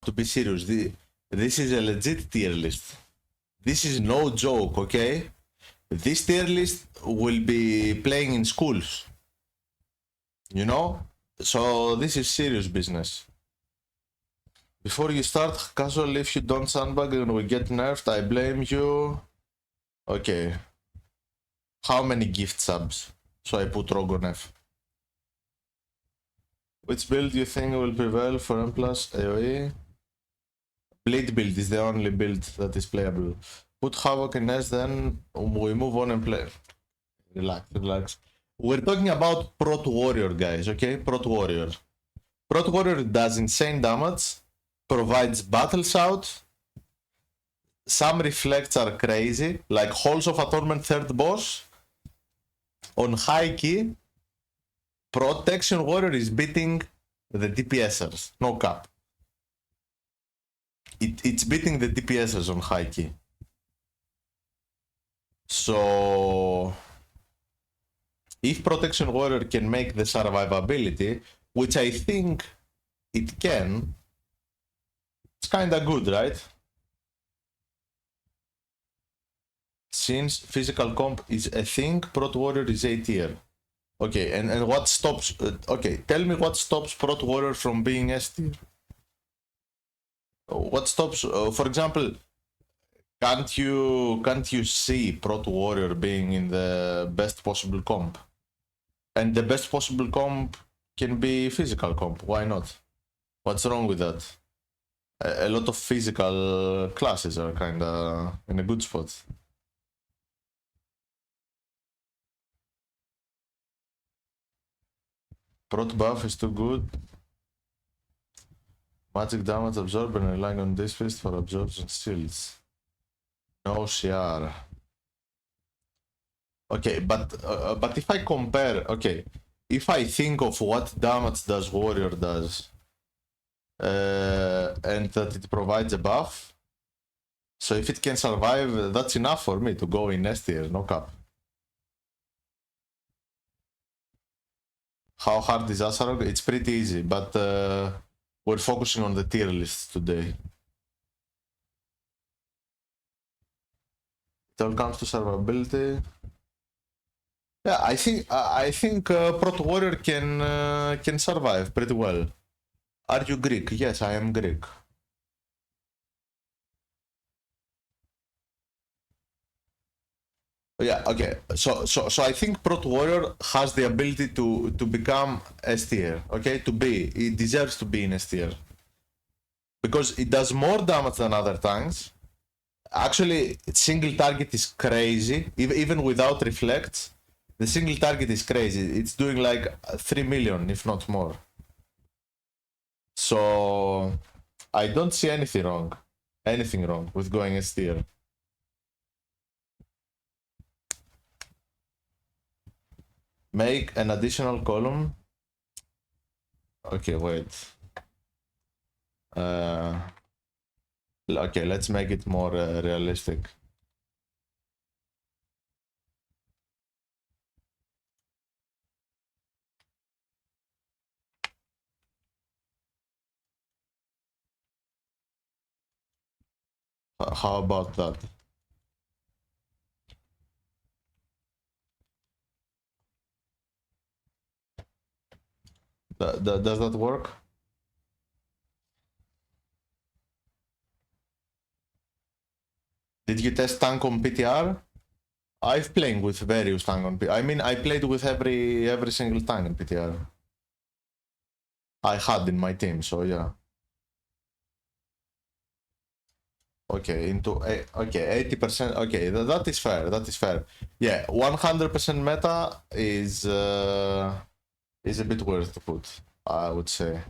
to be serious. This is a legit tier list. This is no joke, okay? This tier list will be playing in schools. You know? So this is serious business. Before you start, casual, if you don't sandbag and we get nerfed, I blame you. Okay. How many gift subs? So I put Rogon F. Which build do you think will prevail for M+ AoE? Blade build is the only build that is playable. Put Havoc in S, then we move on and play. Relax, relax. We're talking about Prot Warrior, guys, okay? Prot Warrior. Prot Warrior does insane damage, provides battle shout. Some reflects are crazy, like Halls of Atonement 3rd boss. On high key, Protection Warrior is beating the DPSers, no cap. It's beating the DPSers on high key. So if Protection Warrior can make the survivability, which I think it can, it's kinda good, right? Since physical comp is a thing, Prot Warrior is A tier. Okay, and what stops... okay, tell me what stops Prot Warrior from being S tier. What stops... for example, can't you see Prot Warrior being in the best possible comp? And the best possible comp can be physical comp, why not? What's wrong with that? A lot of physical classes are kinda in a good spot. Prot buff is too good. Magic damage absorb and relying on this fist for absorption shields. No CR. Okay, but if I compare, okay, if I think of what damage does Warrior does, and that it provides a buff, so if it can survive, that's enough for me to go in S tier, no cap. How hard is Asarog? It's pretty easy, but we're focusing on the tier list today. It all comes to survivability. Yeah, I think Prot Warrior can survive pretty well. Are you Greek? Yes, I am Greek. Yeah, okay. So I think Prot Warrior has the ability to become S tier. Okay, it deserves to be in S tier because it does more damage than other tanks. Actually, single target is crazy. Even without reflects, the single target is crazy. It's doing like 3 million, if not more. So I don't see anything wrong with going S tier. Make an additional column. Okay, wait. Okay, let's make it more realistic. How about that? Does that work? Did you test tank on PTR? I've played with various tank on PTR. I mean, I played with every single tank in PTR. I had in my team, so yeah. Okay, okay, 80%. Okay, that is fair. That is fair. Yeah, 100% meta is a bit worth to put, I would say.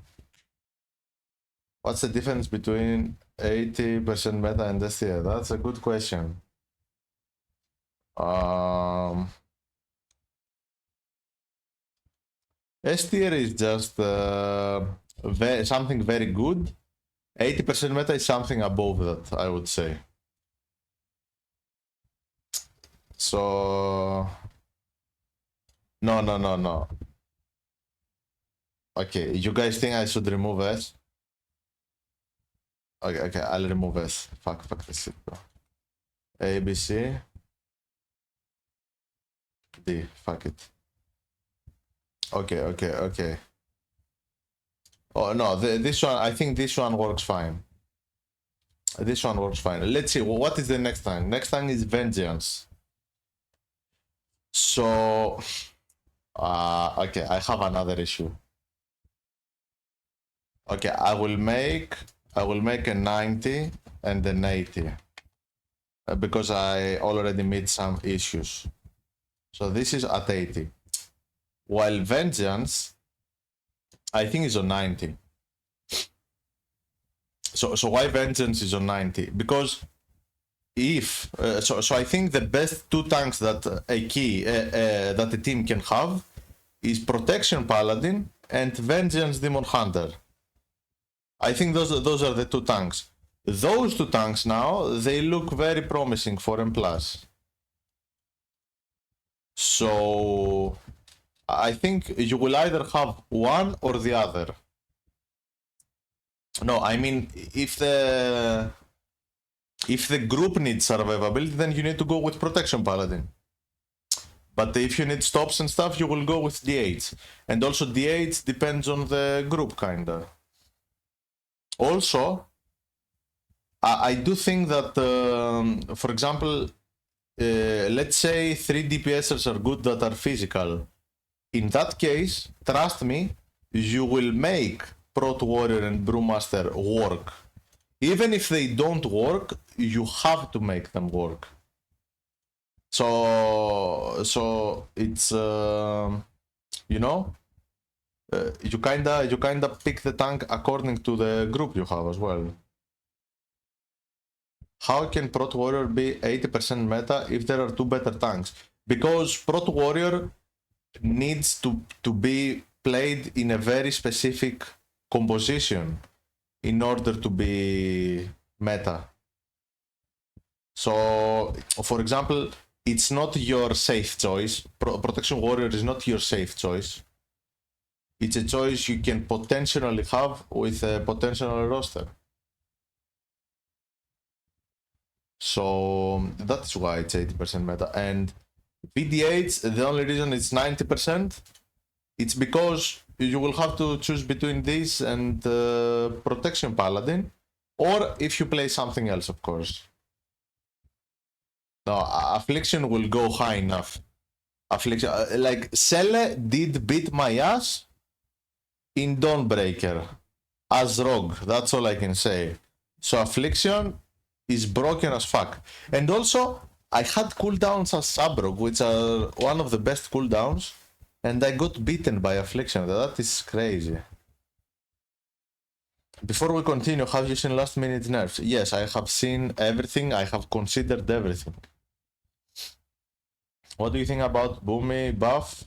What's the difference between 80% meta and S tier? That's a good question. S tier is just something very good. 80% meta is something above that, I would say. So no. Okay, you guys think I should remove S? Okay, I'll remove S. Fuck this shit, bro. A, B, C. D. Fuck it. Okay. Oh no, this one, I think this one works fine. This one works fine. Let's see, what is the next thing? Next thing is Vengeance. So, okay, I have another issue. Okay, I will make a 90 and an 80 because I already made some issues. So this is at 80. While Vengeance, I think is on 90. So why Vengeance is on 90? Because if so I think the best two tanks that that a team can have is Protection Paladin and Vengeance Demon Hunter. I think those are the two tanks. Those two tanks now, they look very promising for M+. So I think you will either have one or the other. No, I mean, if the group needs survivability, then you need to go with Protection Paladin. But if you need stops and stuff, you will go with D8. And also D8 depends on the group, kinda. Also, I do think that, for example, let's say 3 DPSers are good that are physical. In that case, trust me, you will make Prot Warrior and Brewmaster work. Even if they don't work, you have to make them work. So it's you know, you kinda pick the tank according to the group you have as well. How can Prot Warrior be 80% meta if there are two better tanks? Because Prot Warrior needs to be played in a very specific composition in order to be meta. So, for example, it's not your safe choice. Protection Warrior is not your safe choice. It's a choice you can potentially have with a potential roster. So that's why it's 80% meta. And VD8, the only reason it's 90%, it's because you will have to choose between this and Protection Paladin, or if you play something else, of course. No, Affliction will go high enough. Affliction, like Sele did beat my ass in Dawnbreaker as Rogue. That's all I can say. So Affliction is broken as fuck. And also, I had cooldowns as Sub-Rogue, which are one of the best cooldowns, and I got beaten by Affliction. That is crazy. Before we continue, have you seen last minute nerfs? Yes, I have seen everything. I have considered everything. What do you think about Boomy buff?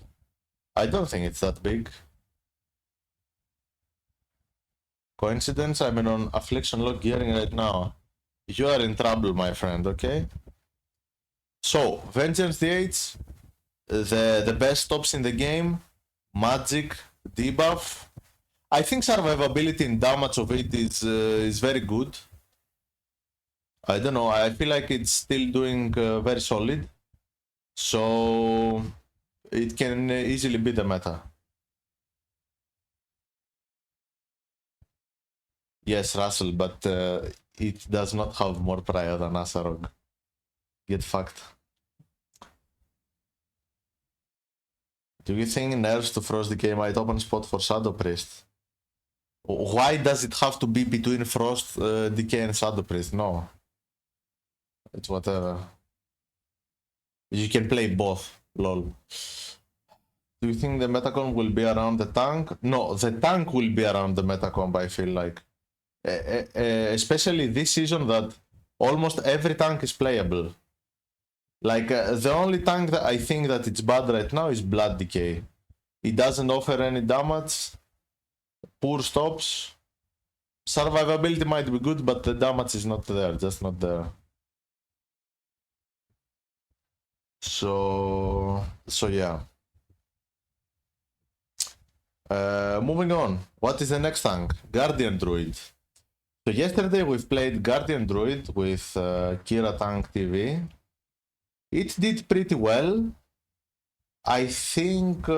I don't think it's that big. Coincidence? I'm on Affliction lock gearing right now. You are in trouble, my friend, okay? So, Vengeance D8, the best stops in the game, magic, debuff. I think survivability and damage of it is very good. I don't know, I feel like it's still doing very solid. So, it can easily be the meta. Yes, Russell, but it does not have more prior than Asarog. Get fucked. Do you think nerfs to Frost Decay might open spot for Shadow Priest? Why does it have to be between Frost Decay and Shadow Priest? No. It's whatever. You can play both, lol. Do you think the metacomb will be around the tank? No, the tank will be around the metacomb, I feel like. Especially this season that almost every tank is playable. Like, the only tank that I think that it's bad right now is Blood Decay. It doesn't offer any damage, poor stops. Survivability might be good, but the damage is not there, just not there. So yeah. Moving on. What is the next tank? Guardian Druid. So yesterday we've played Guardian Druid with Kira Tank TV. It did pretty well. I think...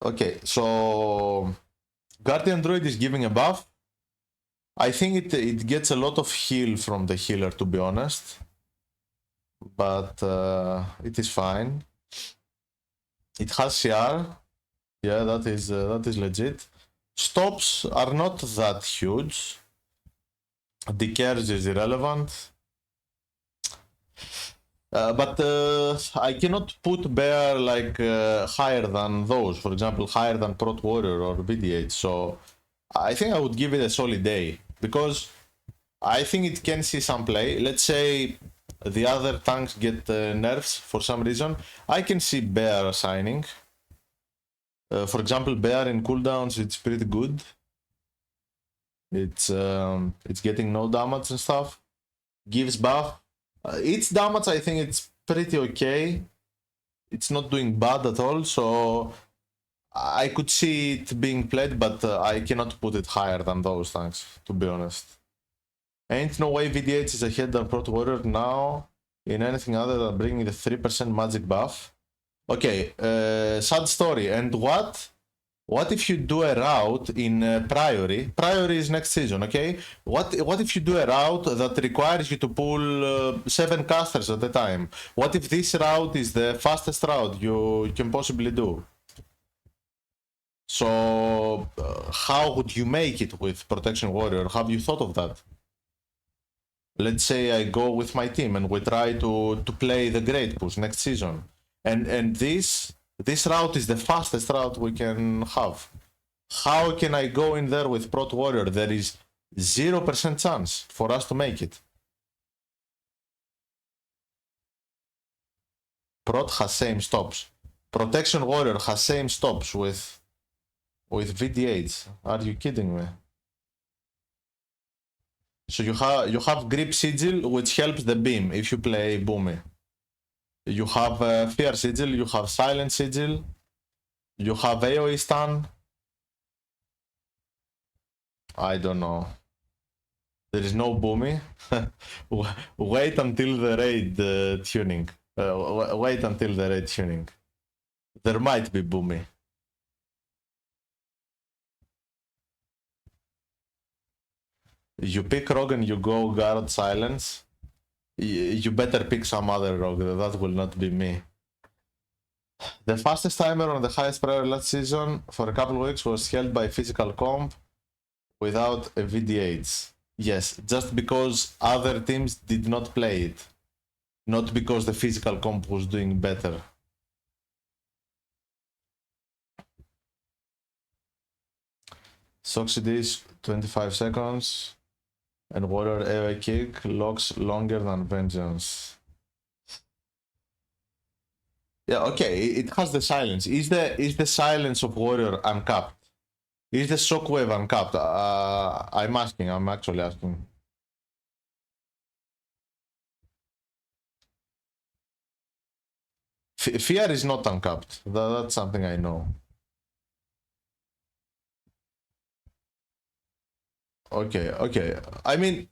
Okay, so Guardian Druid is giving a buff. I think it gets a lot of heal from the healer, to be honest. But it is fine. It has CR. Yeah, that is legit. Stops are not that huge. Decares is irrelevant. But I cannot put bear like higher than those. For example, higher than Prot Warrior or VD8. So I think I would give it a solid A, because I think it can see some play. Let's say the other tanks get nerfs for some reason. I can see bear assigning. For example, bear in cooldowns, it's pretty good. It's getting no damage and stuff. Gives buff. Its damage, I think it's pretty okay. It's not doing bad at all, so I could see it being played, but I cannot put it higher than those tanks, to be honest. Ain't no way VD8 is ahead than Prot Warrior now in anything other than bringing the 3% magic buff. Okay, sad story. And what if you do a route in Priory? Priory is next season, okay? What if you do a route that requires you to pull 7 casters at a time? What if this route is the fastest route you can possibly do? So how would you make it with Protection Warrior? Have you thought of that? Let's say I go with my team and we try to play the Great Push next season. And this route is the fastest route we can have. How can I go in there with Prot Warrior? There is 0% chance for us to make it. Prot has same stops. Protection Warrior has same stops with VD8. Are you kidding me? So you have Grip Sigil, which helps the beam if you play Boomy. You have Fear Sigil, you have Silent Sigil, you have AoE stun. I don't know. There is no Boomy. Wait until the raid tuning. Wait until the raid tuning. There might be Boomy. You pick Rogue and you go Guard Silence. You better pick some other rogue, that will not be me. The fastest timer on the highest priority last season for a couple of weeks was held by physical comp without a VD8. Yes, just because other teams did not play it. Not because the physical comp was doing better. Soxidis, 25 seconds. And Warrior AoE kick locks longer than Vengeance. Yeah, okay, it has the silence. Is the silence of Warrior uncapped? Is the Shockwave uncapped? I'm actually asking. Fear is not uncapped. That's something I know. Okay. I mean,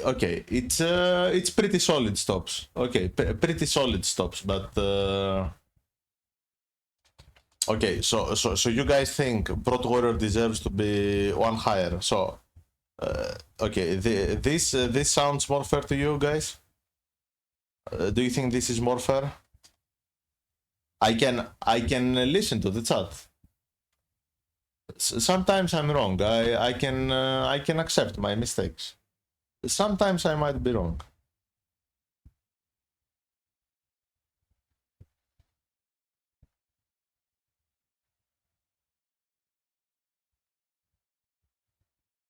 okay, it's pretty solid stops. Okay, pretty solid stops, but okay. So you guys think Prot Warrior deserves to be one higher? So okay, this sounds more fair to you guys. Do you think this is more fair? I can listen to the chat. Sometimes I'm wrong. I can accept my mistakes. Sometimes I might be wrong.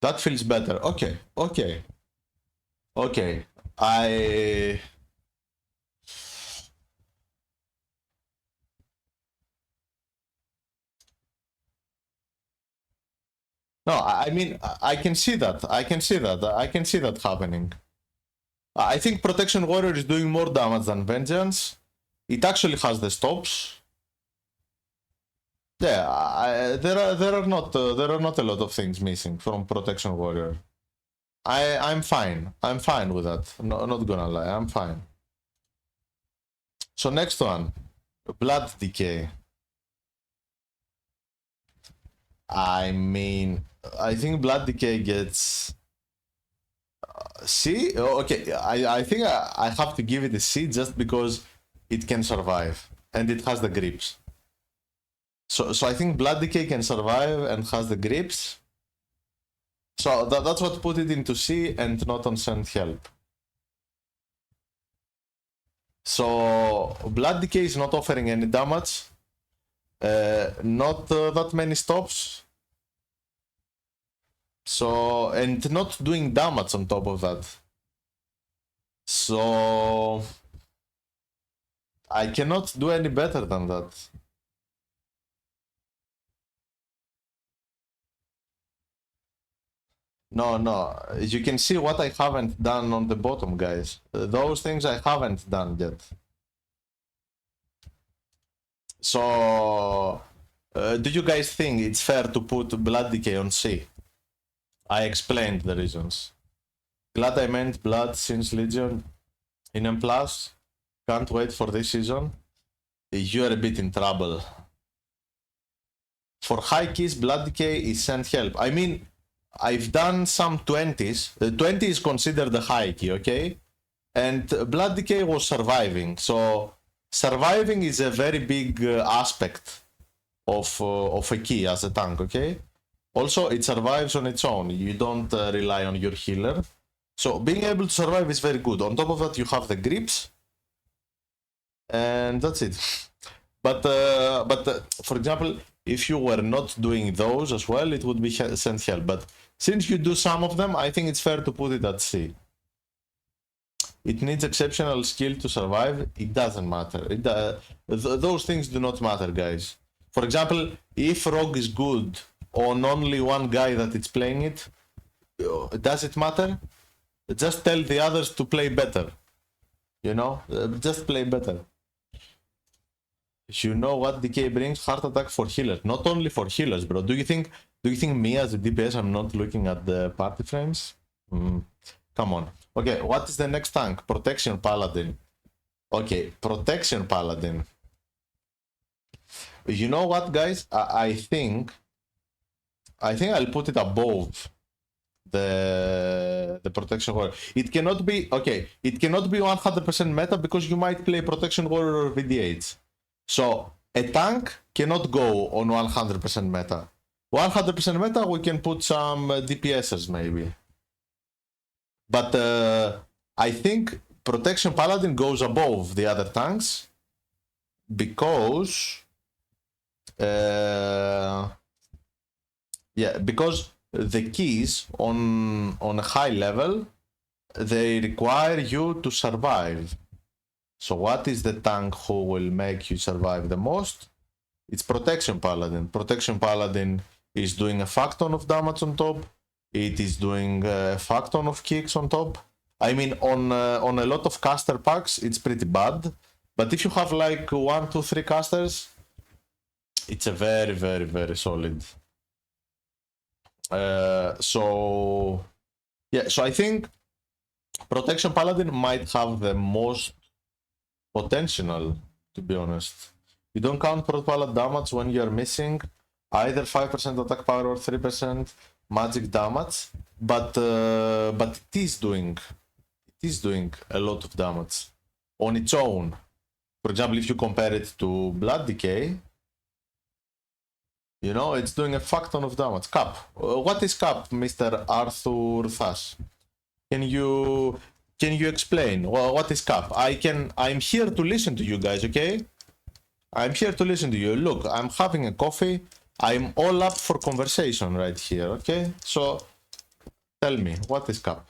That feels better. Okay. No, I mean, I can see that. I can see that happening. I think Protection Warrior is doing more damage than Vengeance. It actually has the stops. Yeah, there are not a lot of things missing from Protection Warrior. I'm fine. I'm fine with that. No, not gonna lie, I'm fine. So next one, Blood Decay. I mean, I think Blood Decay gets C. Okay, I think I have to give it a C just because it can survive and it has the grips. So I think Blood Decay can survive and has the grips. So that's what put it into C and not on Send Help. So Blood Decay is not offering any damage, not that many stops. So, and not doing damage on top of that. So I cannot do any better than that. No, you can see what I haven't done on the bottom, guys. Those things I haven't done yet. So, do you guys think it's fair to put Blood Decay on C? I explained the reasons. Glad I meant Blood since Legion in M+. Can't wait for this season. You're a bit in trouble. For high keys, Blood Decay is Send Help. I mean, I've done some 20s. 20 is considered a high key, okay? And Blood Decay was surviving. So surviving is a very big aspect of a key as a tank, okay? Also, it survives on its own. You don't rely on your healer. So being able to survive is very good. On top of that, you have the grips. And that's it. But for example, if you were not doing those as well, it would be Send Help. But since you do some of them, I think it's fair to put it at C. It needs exceptional skill to survive. It doesn't matter. Those things do not matter, guys. For example, if Rogue is good on only one guy that it's playing it, does it matter? Just tell the others to play better. You know? Just play better. You know what Decay brings? Heart attack for healers. Not only for healers, bro. Do you think me as a DPS I'm not looking at the party frames? Come on. Okay, what is the next tank? Protection Paladin. Okay, Protection Paladin. You know what, guys? I think I'll put it above the Protection Warrior. It cannot be, okay, it cannot be 100% meta because you might play Protection Warrior or VD8. So a tank cannot go on 100% meta. 100% meta, we can put some DPSs maybe. But I think Protection Paladin goes above the other tanks because because the keys on a high level, they require you to survive. So what is the tank who will make you survive the most? It's Protection Paladin. Protection Paladin is doing a fuck ton of damage on top. It is doing a fuck ton of kicks on top. I mean, on a lot of caster packs, it's pretty bad. But if you have like 1, 2, 3 casters, it's a very, very, very solid. So I think Protection Paladin might have the most potential, to be honest. You don't count Pro Palad damage when you're missing either 5% attack power or 3% magic damage, but it is doing a lot of damage on its own. For example, if you compare it to Blood Decay, you know, it's doing a fuck ton of damage. Cap. What is Cap, Mr. Arthur Thash? Can you explain? Well, what is Cap? I'm here to listen to you guys, okay? I'm here to listen to you. Look, I'm having a coffee. I'm all up for conversation right here, okay? So, tell me, what is Cap?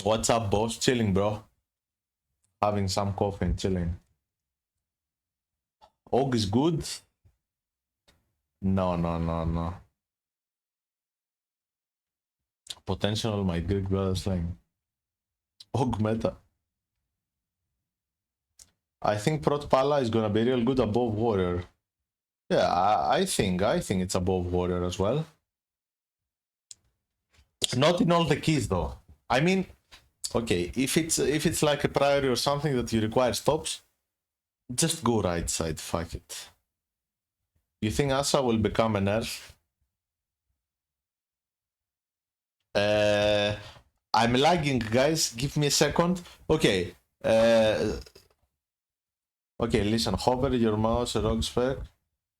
What's up, boss? Chilling, bro. Having some coffee and chilling. Og is good? No. Potential, my Greek brother slang. Og meta. I think Prot Pala is gonna be real good above Warrior. Yeah, I think it's above Warrior as well. Not in all the keys though. I mean, okay, if it's like a priority or something that you require stops, just go right side, fuck it. You think Asa will become a nerf? I'm lagging, guys. Give me a second. Okay. Okay, listen. Hover your mouse, rogue spec,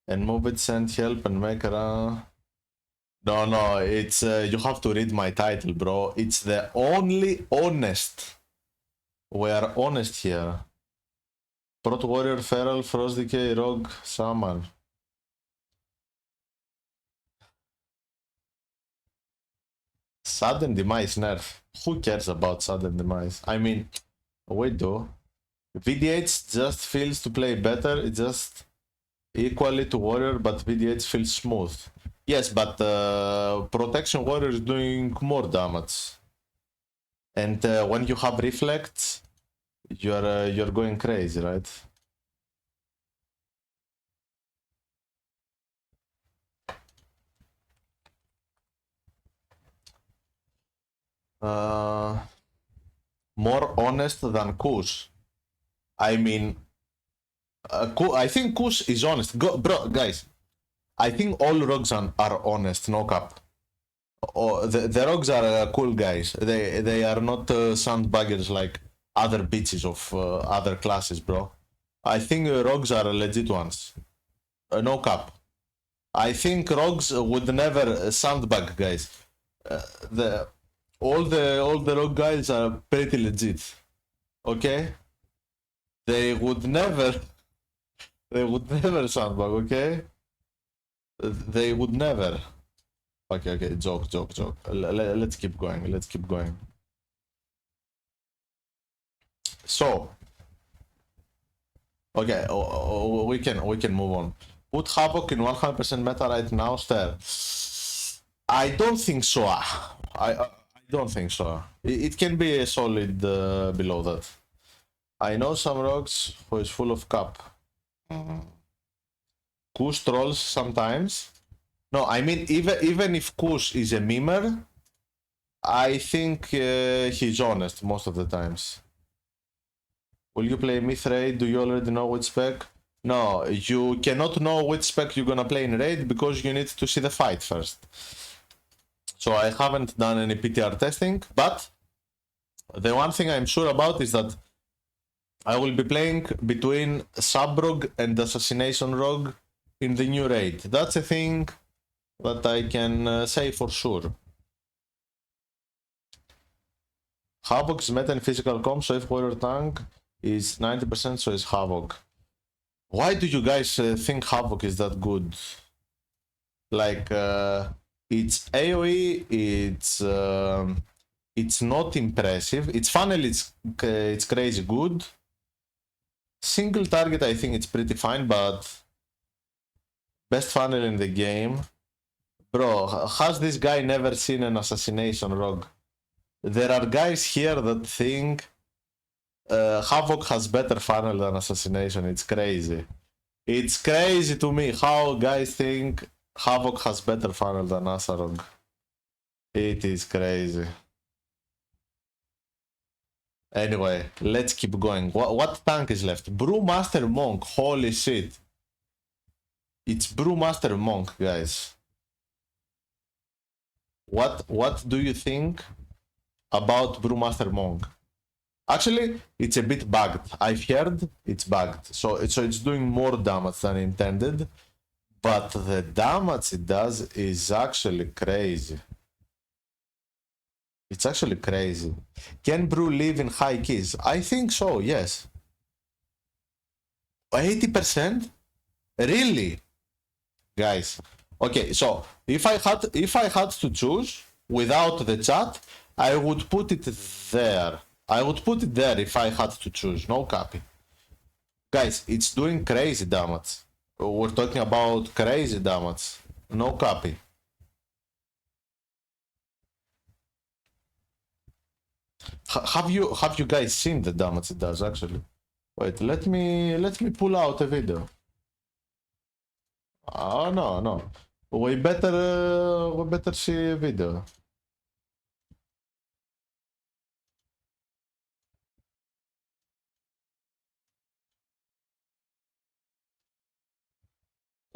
and move it, send help, and make a... No, it's you have to read my title, bro. It's the only honest. We are honest here. Prot Warrior, Feral, Frost Decay, Rogue, Shaman. Sudden Demise nerf. Who cares about Sudden Demise? I mean, we do. VDH just feels to play better. It just equally to Warrior, but VDH feels smooth. Yes, but Protection Warrior is doing more damage. And when you have Reflects, you're going crazy, right? More honest than Kush. I mean, I think Kush is honest. Bro, guys, I think all rogues are honest, no cap. Oh, the rogues are cool guys. They are not sandbaggers like other bitches of other classes, bro. I think rogues are legit ones. No cap. I think rogues would never sandbag guys. All the rogue guys are pretty legit. Okay? They would never sandbag, okay? They would never. Okay, joke. Let's keep going. So, okay, we can move on. Put Havoc in 100% meta right now, Star. I don't think so. I don't think so. It can be a solid below that. I know some rogues who is full of cap. Kush trolls sometimes. No, I mean even if Kush is a memer, I think he's honest most of the times. Will you play Myth Raid? Do you already know which spec? No, you cannot know which spec you're gonna play in Raid because you need to see the fight first. So I haven't done any PTR testing, but the one thing I'm sure about is that I will be playing between Sub Rogue and Assassination Rogue in the new Raid. That's a thing that I can say for sure. Havoc is meta and physical comp, so if Warrior tank is 90%, so is Havoc. Why do you guys think Havoc is that good? Like, it's AoE, it's not impressive. It's funnel, it's crazy good. Single target, I think it's pretty fine, but best funnel in the game. Bro, has this guy never seen an assassination rogue? There are guys here that think Havoc has better funnel than assassination. It's crazy. It's crazy to me how guys think Havoc has better funnel than Asarog. It is crazy. Anyway, let's keep going. What tank is left? Brewmaster Monk. Holy shit. It's Brewmaster Monk, guys. What do you think about Brewmaster Monk? Actually, it's a bit bugged. I've heard it's bugged. So it's doing more damage than intended. But the damage it does is actually crazy. It's actually crazy. Can Brew live in high keys? I think so, yes. 80%? Really? Guys. Okay, so if I had to choose without the chat, I would put it there. I would put it there if I had to choose. No copy. Guys, it's doing crazy damage. We're talking about crazy damage. No copy. Have you guys seen the damage it does actually? Wait, let me pull out a video. Oh no. We better see a video.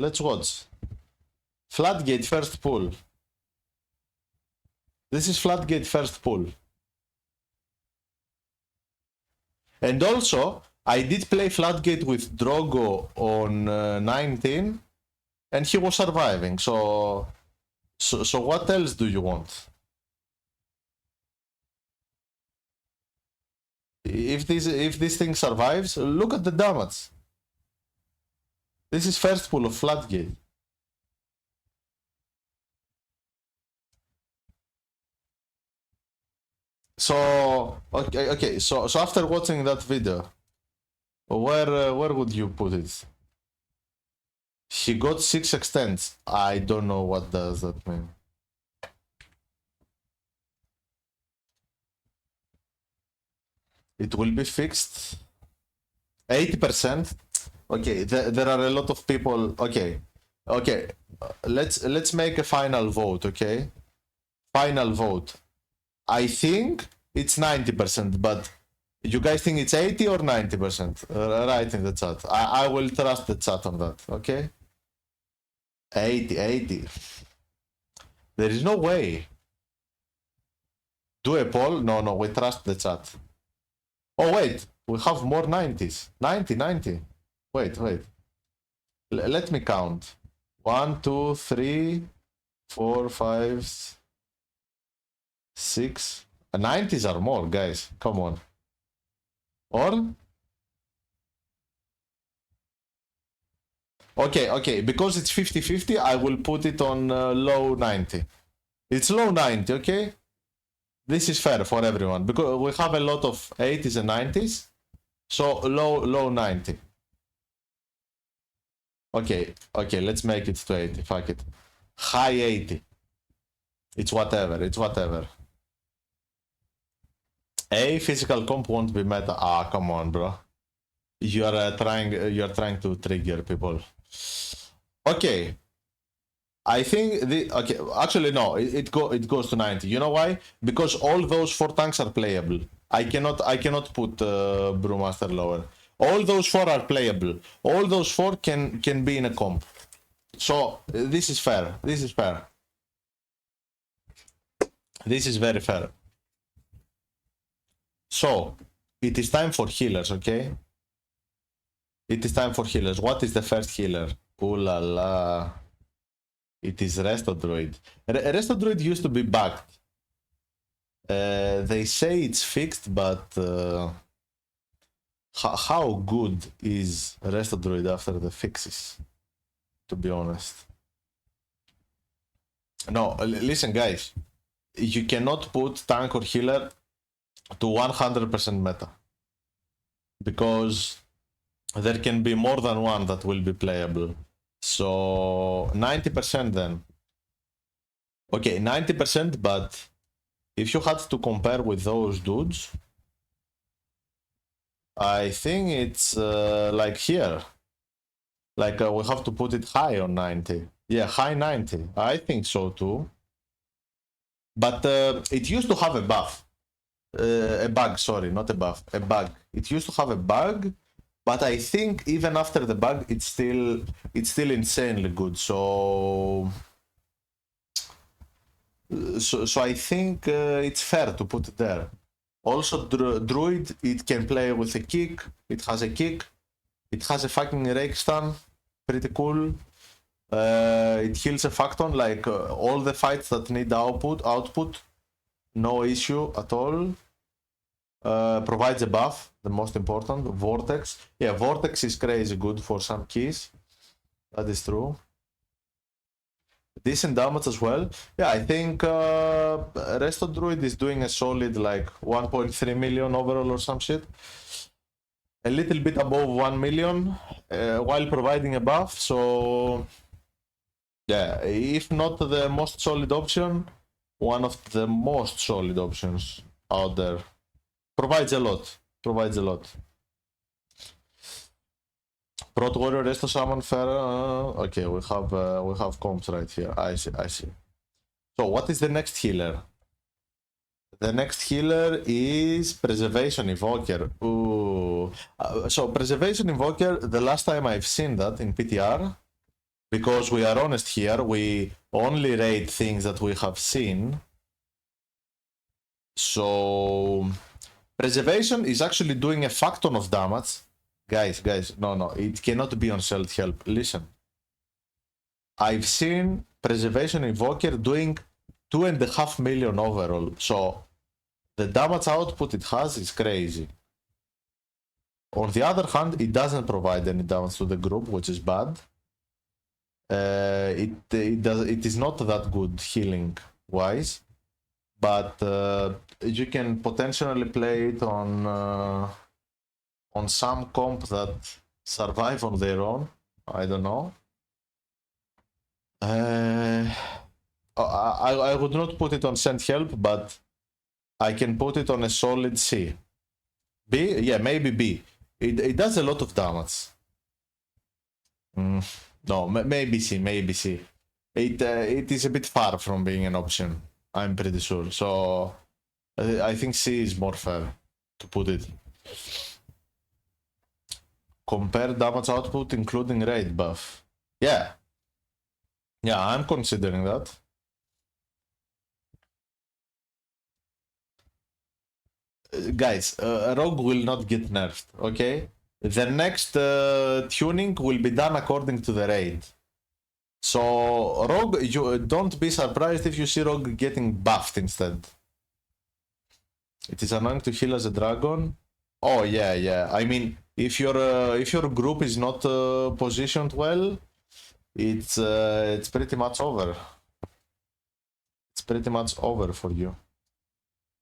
Let's watch. Floodgate first pull. This is Floodgate first pull. And also, I did play Floodgate with Drogo on 19, and he was surviving. So what else do you want? If this thing survives, look at the damage. This is first pull of Floodgate. So okay. So after watching that video, where would you put it? He got 6 extents. I don't know what does that mean. It will be fixed. 80%. Okay, there are a lot of people. Okay. Let's make a final vote. Okay, final vote. I think it's 90%, but you guys think it's 80 or 90%? Write in the chat. I will trust the chat on that. Okay. 80. There is no way. Do a poll? No, we trust the chat. Oh wait, we have more 90s. 90. Wait. Let me count. 1, 2, 3, 4, 5, 6. 90s are more, guys. Come on. Or? Okay. Because it's 50-50, I will put it on low 90. It's low 90, okay? This is fair for everyone because we have a lot of 80s and 90s. So low 90. Okay, let's make it to 80. Fuck it. High 80. It's whatever. A physical comp won't be meta. Ah, come on, bro. You're trying to trigger people. Okay. I think actually no, it goes to 90. You know why? Because all those 4 tanks are playable. I cannot put Brewmaster lower. All those 4 are playable. All those 4 can be in a comp. So this is fair. This is very fair. So it is time for healers, okay? It is time for healers. What is the first healer? Ooh la la. It is Resto Druid. Resto Druid used to be bugged. They say it's fixed, but how good is Resto Druid after the fixes? To be honest. No, listen guys. You cannot put tank or healer to 100% meta. Because there can be more than one that will be playable. So 90% then. Okay, 90%, but if you had to compare with those dudes, I think it's like here. Like we have to put it high on 90. Yeah, high 90. I think so too. But it used to have a buff. A bug, sorry, not a buff. A bug. It used to have a bug. But I think even after the bug, it's still insanely good. So I think it's fair to put it there. Also, druid, it can play with a kick. It has a kick. It has a fucking rake stun. Pretty cool. It heals a facton, like all the fights that need output. No issue at all. Provides a buff, the most important. Vortex. Yeah, Vortex is crazy good for some keys. That is true. Decent damage as well. Yeah, I think Resto Druid is doing a solid like 1.3 million overall or some shit. A little bit above 1 million while providing a buff. So yeah, if not the most solid option, one of the most solid options out there. Provides a lot. Prot Warrior, Resto Shaman, Fair. Okay, we have comps right here. I see, I see. So what is the next healer? The next healer is Preservation Evoker. Ooh. So Preservation Evoker, the last time I've seen that in PTR, because we are honest here, we only rate things that we have seen. So Preservation is actually doing a fuck ton of damage. Guys, no, it cannot be on self-help. Listen. I've seen Preservation Evoker doing 2.5 million overall. So the damage output it has is crazy. On the other hand, it doesn't provide any damage to the group, which is bad. It is not that good healing wise, but you can potentially play it on some comp that survive on their own. I don't know. I would not put it on send help, but I can put it on a solid C. B? Yeah, maybe B. It does a lot of damage. No, maybe C, maybe C. It is a bit far from being an option, I'm pretty sure. So I think C is more fair to put it. Compare damage output including raid buff. Yeah. Yeah, I'm considering that. Guys, Rogue will not get nerfed, okay? The next tuning will be done according to the raid. So, Rogue, you don't be surprised if you see Rogue getting buffed instead. It is annoying to heal as a dragon. Oh yeah. I mean, if your group is not positioned well, it's pretty much over. It's pretty much over for you.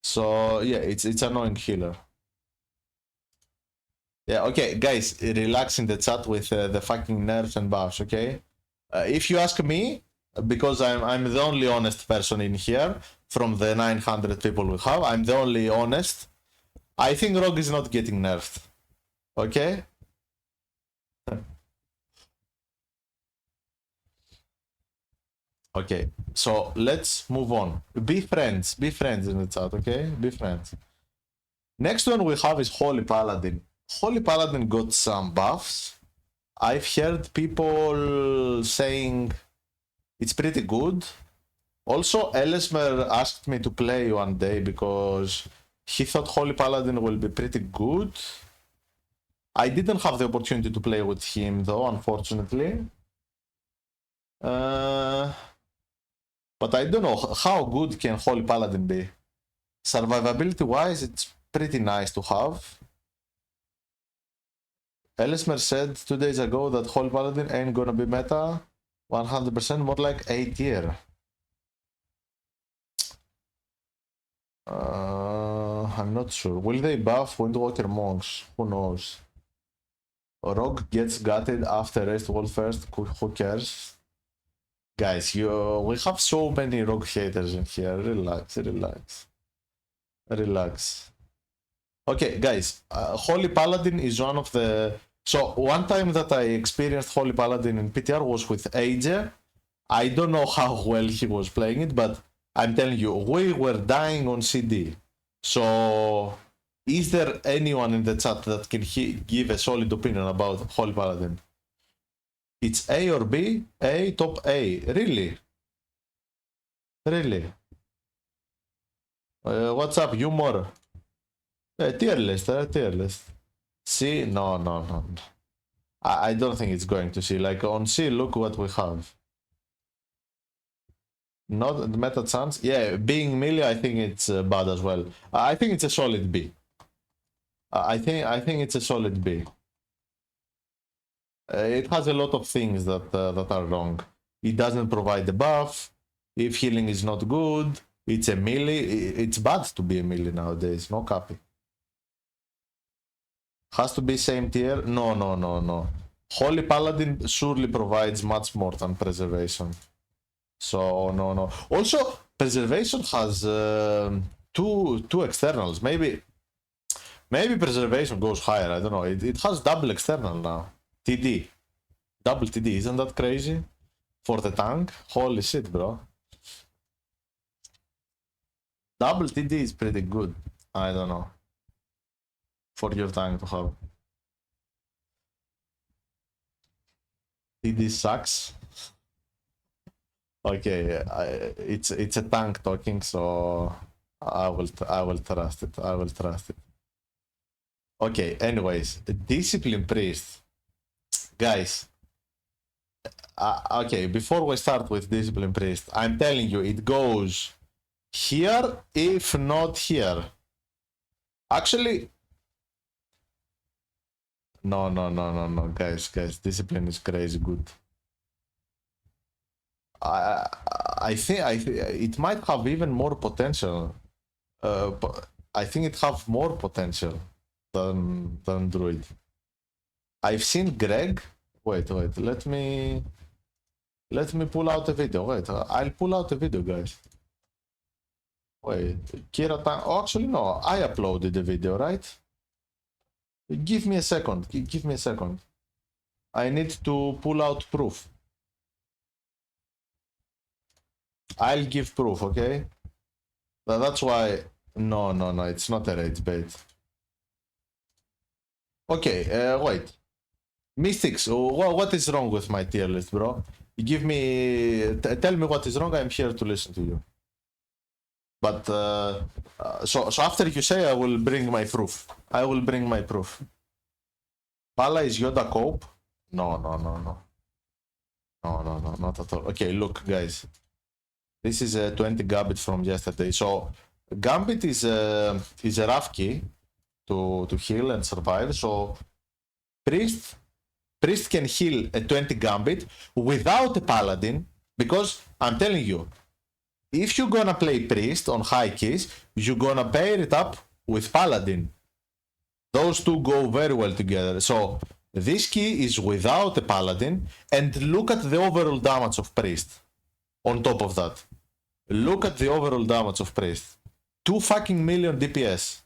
So yeah, it's annoying healer. Yeah, okay, guys, relax in the chat with the fucking nerfs and buffs, okay? If you ask me, because I'm the only honest person in here from the 900 people we have, I'm the only honest. I think Rogue is not getting nerfed, okay? Okay, so let's move on. Be friends in the chat, okay? Be friends. Next one we have is Holy Paladin. Holy Paladin got some buffs. I've heard people saying it's pretty good. Also, Ellesmer asked me to play one day because he thought Holy Paladin will be pretty good. I didn't have the opportunity to play with him though, unfortunately. But I don't know, how good can Holy Paladin be? Survivability wise, it's pretty nice to have. Ellesmer said 2 days ago that Holy Paladin ain't gonna be meta 100%, more like A tier. I'm not sure. Will they buff Windwalker monks? Who knows? Rogue gets gutted after rest wall first. Who cares? Guys, we have so many Rogue haters in here. Relax. Okay, guys, Holy Paladin is one of the... So, one time that I experienced Holy Paladin in PTR was with AJ. I don't know how well he was playing it, but I'm telling you, we were dying on CD. So, is there anyone in the chat that can give a solid opinion about Holy Paladin? It's A or B? A, top A. Really? What's up, Humor? Tier list. C? No. I don't think it's going to C. Like, on C, look what we have. Not the meta chance. Yeah, being melee, I think it's bad as well. I think it's a solid B. I think it's a solid B. It has a lot of things that are wrong. It doesn't provide the buff. If healing is not good, it's a melee. It's bad to be a melee nowadays. No copy. Has to be same tier? No. Holy Paladin surely provides much more than Preservation. So no. Also, Preservation has two externals. Maybe Preservation goes higher. I don't know. It has double external now. TD. Double TD, isn't that crazy? For the tank? Holy shit, bro. Double TD is pretty good. I don't know. For your tank to have. TD sucks. Okay, it's a tank talking, so I will trust it. I will trust it. Okay, anyways, Discipline Priest. Guys, okay, before we start with Discipline Priest, I'm telling you, it goes here, if not here. Actually, no, guys, Discipline is crazy good. I think it might have even more potential. I think it have more potential than Druid. I've seen Greg. Wait, let me pull out a video. Wait, I'll pull out a video, guys. Wait, Kira Tan. Oh, actually, no, I uploaded the video, right? Give me a second. Give me a second. I need to pull out proof. I'll give proof, okay? That's why. No, it's not a rage bait. Okay, wait. Mystics, what is wrong with my tier list, bro? Give me, tell me what is wrong. I'm here to listen to you. But so after you say, I will bring my proof. I will bring my proof. Pala is Yoda cope? No, not at all. Okay, look, guys. This is a 20 Gambit from yesterday. So Gambit is a rough key to heal and survive. So Priest can heal a 20 Gambit without a Paladin, because I'm telling you, if you're gonna play Priest on high keys, you're gonna pair it up with Paladin. Those two go very well together. So this key is without a Paladin, and look at the overall damage of Priest. On top of that, look at the overall damage of Priest. 2 fucking million DPS.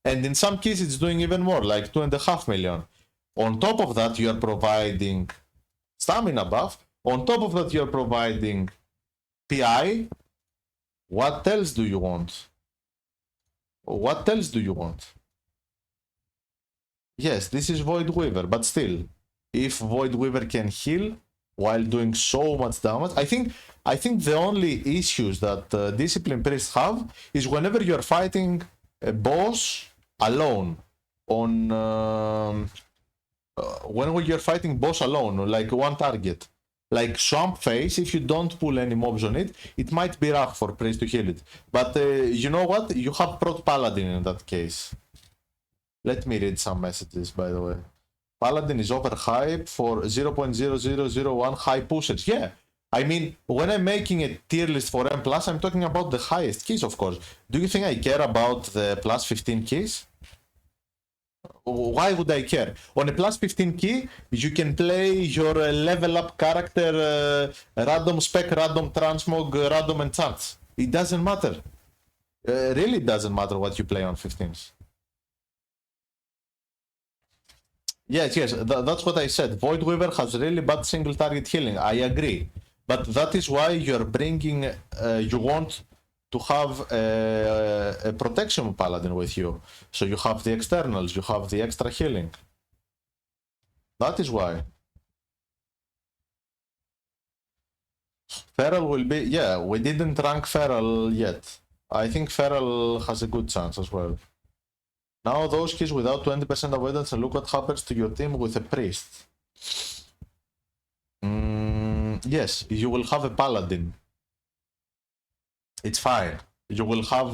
And in some keys it's doing even more, like 2.5 million. On top of that, you are providing stamina buff. On top of that, you are providing PI. What else do you want? What else do you want? Yes, this is Void Weaver, but still, if Void Weaver can heal while doing so much damage, I think the only issues that Discipline Priests have is whenever you're fighting a boss alone on when you're fighting boss alone, like one target, like Swamp Face, if you don't pull any mobs on it, it might be rough for Priest to heal it. But you know what? You have Prot Paladin in that case. Let me read some messages, by the way. Paladin is overhyped for 0.0001 high pushers. Yeah, I mean, when I'm making a tier list for M+, I'm talking about the highest keys, of course. Do you think I care about the plus 15 keys? Why would I care? On a plus 15 key, you can play your level up character, random spec, random transmog, random enchants. It doesn't matter. Really doesn't matter what you play on 15s. Yes, that's what I said. Void Weaver has really bad single target healing. I agree. But that is why you're bringing, you want to have a protection paladin with you. So you have the externals, you have the extra healing. That is why. Feral will be, yeah, we didn't rank Feral yet. I think Feral has a good chance as well. Now those keys without 20% avoidance, and look what happens to your team with a priest. Yes, you will have a paladin. It's fine. You will have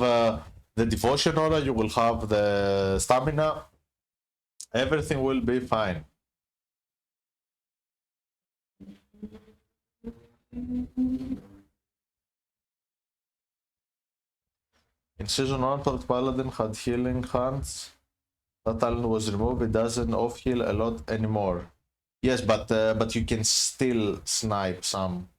the devotion aura, you will have the stamina. Everything will be fine. In season 1, Port Paladin had healing hands. That talent was removed. It doesn't off heal a lot anymore. Yes, but you can still snipe some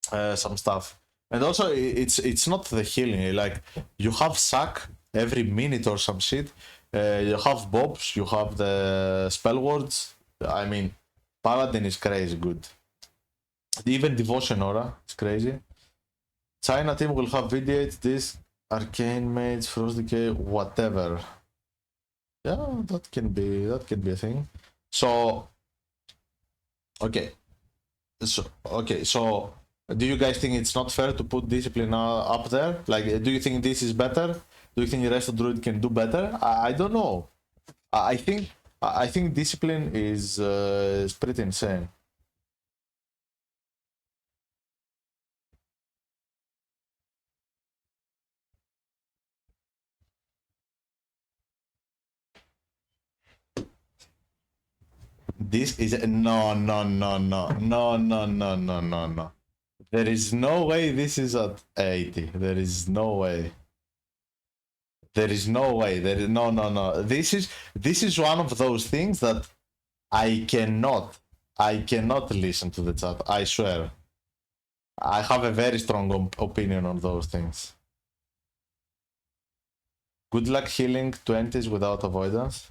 stuff. And also, it's not the healing. Like, you have sack every minute or some shit. You have bobs. You have the spell words. I mean, Paladin is crazy good. Even Devotion Aura is crazy. China team will have VD8, this Arcane Mage, Frost Decay, whatever. Yeah, that can be a thing. So okay. So do you guys think it's not fair to put Discipline up there? Like, do you think this is better? Do you think the rest of Druid can do better? I don't know. I think Discipline is pretty insane. This is no. There is no way this is at 80. There is no way. There is no way. There is no. This is one of those things that I cannot listen to the chat. I swear. I have a very strong opinion on those things. Good luck healing 20s without avoidance.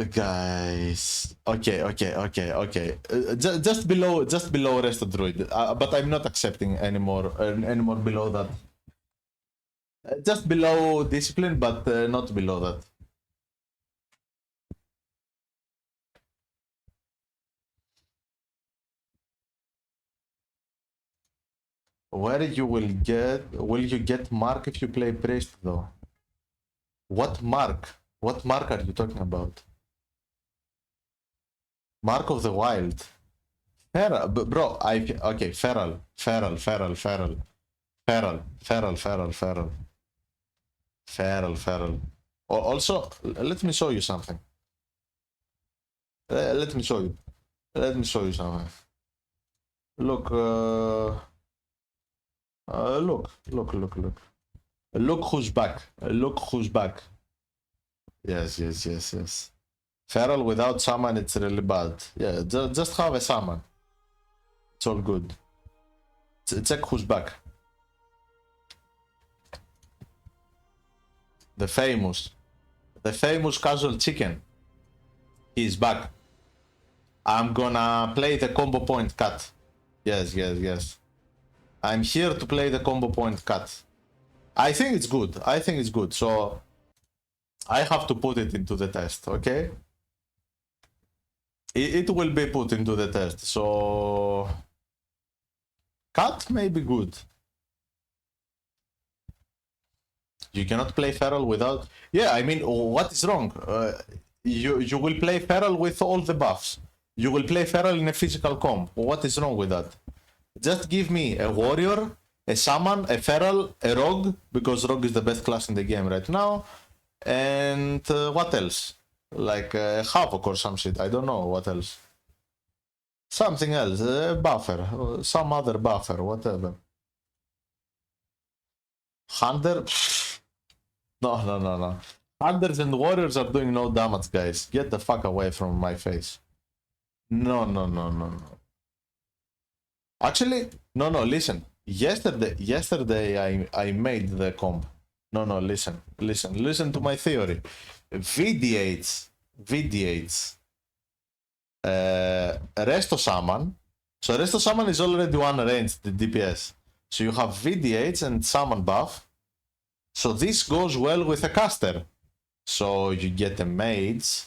Guys, okay. Just below rest of druid, but I'm not accepting anymore below that. Just below discipline, but not below that. Where will you get mark if you play priest though? What mark? What mark are you talking about? Mark of the Wild. Feral, bro, okay, feral. Also, let me show you something. Let me show you something. Look, look who's back. Look who's back. Yes. Feral without summon, it's really bad. Yeah, just have a summon. It's all good. Check who's back. The famous casual chicken. He's back. I'm gonna play the combo point cut. Yes. I'm here to play the combo point cut. I think it's good. So I have to put it into the test, okay? It will be put into the test. So cut may be good. You cannot play feral without. Yeah, I mean, what is wrong? You will play feral with all the buffs. You will play feral in a physical comp. What is wrong with that? Just give me a warrior, a summon, a feral, a rogue, because rogue is the best class in the game right now. And what else? Like a Havoc or some shit. I don't know what else. Something else. A buffer. Some other buffer. Whatever. Hunter? No. Hunters and warriors are doing no damage, guys. Get the fuck away from my face. No. Actually, no, listen. Yesterday I made the comp. No, listen to my theory. VD8s. Resto Summon. So Resto Summon is already one range, the DPS. So you have VD8s and Summon buff. So this goes well with a caster. So you get a Mage.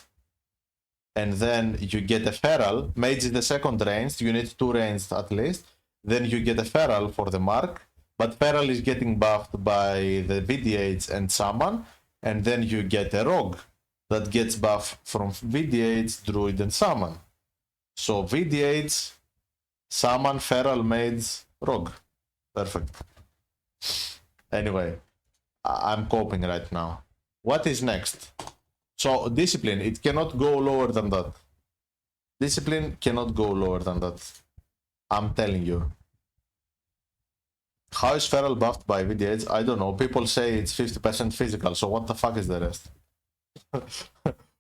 And then you get a Feral. Mage is the second range. You need 2 ranged at least. Then you get a Feral for the mark. But Feral is getting buffed by the VD8s and Summon. And then you get a Rogue that gets buffed from VD8s, Druid, and Summon. So VD8s, Summon, Feral, Mage, Rogue. Perfect. Anyway, I'm coping right now. What is next? So Discipline, it cannot go lower than that. Discipline cannot go lower than that. I'm telling you. How is Feral buffed by VD8s? I don't know. People say it's 50% physical, so what the fuck is the rest?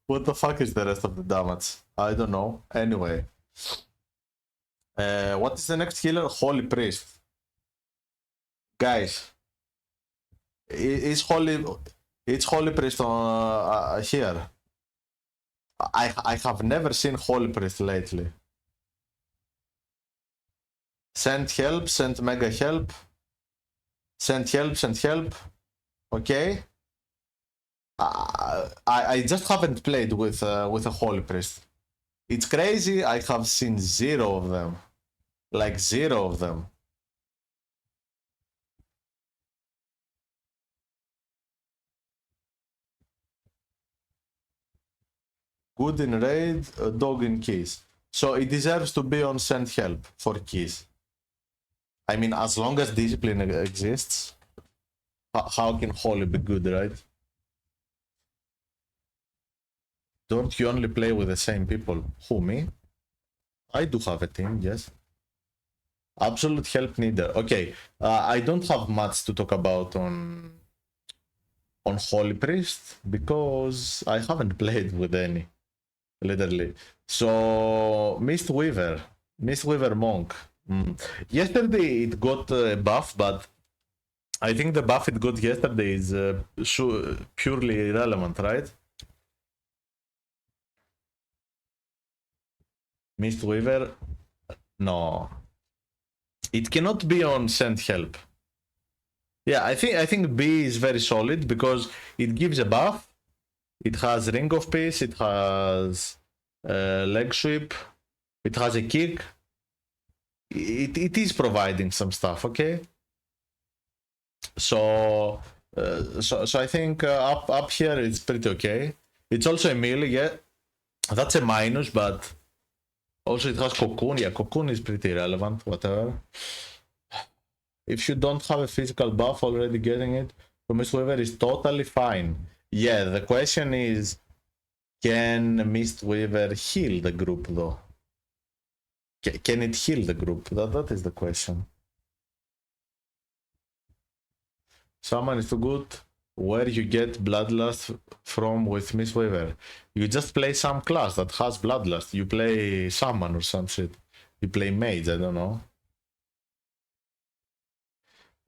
What the fuck is the rest of the damage? I don't know. Anyway. What is the next healer? Holy Priest. Guys. It's Holy Priest on, here. I have never seen Holy Priest lately. Send help, send mega help. Send help, send help. Okay. I just haven't played with a Holy Priest. It's crazy. I have seen 0 of them. Like 0 of them. Good in raid, dog in keys. So it deserves to be on send help for keys. I mean, as long as discipline exists, how can Holy be good, right? Don't you only play with the same people? Who, me? I do have a team, yes. Absolute help neither. Okay, I don't have much to talk about on Holy Priest because I haven't played with any, literally. So Mistweaver Monk. Yesterday it got a buff, but I think the buff it got yesterday is purely irrelevant, right? Mistweaver, no. It cannot be on send help. Yeah, I think B is very solid because it gives a buff. It has Ring of Peace, it has leg sweep, it has a kick. It is providing some stuff, okay? So I think up here it's pretty okay. It's also a melee, yeah. That's a minus, but also it has Cocoon. Yeah, Cocoon is pretty relevant, whatever. If you don't have a physical buff already, getting it from Mistweaver is totally fine. Yeah, the question is, can Mistweaver heal the group though? Can it heal the group? That is the question. Someone is too good. Where you get Bloodlust from with Mistweaver? You just play some class that has Bloodlust. You play Shaman or some shit. You play Mage, I don't know.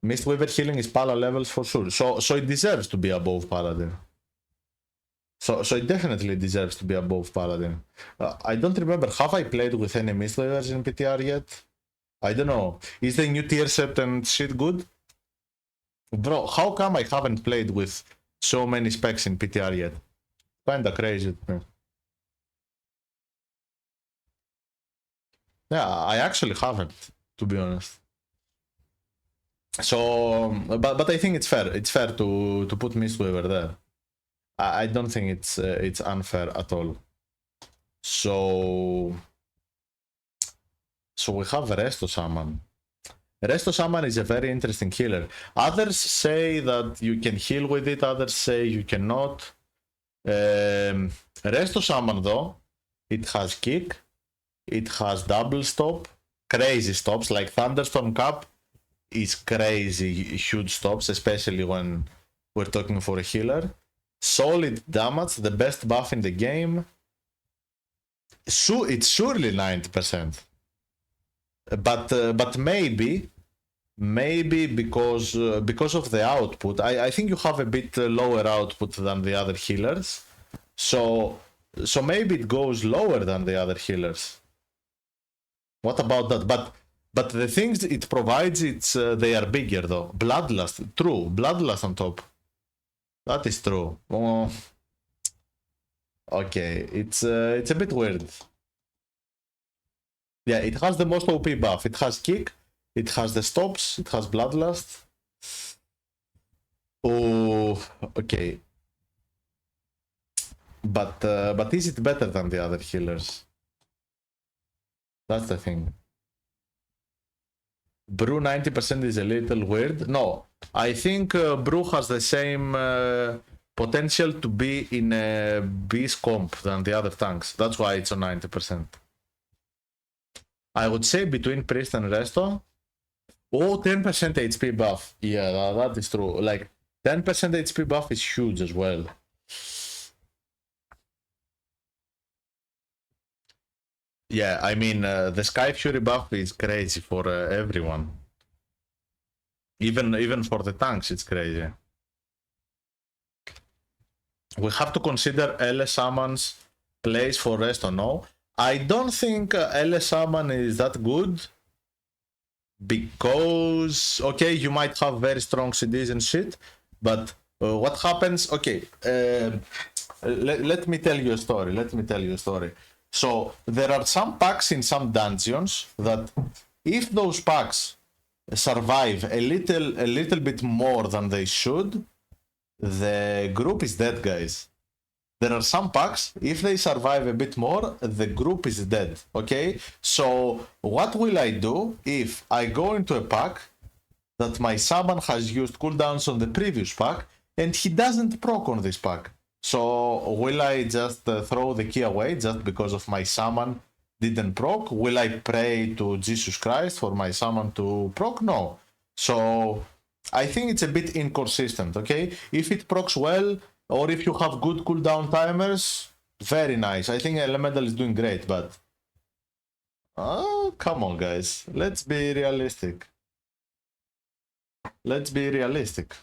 Mistweaver healing is Pala levels for sure. So it deserves to be above Paladin. So it definitely deserves to be above Paladin. I don't remember. Have I played with any Mistweavers in PTR yet? I don't know. Is the new tier set and shit good? Bro, how come I haven't played with so many specs in PTR yet? Kinda crazy to me. Yeah, I actually haven't, to be honest. So, but I think it's fair. It's fair to put Mistweaver there. I don't think it's unfair at all. So we have Resto Shaman. Resto Shaman is a very interesting healer. Others say that you can heal with it, others say you cannot. Resto Shaman though, it has kick, it has double stop, crazy stops, like Thunderstorm Cap is crazy huge stops, especially when we're talking for a healer. Solid damage, the best buff in the game. So it's surely 90%. But maybe because of the output, I think you have a bit lower output than the other healers. So maybe it goes lower than the other healers. What about that? But the things it provides, they are bigger though. Bloodlust, true. Bloodlust on top. That is true. Oh, okay, it's a bit weird. Yeah, it has the most OP buff. It has kick, it has the stops, it has bloodlust. Oh, okay. But is it better than the other healers? That's the thing. Brew 90% is a little weird. No, I think Brew has the same potential to be in a beast comp than the other tanks. That's why it's on 90%. I would say between Priest and Resto. Oh, 10% HP buff. Yeah, that is true. Like, 10% HP buff is huge as well. Yeah, I mean, the Sky Fury buff is crazy for everyone. Even for the tanks, it's crazy. We have to consider LS summons plays for resto, no. I don't think LS Shaman is that good. Because, okay, you might have very strong CDs and shit, but what happens, okay, let me tell you a story. So, there are some packs in some dungeons that if those packs survive a little bit more than they should, the group is dead, guys. There are some packs, if they survive a bit more, the group is dead, okay? So, what will I do if I go into a pack that my summon has used cooldowns on the previous pack and he doesn't proc on this pack? So, will I just throw the key away just because of my summon didn't proc? Will I pray to Jesus Christ for my summon to proc? No. So, I think it's a bit inconsistent, okay? If it procs well, or if you have good cooldown timers, very nice. I think Elemental is doing great, but... Oh, come on, guys. Let's be realistic. Let's be realistic.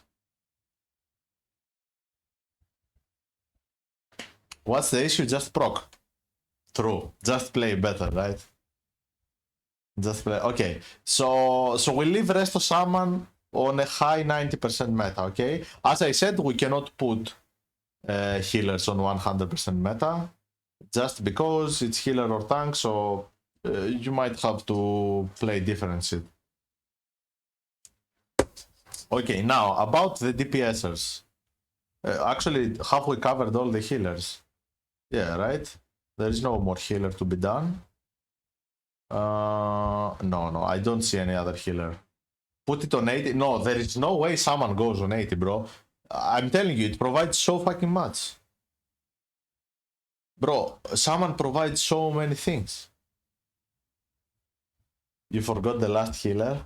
What's the issue? Just proc. True. Just play better, right? Just play... Okay. So we leave Resto Shaman on a high 90% meta, okay? As I said, we cannot put healers on 100% meta just because it's healer or tank, so you might have to play different shit. Okay, now about the DPSers. Actually, have we covered all the healers? Yeah, right? There is no more healer to be done. No, I don't see any other healer. Put it on 80. No, there is no way someone goes on 80, bro. I'm telling you, it provides so fucking much. Bro, someone provides so many things. You forgot the last healer?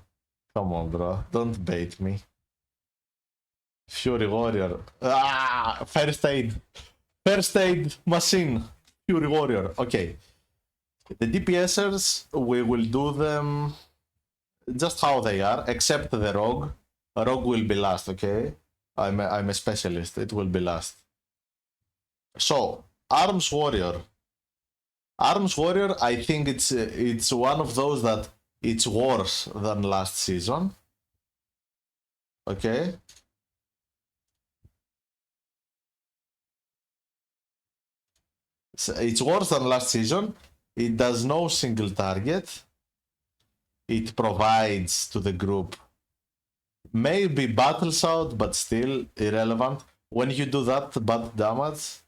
Come on, bro. Don't bait me. Fury Warrior. Ah, first aid. First aid machine. Fury Warrior. Okay. The DPSers, we will do them just how they are, except the Rogue. Rogue will be last, okay? I'm a specialist. It will be last. So, Arms Warrior. Arms Warrior, I think it's one of those that it's worse than last season. Okay. So it's worse than last season. It does no single target. It provides to the group maybe battles out, but still irrelevant. When you do that bad damage,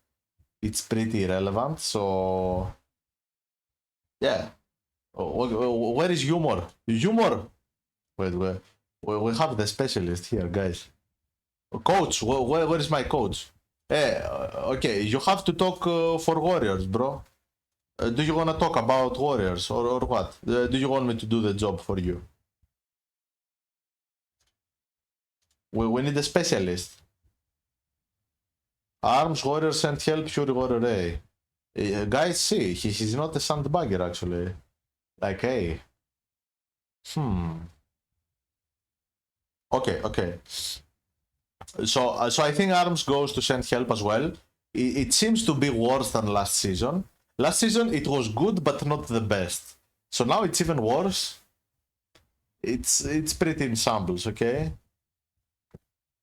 it's pretty irrelevant. So yeah. Where is Humor? Humor. Wait, we have the specialist here, guys. Coach, where is my coach? Okay, you have to talk for warriors, bro. Do you want to talk about warriors or what? Do you want me to do the job for you? We need a specialist. Arms warrior send help, Fury warrior A. Guys, see, he's not a sandbagger actually. Like, hey. Okay. So I think Arms goes to send help as well. It seems to be worse than last season. Last season it was good, but not the best. So now it's even worse. It's pretty in shambles, okay?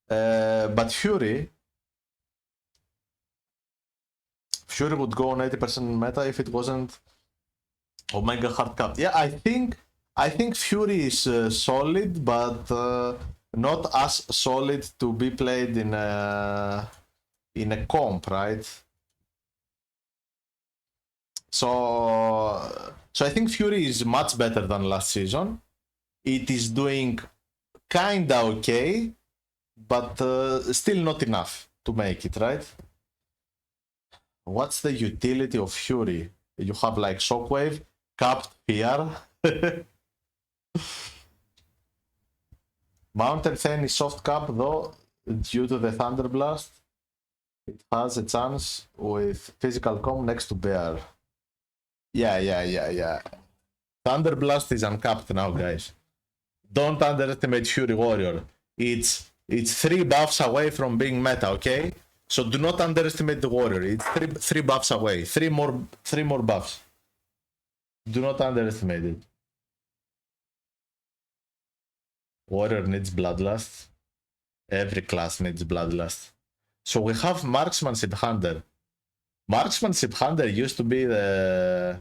But Fury would go on 80% meta if it wasn't Omega hard cap. Yeah, I think Fury is solid, but not as solid to be played in a comp, right? So I think Fury is much better than last season. It is doing kinda okay, but still not enough to make it, right? What's the utility of Fury? You have like Shockwave, capped PR. Mountain Thane is soft cap though, due to the Thunder Blast. It has a chance with physical com next to Bear. Yeah. Thunder Blast is uncapped now, guys. Don't underestimate Fury Warrior. It's 3 buffs away from being meta, okay? So do not underestimate the warrior. It's three buffs away. Three more buffs. Do not underestimate it. Warrior needs bloodlust. Every class needs bloodlust. So we have marksmanship hunter. Marksmanship hunter used to be the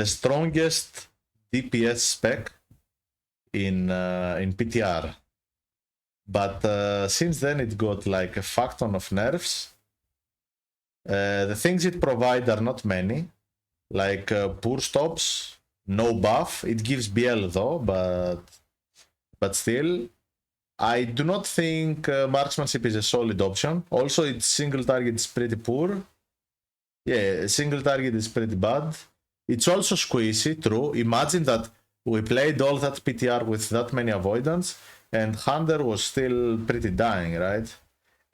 strongest DPS spec in PTR. But since then it got like a fuck ton of nerfs. The things it provides are not many, like poor stops, no buff. It gives BL though, but still, I do not think marksmanship is a solid option. Also, its single target is pretty poor. Yeah, single target is pretty bad. It's also squeezy, true. Imagine that we played all that PTR with that many avoidance, and Hunter was still pretty dying, right?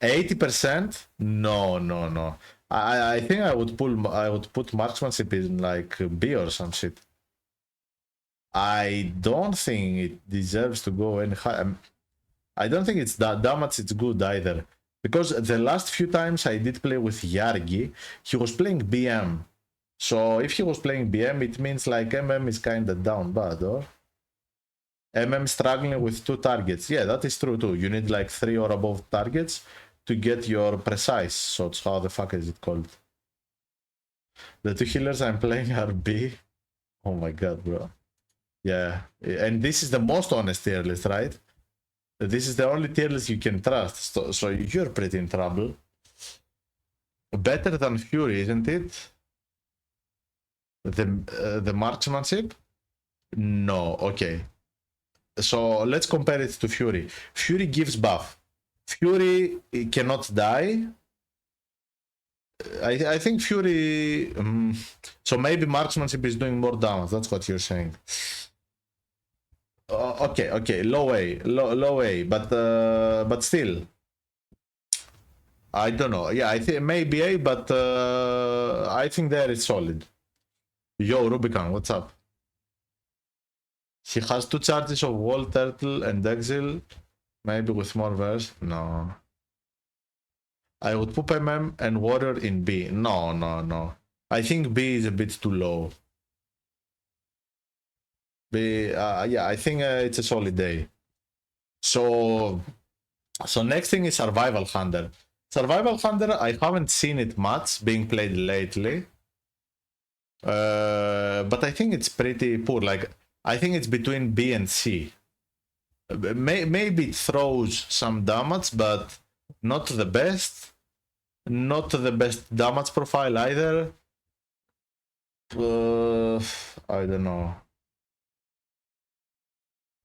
80%? No. I think I would put marksmanship in like B or some shit. I don't think it deserves to go any higher. I don't think it's that much it's good either. Because the last few times I did play with Yargi, he was playing BM. So if he was playing BM, it means like MM is kinda down bad, or? MM struggling with 2 targets. Yeah, that is true too. You need like 3 or above targets to get your precise shots. How the fuck is it called? The 2 healers I'm playing are B. Oh my god, bro. Yeah, and this is the most honest tier list, right? This is the only tier list you can trust, so you're pretty in trouble. Better than Fury, isn't it? The marksmanship? No, okay. So let's compare it to Fury. Fury gives buff. Fury cannot die. I think Fury... so maybe marksmanship is doing more damage, that's what you're saying. Okay, low A, but still, I don't know. Yeah, I think maybe A, but I think there is solid. Yo, Rubicon, what's up? He has 2 charges of Wall Turtle and Exile, maybe with more verse. No. I would put MM and Warrior in B. No. I think B is a bit too low. Yeah, I think it's a solid day. So next thing is Survival Hunter. Survival Hunter, I haven't seen it much being played lately. But I think it's pretty poor. Like, I think it's between B and C. Maybe it throws some damage, but not the best. Not the best damage profile either. I don't know.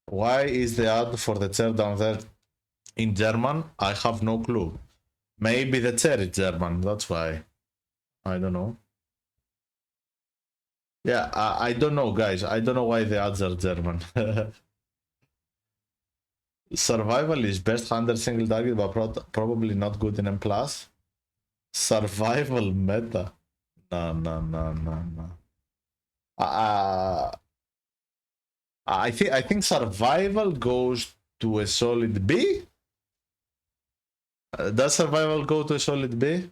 Why is the ad for the chair down there in German? I have no clue. Maybe the chair is German, that's why. I don't know. Yeah, I don't know, guys. I don't know why the ads are German. Survival is best hunter single target, but probably not good in M+. Survival meta. No. I think survival goes to a solid B. Does survival go to a solid B?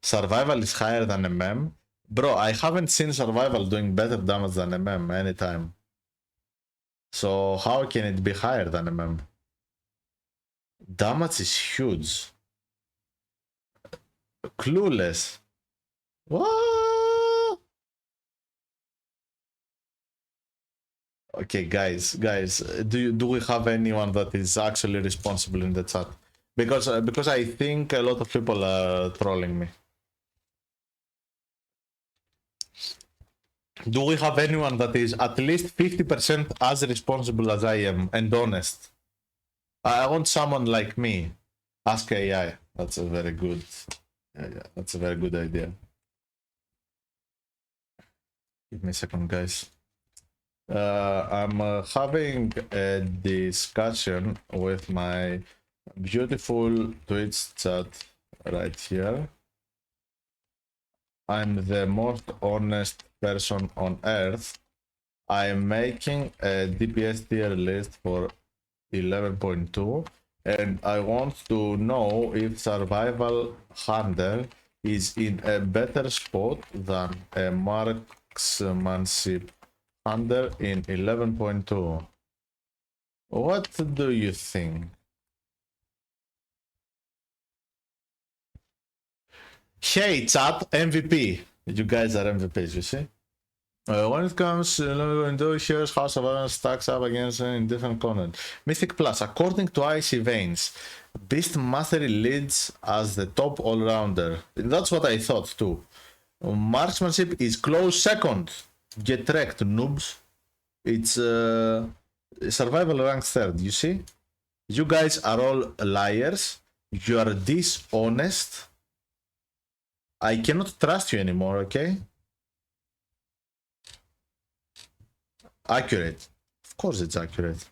Survival is higher than MM. Bro, I haven't seen survival doing better damage than MM anytime. So how can it be higher than MM? Damage is huge. Clueless. What? Okay, guys, do we have anyone that is actually responsible in the chat? Because I think a lot of people are trolling me. Do we have anyone that is at least 50% as responsible as I am and honest? I want someone like me. Ask AI. That's a very good. Yeah, that's a very good idea. Give me a second, guys. I'm having a discussion with my beautiful Twitch chat right here. I'm the most honest person on Earth, I am making a DPS tier list for 11.2, and I want to know if Survival Hunter is in a better spot than a Marksmanship Hunter in 11.2. What do you think? Hey chat, MVP. You guys are MVPs, you see? When it comes to window, here's how Survival stacks up against in different content. Mythic Plus, according to Icy Veins, Beast Mastery leads as the top all-rounder. That's what I thought too. Marksmanship is close second. Get wrecked, noobs. It's Survival rank third, you see? You guys are all liars. You are dishonest. I cannot trust you anymore, okay? Accurate. Of course it's accurate.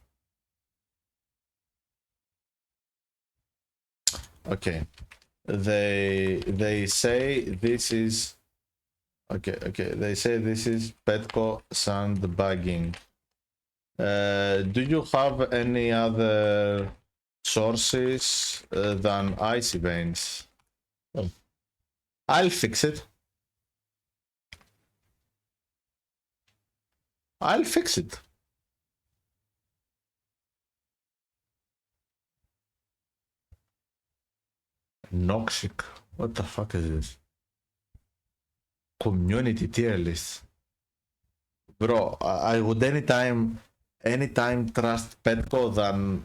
Okay. They say this is okay. They say this is Petco sandbagging. Do you have any other sources than Icy Veins? Oh. I'll fix it. I'll fix it. Noxic. What the fuck is this? Community tier list. Bro, I would anytime trust Petco than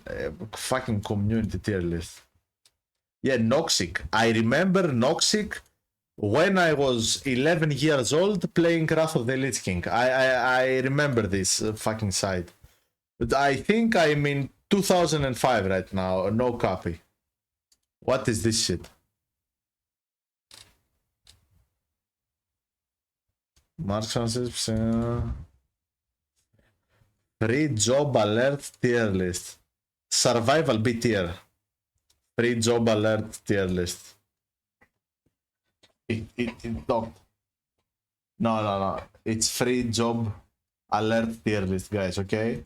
fucking community tier list. Yeah, Noxic. I remember Noxic when I was 11 years old playing Wrath of the Lich King. I remember this fucking site. But I think I'm in 2005 right now. No copy. What is this shit? Marksmanship. Free job alert tier list. Survival B tier. Free job alert tier list. It don't. No. It's free job alert tier list, guys, okay?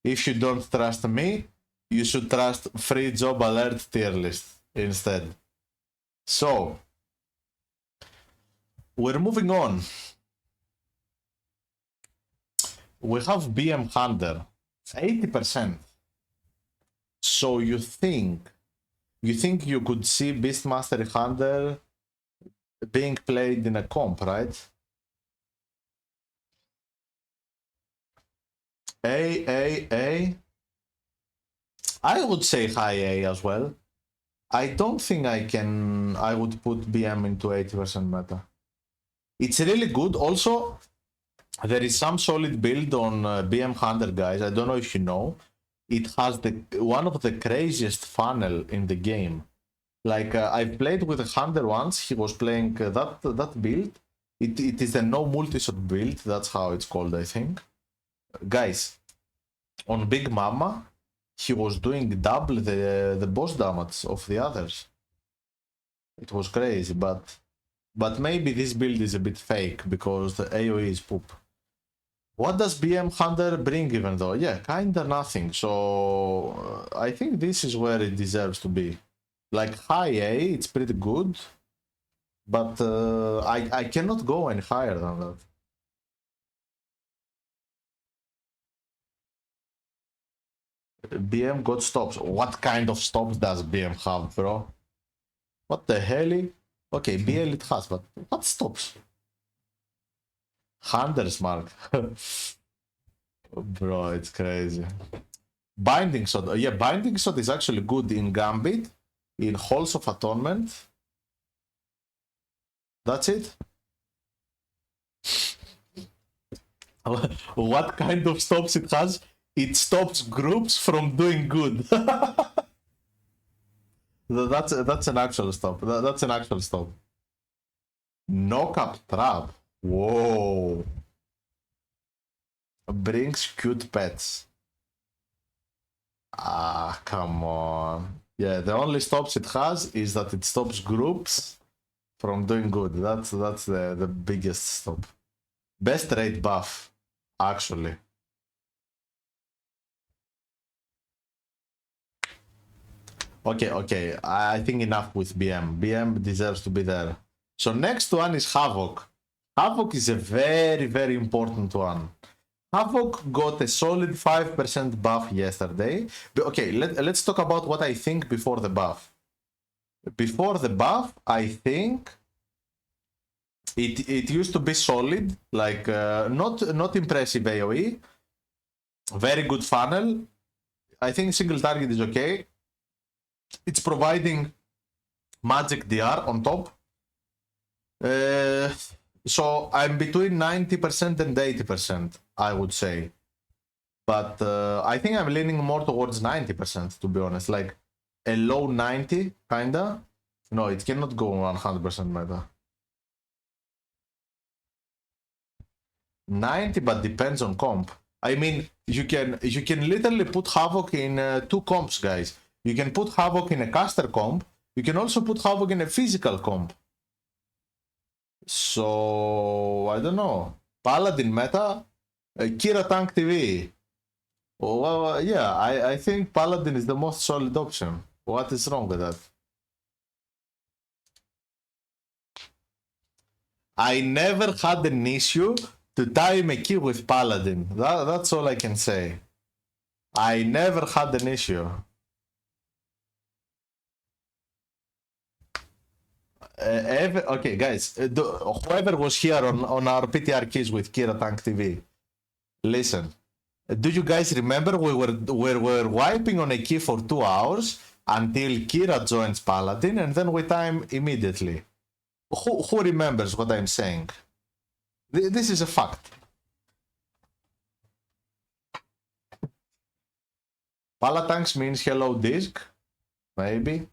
If you don't trust me, you should trust free job alert tier list instead. So, we're moving on. We have BM Hunter, 80%. So you think you could see Beastmaster Hunter being played in a comp, right? A. I would say high A as well. I don't think I would put BM into 80% meta. It's really good. Also, there is some solid build on BM Hunter, guys. I don't know if you know. It has one of the craziest funnel in the game. Like I've played with a Hunter once. He was playing that build. It is a no multi-shot build. That's how it's called, I think. Guys, on Big Mama, he was doing double the boss damage of the others. It was crazy, but maybe this build is a bit fake because the AoE is poop. What does BM Hunter bring even though? Yeah, kinda nothing. So I think this is where it deserves to be. Like high A, it's pretty good, but I cannot go any higher than that. BM got stops. What kind of stops does BM have, bro? What the hell? Okay, BL it has, but what stops? Hunter's mark. Bro, it's crazy. Binding shot. Yeah, binding shot is actually good in Gambit, in Halls of Atonement. That's it. What kind of stops it has? It stops groups from doing good. That's an actual stop. That's an actual stop. Knock-up trap. Whoa. Brings cute pets. Ah, come on. Yeah, the only stops it has is that it stops groups from doing good. That's the biggest stop. Best rate buff, actually. Okay, I think enough with BM. BM deserves to be there. So next one is Havoc. Havoc is a very important one. Havoc got a solid 5% buff yesterday. But okay, let's talk about what I think before the buff. Before the buff, I think it used to be solid, like not impressive AoE, very good funnel. I think single target is okay. It's providing magic DR on top. So I'm between 90% and 80%, I would say. But I think I'm leaning more towards 90%, to be honest. Like a low 90, kinda. No, it cannot go 100% meta. 90, but depends on comp. I mean, you can literally put Havoc in two comps, guys. You can put Havoc in a caster comp. You can also put Havoc in a physical comp. So, I don't know. Paladin meta, Kira Tank TV. Well, yeah, I think Paladin is the most solid option. What is wrong with that? I never had an issue to time a key with Paladin. That's all I can say. I never had an issue. Okay, guys, whoever was here on our PTR keys with Kira Tank TV, listen. Do you guys remember we were wiping on a key for 2 hours until Kira joins Paladin, and then we time immediately? Who remembers what I'm saying? This is a fact. Palatanks means hello disc, maybe.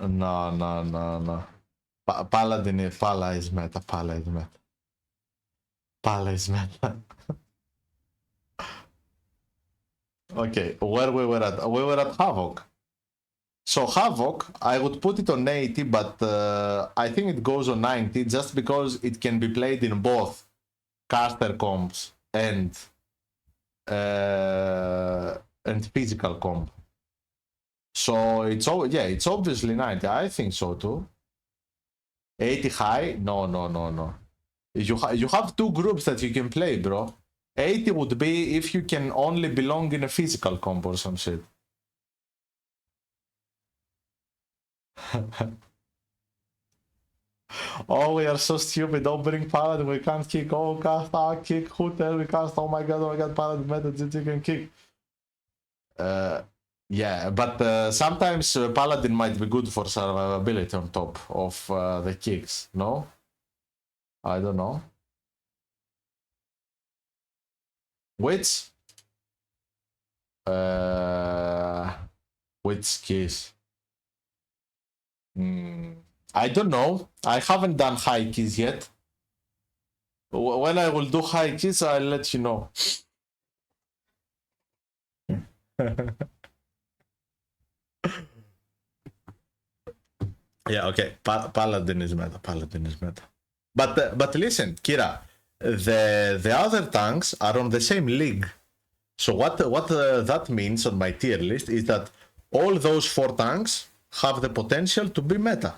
No. Paladin is Pala is meta. Pala is meta. Okay, where we were at? We were at Havoc. So Havoc, I would put it on 80, but I think it goes on 90 just because it can be played in both caster comps and physical comp. So it's obviously 90. I think so too. 80 high? No. You have two groups that you can play, bro. 80 would be if you can only belong in a physical comp or some shit. Oh, we are so stupid. Don't bring Paladin. We can't kick. Oh, cast, kick. Who tell we cast? Oh my god, Paladin meta. You can kick. Yeah, but sometimes Paladin might be good for survivability on top of the kicks, no? I don't know. Which keys? I don't know. I haven't done high keys yet. When I will do high keys, I'll let you know. Yeah, okay. Paladin is meta. But listen, Kira, the other tanks are on the same league. So what that means on my tier list is that all those 4 tanks have the potential to be meta.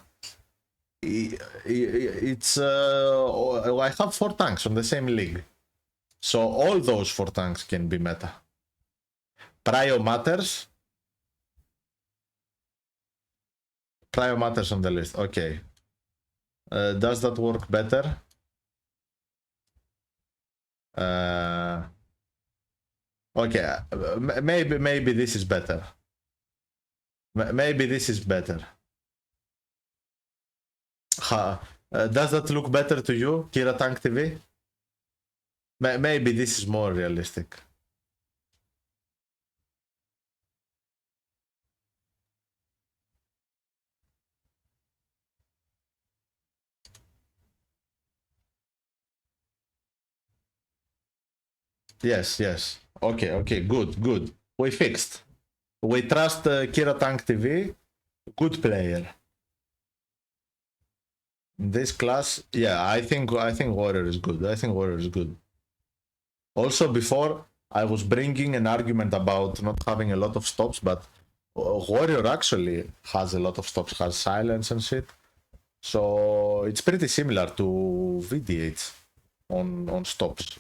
It's I have 4 tanks on the same league, so all those 4 tanks can be meta. Prio matters. Prio matters on the list. Okay. Does that work better? Okay. Maybe this is better. Maybe this is better. Does that look better to you, Kira Tank TV? Maybe this is more realistic. Yes. Okay, good. We fixed. We trust Kira Tank TV. Good player. In this class, yeah, I think Warrior is good. I think Warrior is good. Also, before I was bringing an argument about not having a lot of stops, but Warrior actually has a lot of stops, has silence and shit. So it's pretty similar to VDH on stops.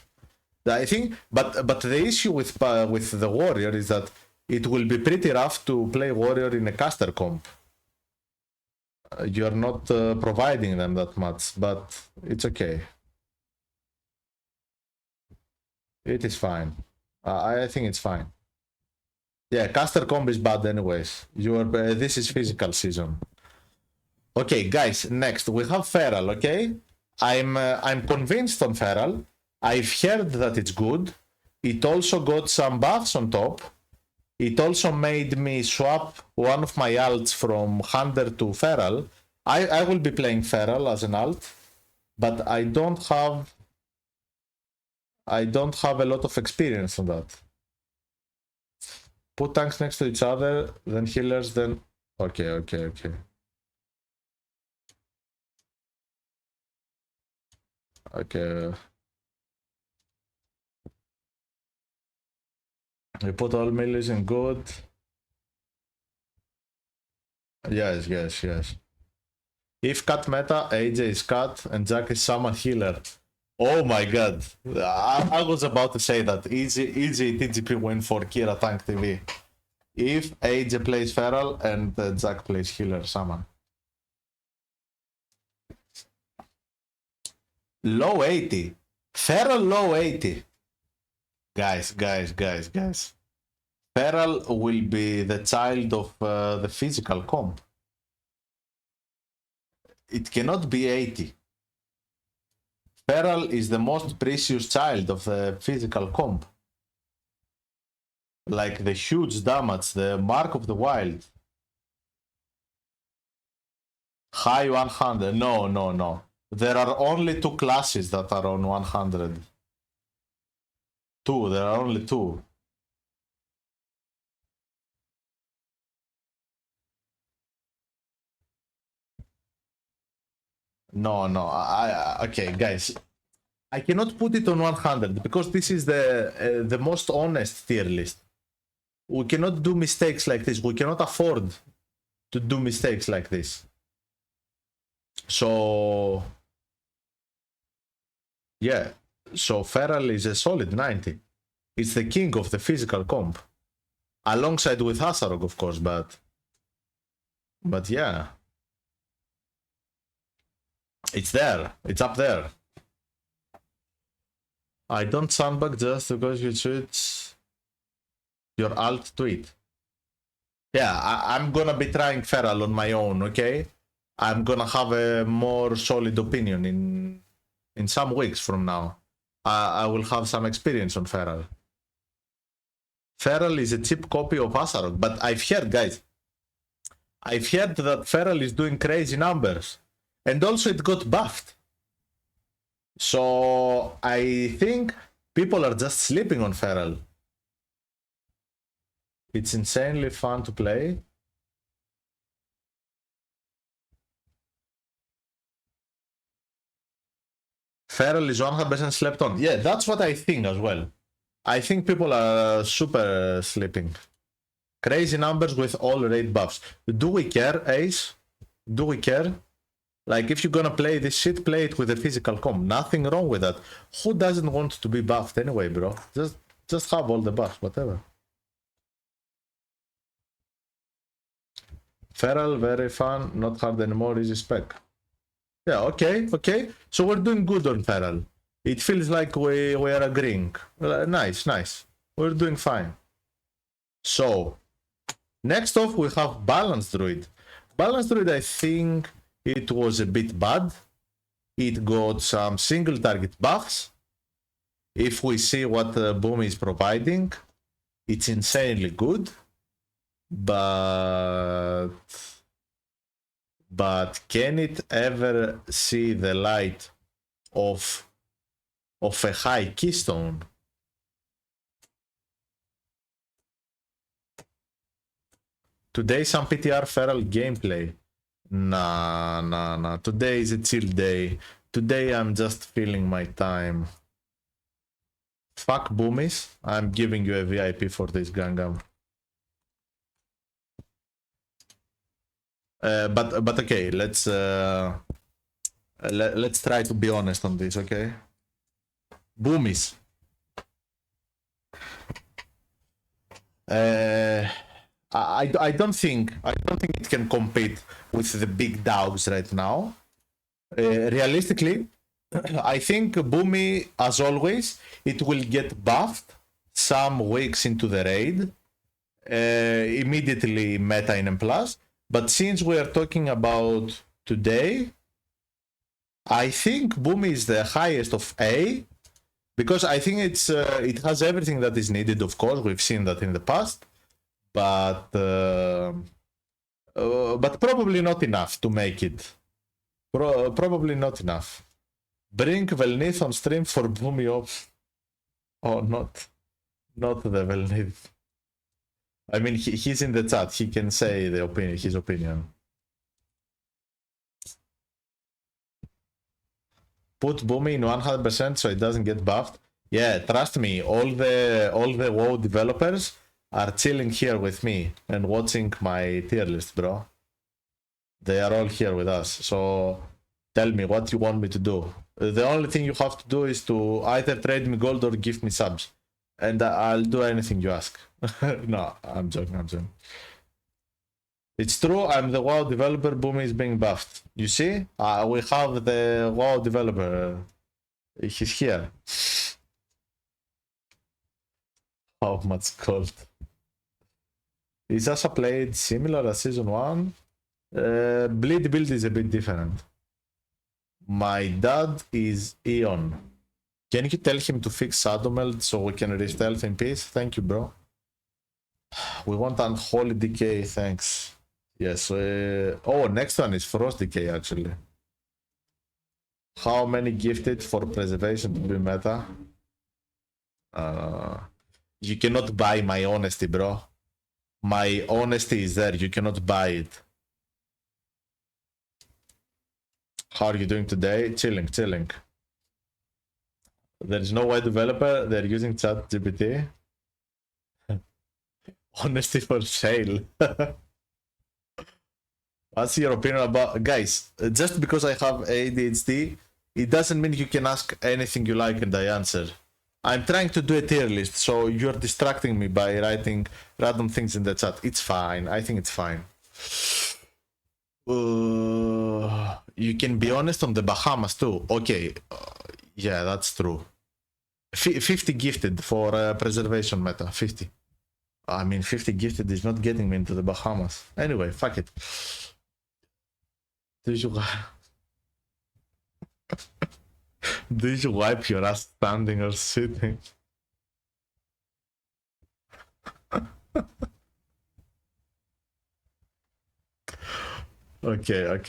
I think, but the issue with the Warrior is that it will be pretty rough to play Warrior in a caster comp. You're not providing them that much, but it's okay. It is fine. I think it's fine. Yeah, caster comp is bad anyways. This is physical season. Okay, guys. Next we have Feral. Okay, I'm convinced on Feral. I've heard that it's good. It also got some buffs on top. It also made me swap one of my alts from Hunter to Feral. I will be playing Feral as an alt, but I don't have a lot of experience on that. Put tanks next to each other, then healers, then... Okay. Okay. We put all melees in good. Yes. If cut meta, AJ is cut and Jack is Shaman healer. Oh my god. I was about to say that. Easy TGP win for Kira Tank TV. If AJ plays Feral and Jack plays healer Shaman. Low 80. Feral low 80. Guys. Feral will be the child of the physical comp. It cannot be 80. Feral is the most precious child of the physical comp. Like the huge damage, the mark of the wild. High 100. No. There are only 2 classes that are on 100. There are only 2. No. Okay, guys. I cannot put it on 100 because this is the most honest tier list. We cannot do mistakes like this. We cannot afford to do mistakes like this. So yeah, so Feral is a solid 90. It's the king of the physical comp, alongside with Hasarog, of course, but yeah, it's there. It's up there. I don't sandbag just because you switch your alt tweet. Yeah, I'm gonna be trying Feral on my own, okay? I'm gonna have a more solid opinion in some weeks from now. I will have some experience on Feral. Feral is a cheap copy of Asarok, but I've heard, guys, that Feral is doing crazy numbers. And also it got buffed. So I think people are just sleeping on Feral. It's insanely fun to play. Feral is 100% slept on. Yeah, that's what I think as well. I think people are super sleeping. Crazy numbers with all raid buffs. Do we care, Ace? Do we care? Like, if you're gonna play this shit, play it with a physical comp. Nothing wrong with that. Who doesn't want to be buffed anyway, bro? Just have all the buffs, whatever. Feral, very fun. Not hard anymore, easy spec. Yeah, okay. So we're doing good on Feral. It feels like we are agreeing. Nice. We're doing fine. So, next off we have Balanced Druid. Balanced Druid, I think it was a bit bad. It got some single target buffs. If we see what Boom is providing, it's insanely good. But can it ever see the light of a high keystone? Today some PTR feral gameplay. Nah. Today is a chill day. Today I'm just feeling my time. Fuck boomies. I'm giving you a VIP for this Gangam. But okay, let's try to be honest on this, okay? Boomies. I don't think it can compete with the big dogs right now. Realistically, I think Boomy, as always, it will get buffed some weeks into the raid, immediately meta in M+. But since we are talking about today, I think Boomy is the highest of A, because I think it has everything that is needed. Of course, we've seen that in the past, but probably not enough to make it. Probably not enough. Bring Velnith on stream for Boomy ops. Oh, not the Velnith. I mean, he's in the chat. He can say his opinion. Put Boomy in 100% so it doesn't get buffed. Yeah, trust me. All the WoW developers are chilling here with me and watching my tier list, bro. They are all here with us. So tell me what you want me to do. The only thing you have to do is to either trade me gold or give me subs, and I'll do anything you ask. No, I'm joking. It's true, I'm the WoW developer. Boomy is being buffed. You see? We have the WoW developer. He's here. How much gold? Is Asa played similar as season 1? Bleed build is a bit different. My dad is Eon. Can you tell him to fix Shadow Meld so we can re-stealth in peace? Thank you, bro. We want unholy decay, thanks. Yes. Oh, next one is Frost Decay, actually. How many gifted for preservation to be meta? You cannot buy my honesty, bro. My honesty is there. You cannot buy it. How are you doing today? Chilling. There is no white developer. They're using ChatGPT. Honesty for sale. What's your opinion about... Guys, just because I have ADHD, it doesn't mean you can ask anything you like and I answer. I'm trying to do a tier list, so you're distracting me by writing random things in the chat. It's fine. I think it's fine. You can be honest on the Bahamas too. Okay. Yeah, that's true. 50 gifted for preservation meta. 50. I mean, 50 gifted is not getting me into the Bahamas. Anyway, fuck it. Do you wipe your ass standing or sitting? Okay.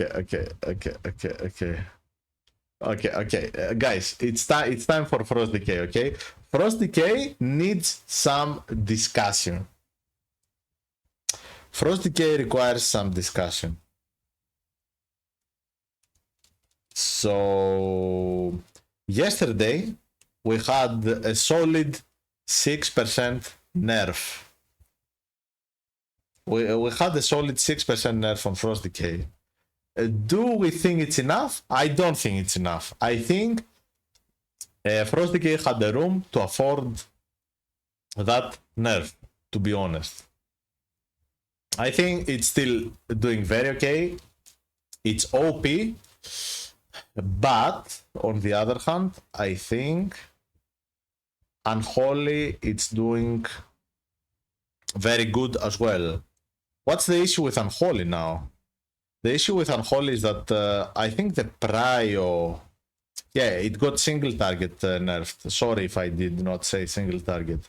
Guys, it's time for Frost Decay, okay? Frost Decay needs some discussion. Frost Decay requires some discussion. So yesterday we had a solid 6% nerf. We had a solid 6% nerf on Frost Decay. Do we think it's enough? I don't think it's enough. I think Frost Decay had the room to afford that nerf, to be honest. I think it's still doing very okay. It's OP. But on the other hand, I think Unholy it's doing very good as well. What's the issue with Unholy now? The issue with Unholy is that I think the Prio, yeah, it got single target nerfed. Sorry if I did not say single target.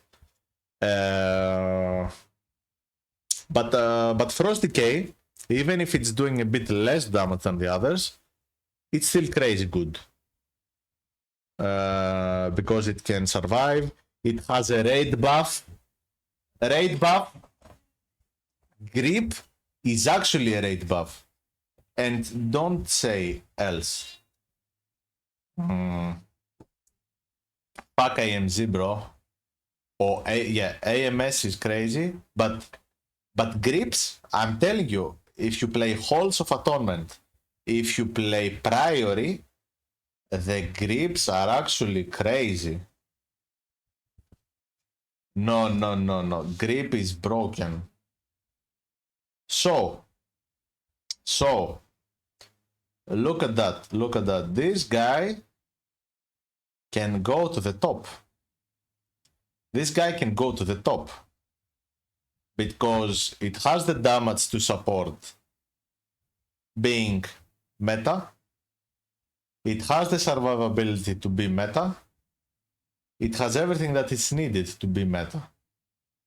But Frost Decay, even if it's doing a bit less damage than the others, it's still crazy good. Because it can survive. It has a raid buff. Grip is actually a rate buff. And don't say else. Fuck AMZ, bro. Or yeah, AMS is crazy, but grips, I'm telling you, if you play Halls of Atonement, if you play Priory, the grips are actually crazy. No. Grip is broken. So, look at that. This guy can go to the top. This guy can go to the top. Because it has the damage to support being meta. It has the survivability to be meta. It has everything that is needed to be meta.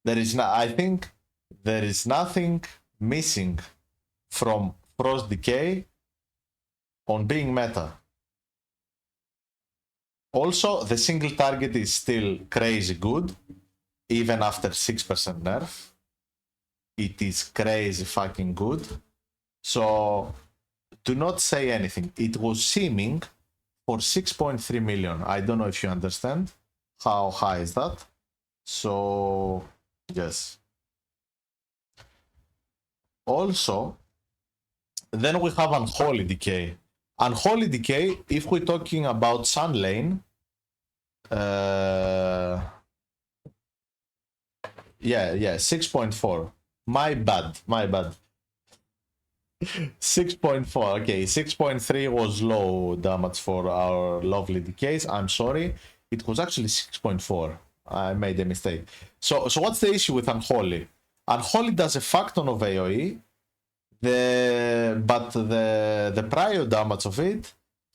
I think there is nothing missing from Frost Decay on being meta. Also, the single target is still crazy good, even after 6% nerf. It is crazy fucking good. So, do not say anything. It was seeming for 6.3 million. I don't know if you understand how high is that. So, yes. Also, then we have Unholy Decay. Unholy Decay, if we're talking about Sun Lane, yeah, 6.4. My bad. 6.4, okay, 6.3 was low damage for our lovely decays. I'm sorry, it was actually 6.4. I made a mistake. So what's the issue with Unholy? Unholy does a fuck ton of AoE, but the prior damage of it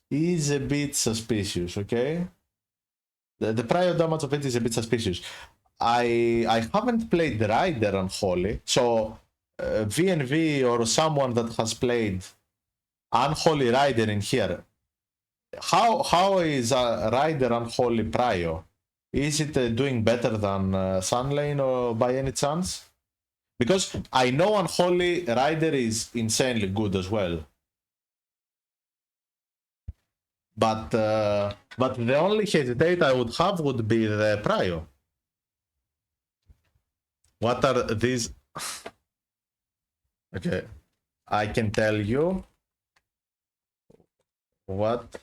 is a bit suspicious, okay? The prior damage of it is a bit suspicious. I haven't played Rider Unholy, so VNV or someone that has played Unholy Rider in here, how is Rider Unholy Prio? Is it doing better than Sunlane or by any chance? Because I know Unholy Rider is insanely good as well. But the only hesitate I would have would be the Prio. What are these? Okay, I can tell you what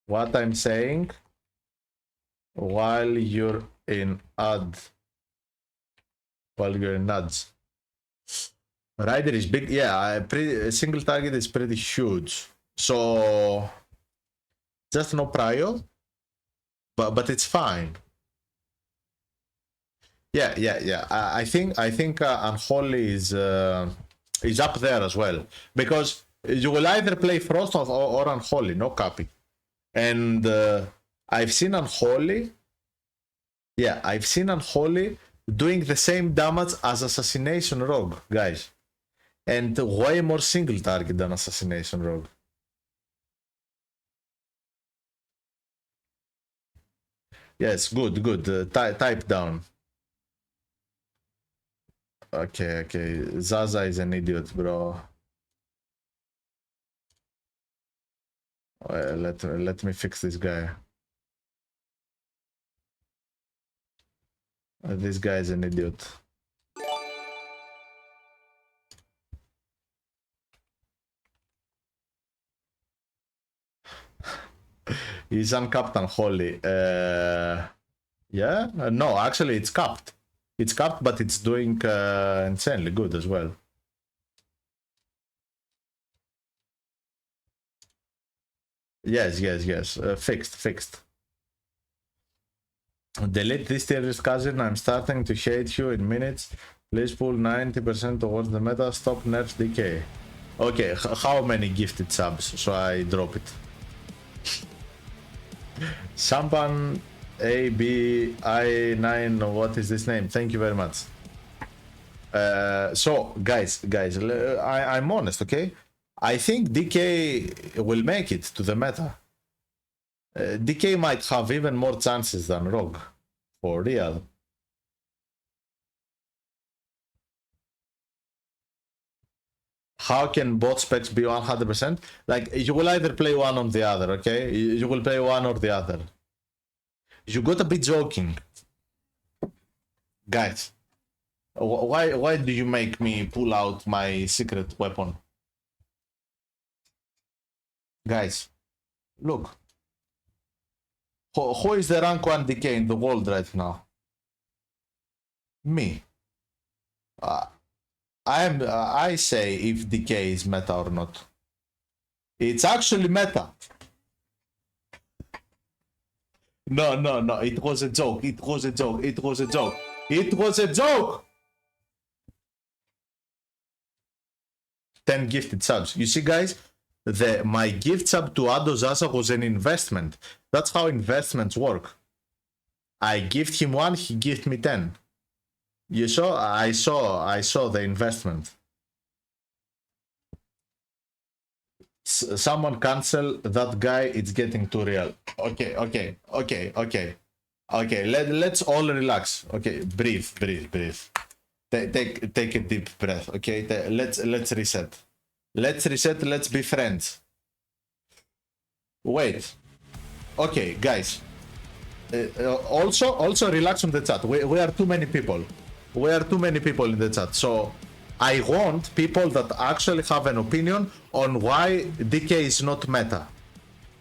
I'm saying while you're in ads. Rider is big, yeah. Single target is pretty huge, so just no prio, but it's fine. Yeah. I think Unholy is up there as well, because you will either play Frost or Unholy, no copy. And I've seen Unholy. Yeah, I've seen Unholy doing the same damage as Assassination Rogue, guys. And way more single target than Assassination Rogue. Yes, good. Type down. Okay. Zaza is an idiot, bro. Let me fix this guy. This guy is an idiot. He's uncapped Unholy. Yeah? No, actually it's capped. It's capped, but it's doing insanely good as well. Yes. Fixed. Delete this tier list, cousin. I'm starting to hate you in minutes. Please pull 90% towards the meta. Stop nerfs decay. Okay, how many gifted subs? So I drop it. Sampan ABI9, what is this name? Thank you very much. So guys, I'm honest, okay? I think DK will make it to the meta. DK might have even more chances than Rogue, for real. How can both specs be 100%? Like, you will either play one or the other, okay? You will play one or the other. You gotta be joking. Guys, why do you make me pull out my secret weapon? Guys, look. Who is the rank 1 DK in the world right now? Me. I say if DK is meta or not. It's actually meta. No, it was a joke. It was a joke. It was a joke. It was a joke! 10 gifted subs. You see, guys, my gift sub to Ado Zaza was an investment. That's how investments work. I gift him 1, he gifted me 10. You saw? I saw the investment. Someone cancel that guy. It's getting too real. Okay. Let's all relax. Okay, breathe. Take a deep breath. Okay, let's reset. Let's be friends. Wait. Okay, guys. Also relax on the chat. We are too many people. We are too many people in the chat. So I want people that actually have an opinion on why DK is not meta.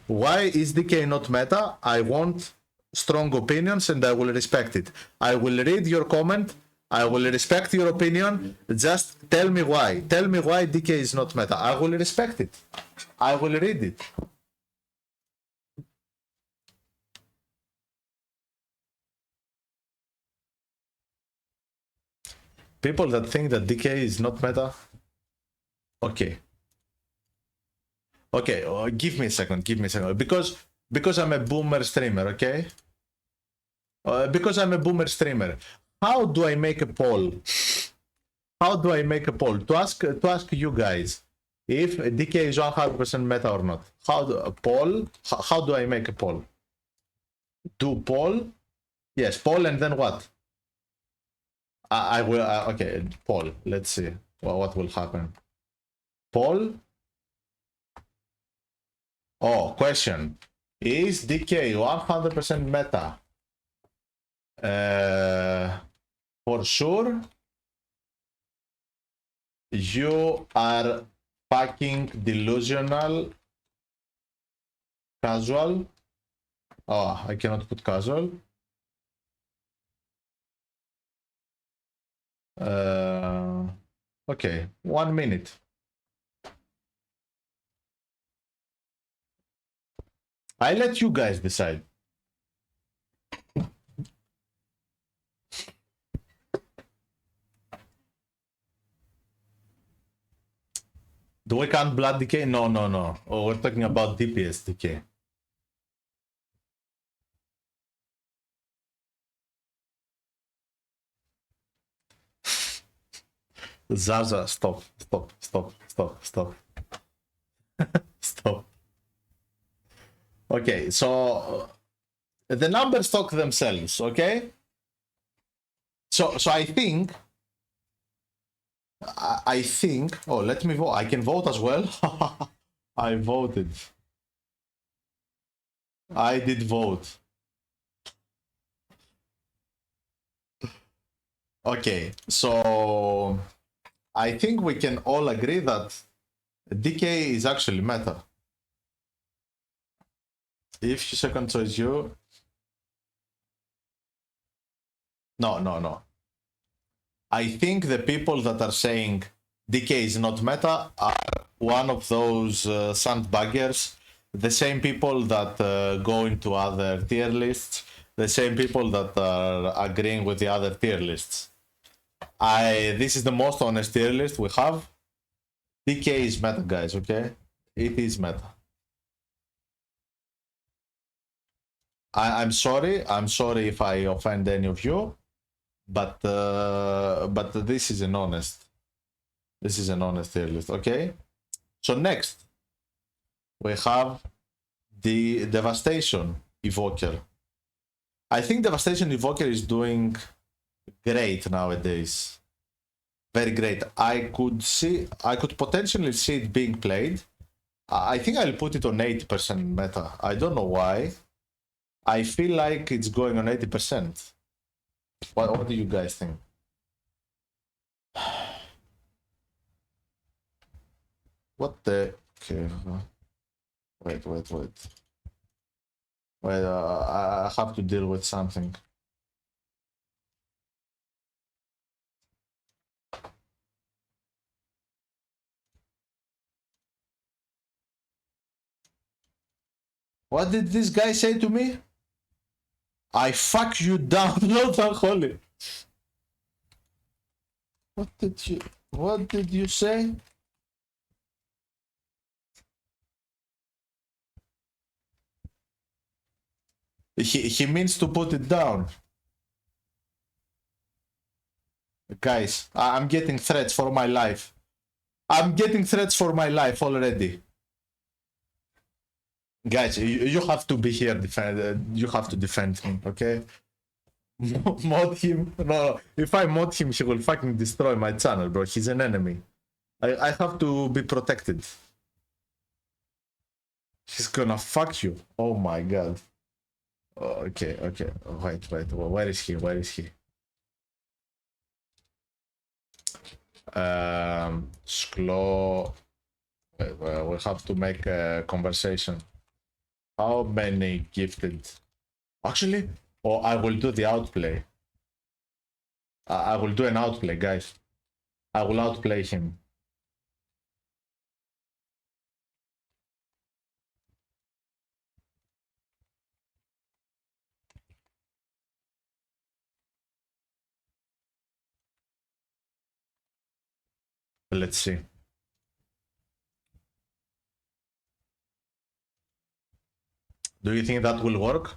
Why is DK not meta? I want strong opinions and I will respect it. I will read your comment. I will respect your opinion. Just tell me why. Tell me why DK is not meta. I will respect it. I will read it. People that think that DK is not meta. Okay. Give me a second. Because I'm a boomer streamer. Okay. Because I'm a boomer streamer. How do I make a poll? To ask you guys if DK is 100% meta or not? How do I make a poll? Do poll? Yes, poll, and then what? I will. Okay, poll. Let's see what will happen. Poll. Oh, question: is DK 100% meta? For sure. You are fucking delusional. Casual. Oh, I cannot put casual. Okay, 1 minute. I let you guys decide. Do we count blood decay? No. Oh, we're talking about DPS decay. Zaza, stop. Stop. Okay, so the numbers talk themselves, okay? So I think, oh, let me vote. I can vote as well. I voted. I did vote. Okay, so I think we can all agree that DK is actually meta. If you second choice you... No. I think the people that are saying DK is not meta are one of those sandbaggers, the same people that go into other tier lists, the same people that are agreeing with the other tier lists. This is the most honest tier list we have. DK is meta, guys, okay? It is meta. I'm sorry if I offend any of you, but this is an honest tier list, okay? So next we have the Devastation Evoker. I think Devastation Evoker is doing great nowadays. Very great. I could potentially see it being played. I think I'll put it on 80% meta. I don't know why. I feel like it's going on 80%. What do you guys think? What the... Okay. Wait. Wait, I have to deal with something. What did this guy say to me? I fuck you down, not unholy. What did you say? He means to put it down. Guys, I'm getting threats for my life. I'm getting threats for my life already. Guys, you have to be here, you have to defend him, okay? Mod him. No, if I mod him, he will fucking destroy my channel, bro. He's an enemy. I have to be protected. He's gonna fuck you. Oh my god. Okay. Wait. Where is he? Sklo. We have to make a conversation. How many gifted? Actually, I will do the outplay. I will do an outplay, guys. I will outplay him. Let's see. Do you think that will work?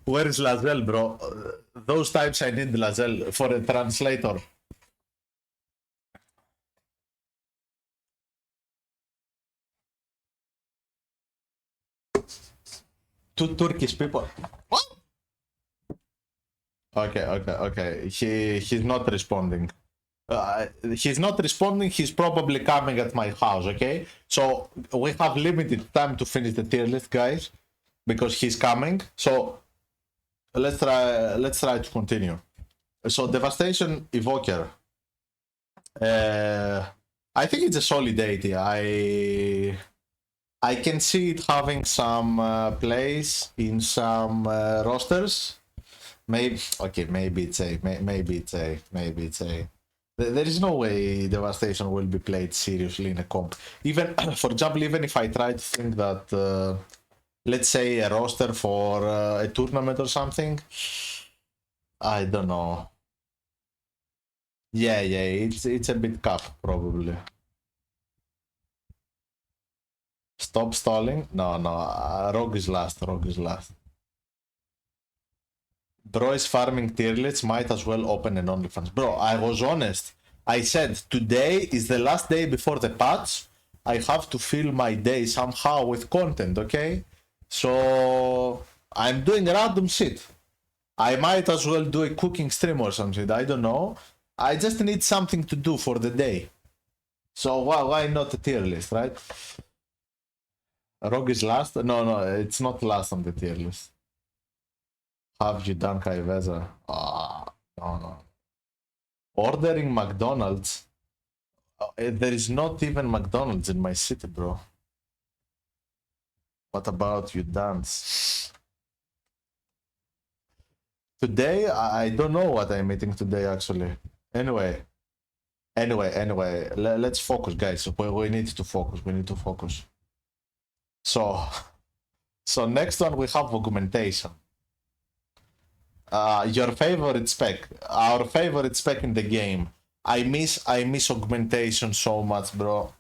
Where is Lazel, bro? Those times I need Lazel for a translator. Two Turkish people. What? Okay. He's not responding. He's not responding. He's probably coming at my house. Okay, so we have limited time to finish the tier list, guys, because he's coming. So let's try to continue. So Devastation Evoker. I think it's a solid deity. I can see it having some place in some rosters. Maybe it's A. Maybe it's A. There is no way Devastation will be played seriously in a comp. Even, for example, even if I try to think that, let's say a roster for a tournament or something, I don't know. Yeah, it's a bit cap probably. Stop stalling. No, Rogue is last. Bro is farming tier lists, might as well open an OnlyFans. Bro, I was honest. I said today is the last day before the patch. I have to fill my day somehow with content, okay? So I'm doing random shit. I might as well do a cooking stream or something. I don't know. I just need something to do for the day. So why not a tier list, right? Rogue is last? No, it's not last on the tier list. Have you done Kaiveza? No. Ordering McDonald's? There is not even McDonald's in my city, bro. What about you dance? Today, I don't know what I'm eating today, actually. Anyway, let's focus, guys. We need to focus. So next one we have augmentation. Your favorite spec, our favorite spec in the game. I miss augmentation so much, bro.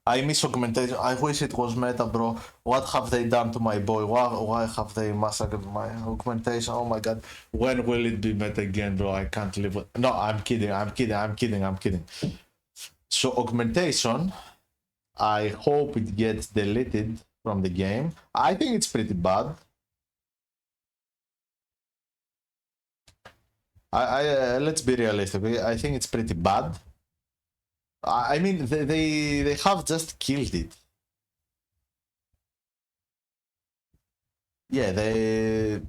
I miss augmentation. I wish it was meta, bro. What have they done to my boy? Why have they massacred my augmentation? Oh my god. When will it be meta again, bro? I can't live with... No, I'm kidding. So augmentation, I hope it gets deleted from the game. I think it's pretty bad. Let's be realistic. I think it's pretty bad. I mean, they have just killed it. Yeah, they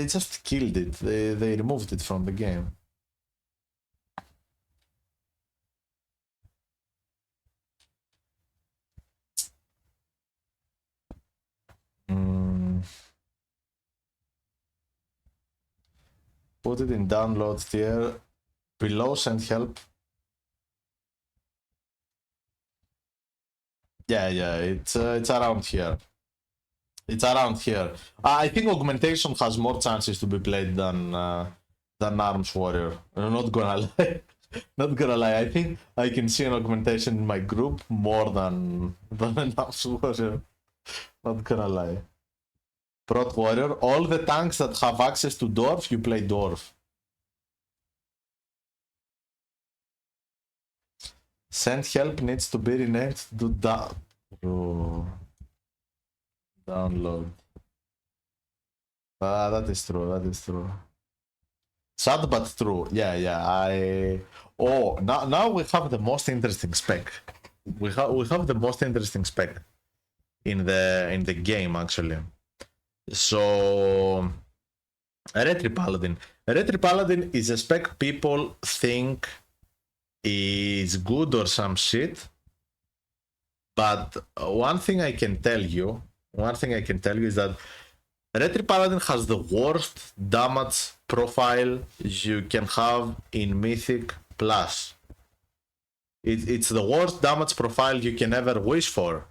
just killed it. They removed it from the game. Put it in download tier below send help. Yeah, it's around here. It's around here. I think augmentation has more chances to be played than Arms Warrior. I'm not gonna lie. Not gonna lie. I think I can see an augmentation in my group more than an Arms Warrior. Not gonna lie. Prot Warrior. All the tanks that have access to Dwarf, you play Dwarf. Send help needs to be renamed to download. That is true. That is true. Sad but true. Yeah. Now we have the most interesting spec. We have the most interesting spec in the game actually. So Paladin. Paladin is a spec people think is good or some shit. But one thing I can tell you is that Paladin has the worst damage profile you can have in Mythic Plus. It's the worst damage profile you can ever wish for.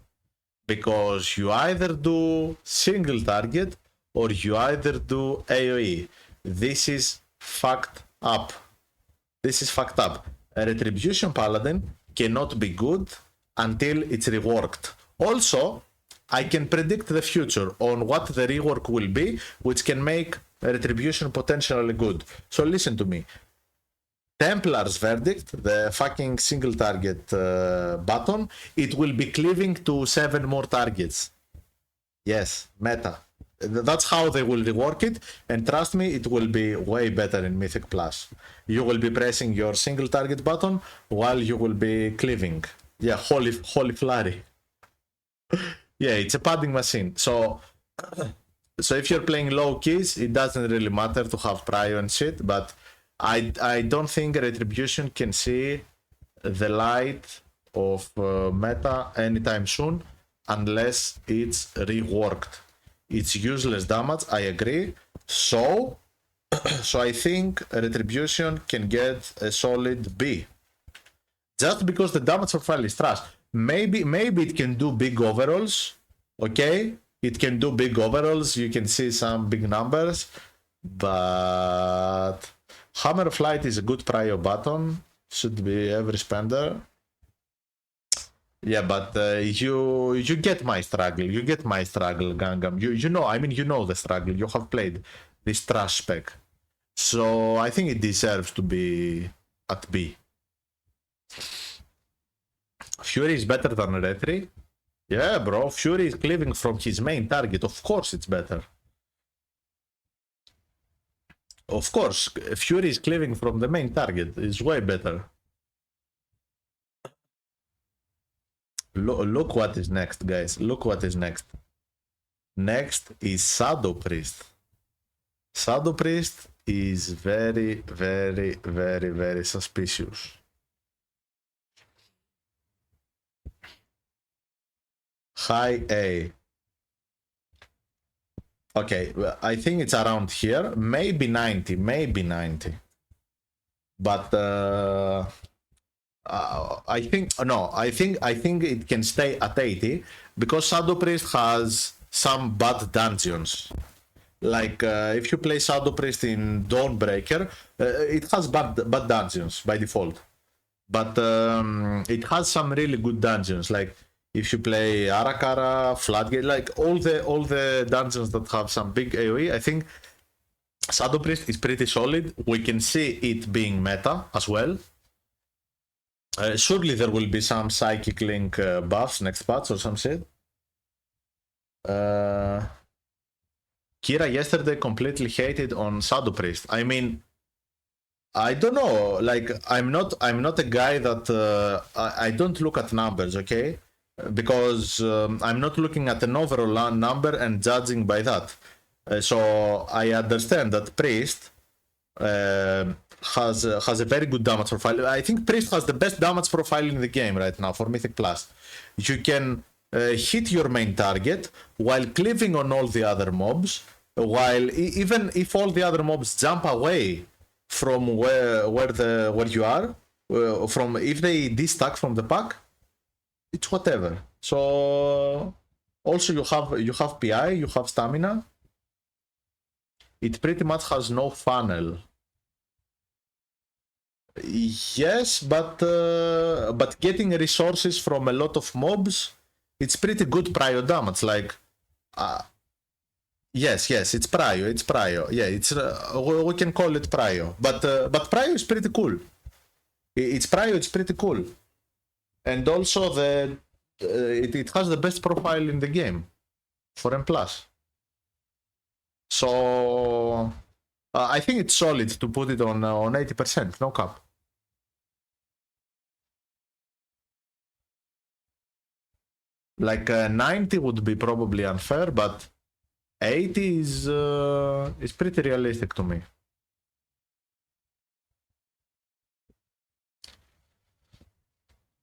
Because you either do single target or you either do AoE. This is fucked up. A Retribution Paladin cannot be good until it's reworked. Also, I can predict the future on what the rework will be, which can make Retribution potentially good. So listen to me. Templar's Verdict, the fucking single target button, it will be cleaving to 7 more targets. Yes, meta. That's how they will rework it, and trust me, it will be way better in Mythic Plus. You will be pressing your single target button while you will be cleaving. Yeah, holy flurry. Yeah, it's a padding machine. So if you're playing low keys, it doesn't really matter to have prio and shit, but I don't think Retribution can see the light of meta anytime soon unless it's reworked. It's useless damage, I agree. So I think Retribution can get a solid B. Just because the damage profile is trash. Maybe it can do big overalls. Okay? It can do big overalls. You can see some big numbers. But Hammer of Light is a good prio button. Should be every spender. Yeah, but you get my struggle. You get my struggle, Gangam. You know, I mean, you know the struggle. You have played this trash spec. So I think it deserves to be at B. Fury is better than Retri. Yeah, bro. Fury is cleaving from his main target. Of course it's better. Of course, Fury is cleaving from the main target. It's way better. Look what is next, guys. Look what is next. Next is Shadow Priest. Shadow Priest is very, very, very, very suspicious. High A. Okay, well, I think it's around here. Maybe 90. But I think it can stay at 80 because Shadow Priest has some bad dungeons. Like if you play Shadow Priest in Dawnbreaker, it has bad dungeons by default. But it has some really good dungeons. Like if you play Arakara, Floodgate, like all the dungeons that have some big AoE, I think Shadow Priest is pretty solid. We can see it being meta as well. Surely there will be some psychic link buffs next patch or some shit. Kira yesterday completely hated on Shadow Priest. I mean, I don't know. Like, I'm not a guy that I don't look at numbers, okay? Because I'm not looking at an overall number and judging by that. So I understand that Priest has a very good damage profile. I think Priest has the best damage profile in the game right now for Mythic Plus. You can hit your main target while cleaving on all the other mobs. While even if all the other mobs jump away from where you are, from if they de-stack from the pack, it's whatever. So also you have PI, you have stamina. It pretty much has no funnel. Yes, but getting resources from a lot of mobs, it's pretty good prio damage. Like, yes, it's prio. Yeah, it's we can call it prio, but prio is pretty cool. It's prio, it's pretty cool, and also it has the best profile in the game for M+. So I think it's solid to put it on 80%, no cap. Like 90 would be probably unfair, but 80 is pretty realistic to me.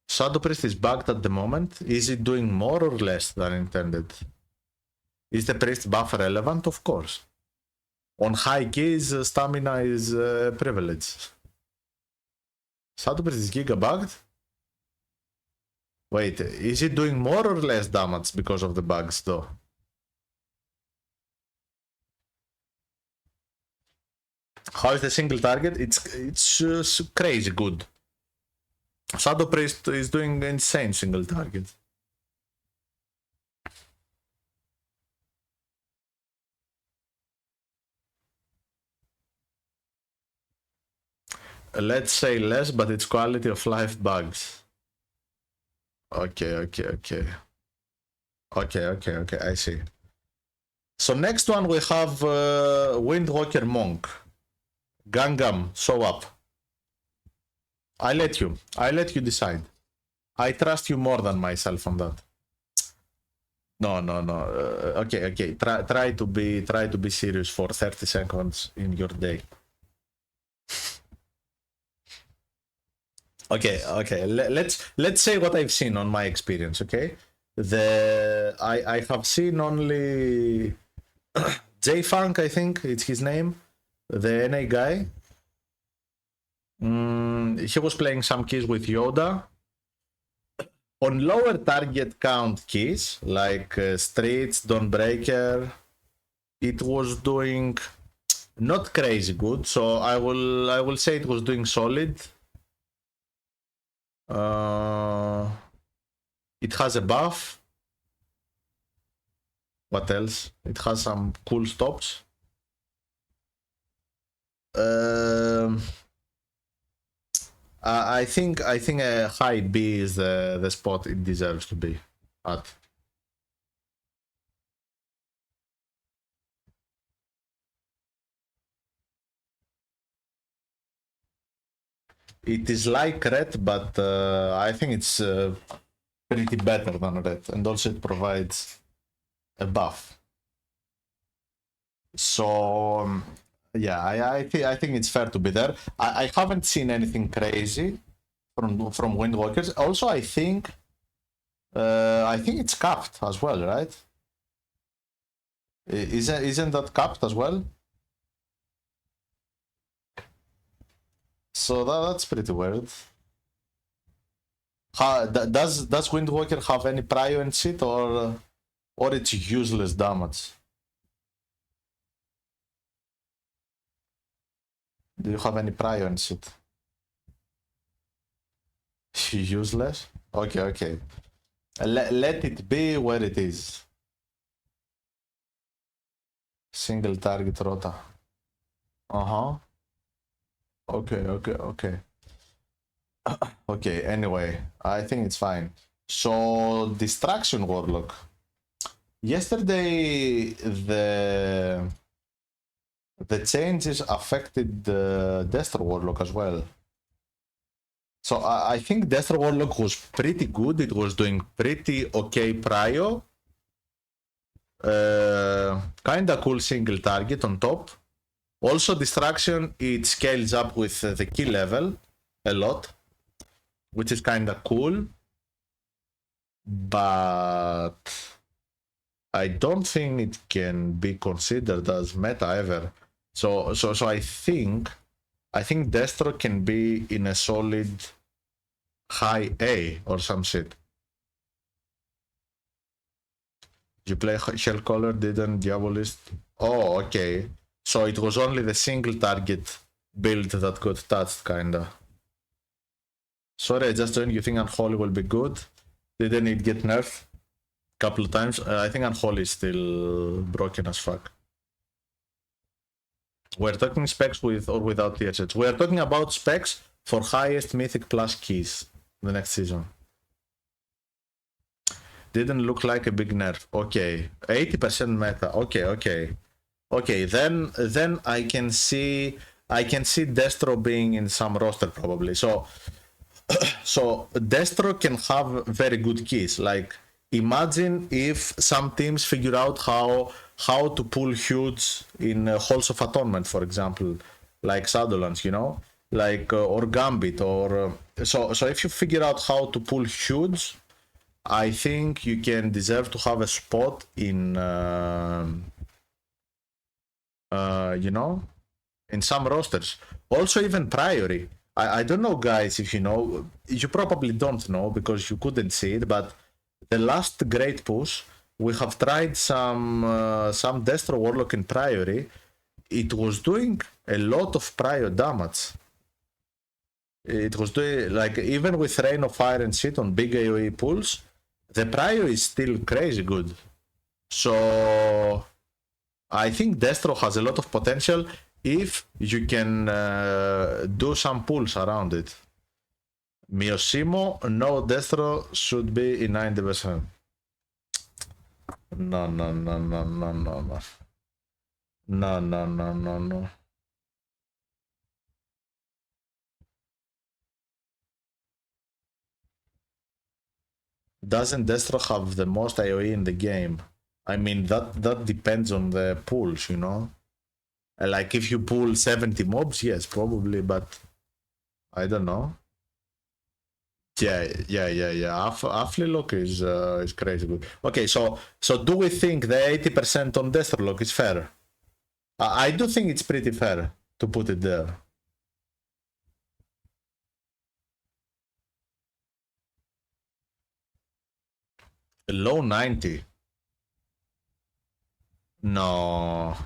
Shadow Priest is bugged at the moment. Is it doing more or less than intended? Is the priest buff relevant? Of course. On high keys, stamina is a privilege. Shadow Priest is giga bugged? Wait, is it doing more or less damage because of the bugs though? How is the single target? It's crazy good. Shadow Priest is doing insane single target. Let's say less, but it's quality of life bugs. Okay, I see. So next one we have Windwalker Monk. Gangam, show up. I let you decide. I trust you more than myself on that. No. Okay. Try to be serious for 30 seconds in your day. Okay. Let's say what I've seen on my experience. Okay, I have seen only J Funk. I think it's his name, the NA guy. He was playing some keys with Yoda. On lower target count keys like Streets, Dawnbreaker, it was doing not crazy good. So I will say it was doing solid. It has a buff. What else? It has some cool stops. I think a high B is the spot it deserves to be at. It is like red, but I think it's pretty better than red, and also it provides a buff. So yeah, I think it's fair to be there. I haven't seen anything crazy from Windwalkers. Also, I think it's capped as well, right? Isn't that capped as well? So that's pretty weird. Does Windwalker have any prio and shit, or it's useless damage? Do you have any prio and shit? Useless? Okay. Let it be where it is. Single target rota. Okay. Okay, anyway, I think it's fine. So, Distraction Warlock. Yesterday, the changes affected the Destro Warlock as well. So I think Destro Warlock was pretty good. It was doing pretty okay prio. Kinda cool single target on top. Also, Distraction, it scales up with the key level a lot, which is kinda cool. But I don't think it can be considered as meta ever. So I think Destro can be in a solid high A or some shit. You play Hellcaller, didn't Diabolist? Oh, okay. So it was only the single target build that got touched, kinda. Sorry, I just joined. You think Unholy will be good? Didn't it get nerfed? Couple of times. I think Unholy is still broken as fuck. We're talking specs with or without THH. We're talking about specs for highest Mythic plus keys the next season. Didn't look like a big nerf. Okay, 80% meta. Okay. Then I can see Destro being in some roster probably. So Destro can have very good keys. Like, imagine if some teams figure out how to pull huge in Halls of Atonement, for example, like Shadowlands, you know, like or Gambit, or so if you figure out how to pull huge, I think you can deserve to have a spot in you know, in some rosters. Also, even Priory. I don't know, guys, if you know. You probably don't know because you couldn't see it, but the last great push, we have tried some Destro Warlock in Priory. It was doing a lot of prior damage. It was doing, like, even with Rain of Fire and shit on big AoE pulls, the prior is still crazy good. So I think Destro has a lot of potential if you can do some pulls around it. Miosimo, no, Destro should be in 90%. No. No. Doesn't Destro have the most AoE in the game? I mean, that depends on the pulls, you know? Like, if you pull 70 mobs, yes, probably, but I don't know. Yeah. Afflilock is crazy good. Okay, so do we think the 80% on Destrolock is fair? I do think it's pretty fair to put it there. Low 90. No.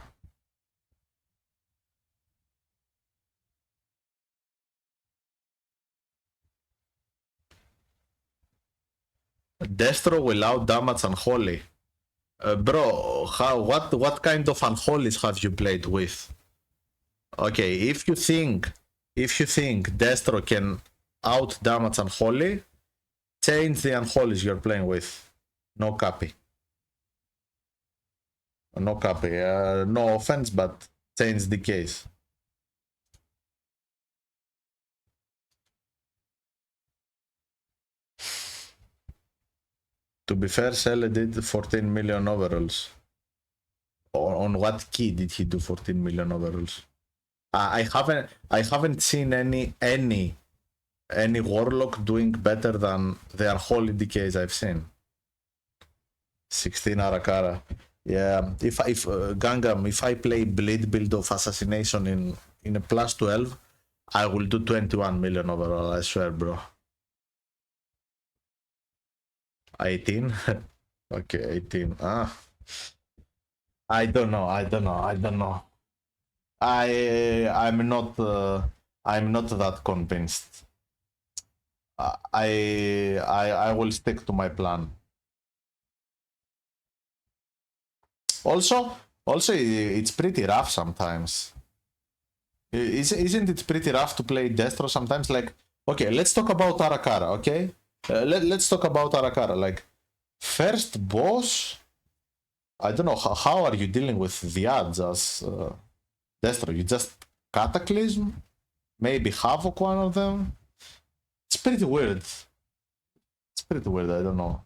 Destro will out damage Unholy. Bro, what kind of Unholies have you played with? Okay, if you think Destro can out damage Unholy, change the Unholies you're playing with. No copy. No copy. No offense, but change the case. To be fair, Selle did 14 million overalls. On what key did he do 14 million overalls? I haven't seen any warlock doing better than the unholy DKs I've seen. 16 Arakara. Yeah, if Gangam, if I play blade build of assassination in a plus 12, I will do 21 million overall, I swear, bro. 18? Okay, 18. I don't know. I'm not that convinced. I will stick to my plan. Also, it's pretty rough sometimes. Isn't it pretty rough to play Destro sometimes? Like, Okay, let's talk about Arakara, okay? Let's talk about Arakara. Like, first boss, I don't know, how are you dealing with the odds as Destro? You just Cataclysm? Maybe Havoc one of them? It's pretty weird. It's pretty weird, I don't know.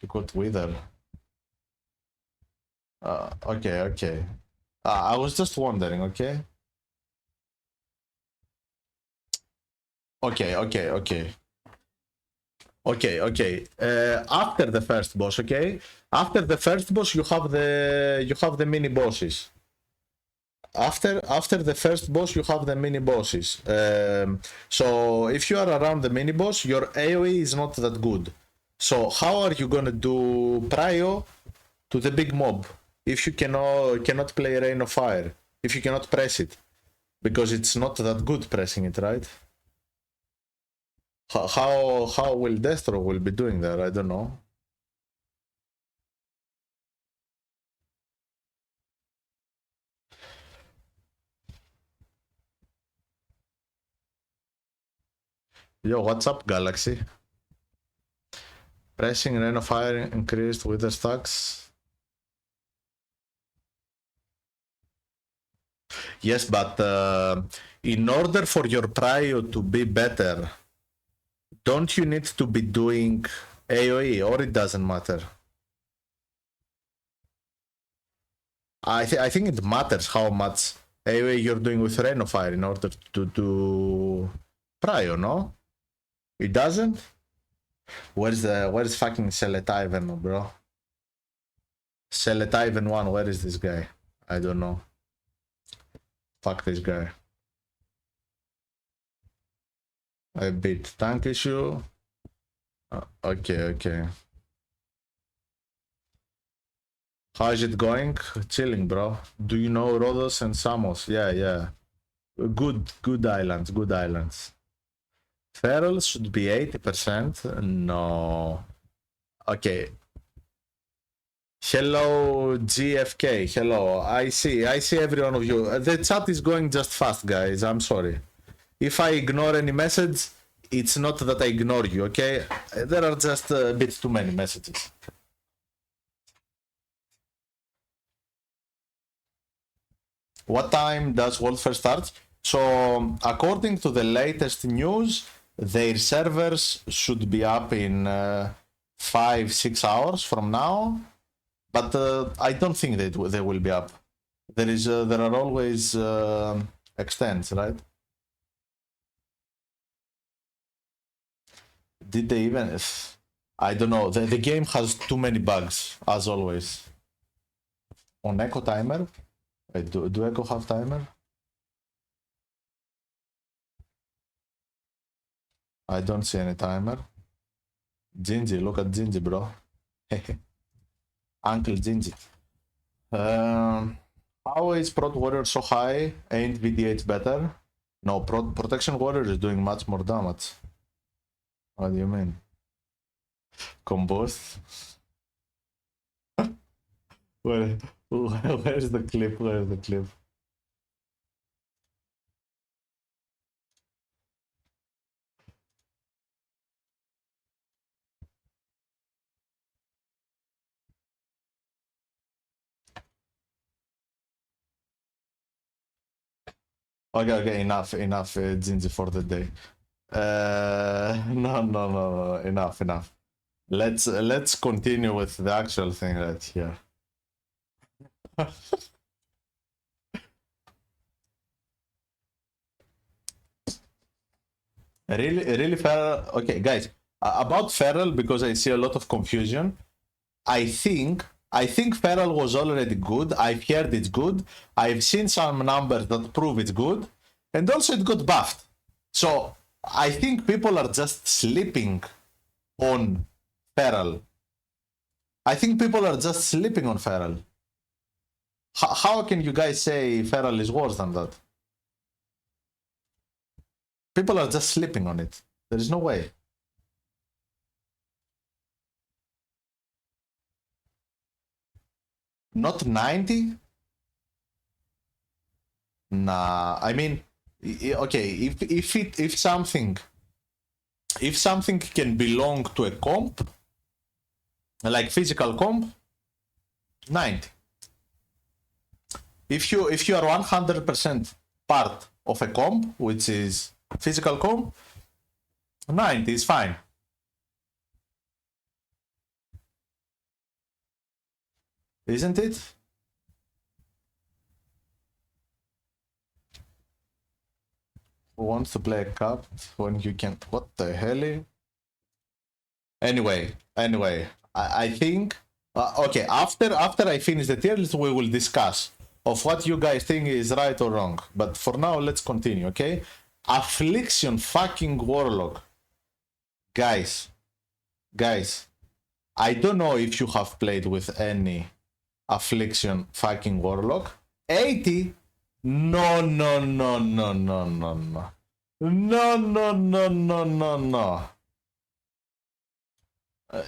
You could Wither. Okay, okay. I was just wondering, okay? Okay, okay, okay. Okay. After the first boss, okay? After the first boss, you have the mini bosses. After the first boss, you have the mini bosses. So if you are around the mini boss, your AoE is not that good. So how are you gonna do prio to the big mob if you cannot play Rain of Fire? If you cannot press it, because it's not that good pressing it, right? How will Destro will be doing that? I don't know. Yo, what's up, Galaxy? Pressing Rain of Fire increased with the stacks. Yes, but in order for your prio to be better, don't you need to be doing AoE, or it doesn't matter? I think it matters how much AoE you're doing with Rain of Fire in order to do prio, no? It doesn't? Where's fucking Seletiven, bro? Seletiven 1, where is this guy? I don't know. Fuck this guy. A bit tank issue. Okay. How is it going? Chilling, bro. Do you know Rhodos and Samos? Yeah. Good islands. Feral should be 80%. No. Okay. Hello, GFK. Hello. I see every one of you. The chat is going just fast, guys. I'm sorry. If I ignore any message, it's not that I ignore you, okay? There are just a bit too many messages. What time does World Fair start? So, according to the latest news, their servers should be up in 5-6 hours from now, but I don't think they will be up. There are always extents, right? Did they even? I don't know. The game has too many bugs, as always. On Echo timer? Wait, do Echo have timer? I don't see any timer. Gingy, look at Gingy, bro. Uncle Gingy. How is Prot Warrior so high? Ain't VDH better? No, Protection Warrior is doing much more damage. What do you mean? Combust? Where's the clip? Where's the clip? Okay, enough, Gingy for the day. No, enough. Let's continue with the actual thing right here. Really Feral. Okay, guys, about Feral, because I see a lot of confusion. I think Feral was already good. I've heard it's good. I've seen some numbers that prove it's good, and also it got buffed. So I think people are just sleeping on Feral. I think people are just sleeping on Feral. How can you guys say Feral is worse than that? People are just sleeping on it. There is no way. Not 90? Nah, I mean, okay, if something can belong to a comp, like physical comp, 90. If you are 100% part of a comp, which is physical comp, 90 is fine. Isn't it? Who wants to play a cup when you can? What the hell? Anyway, I think okay. After I finish the tier list, we will discuss of what you guys think is right or wrong. But for now, let's continue. Okay, Affliction fucking Warlock, guys. I don't know if you have played with any Affliction fucking Warlock. 80. No.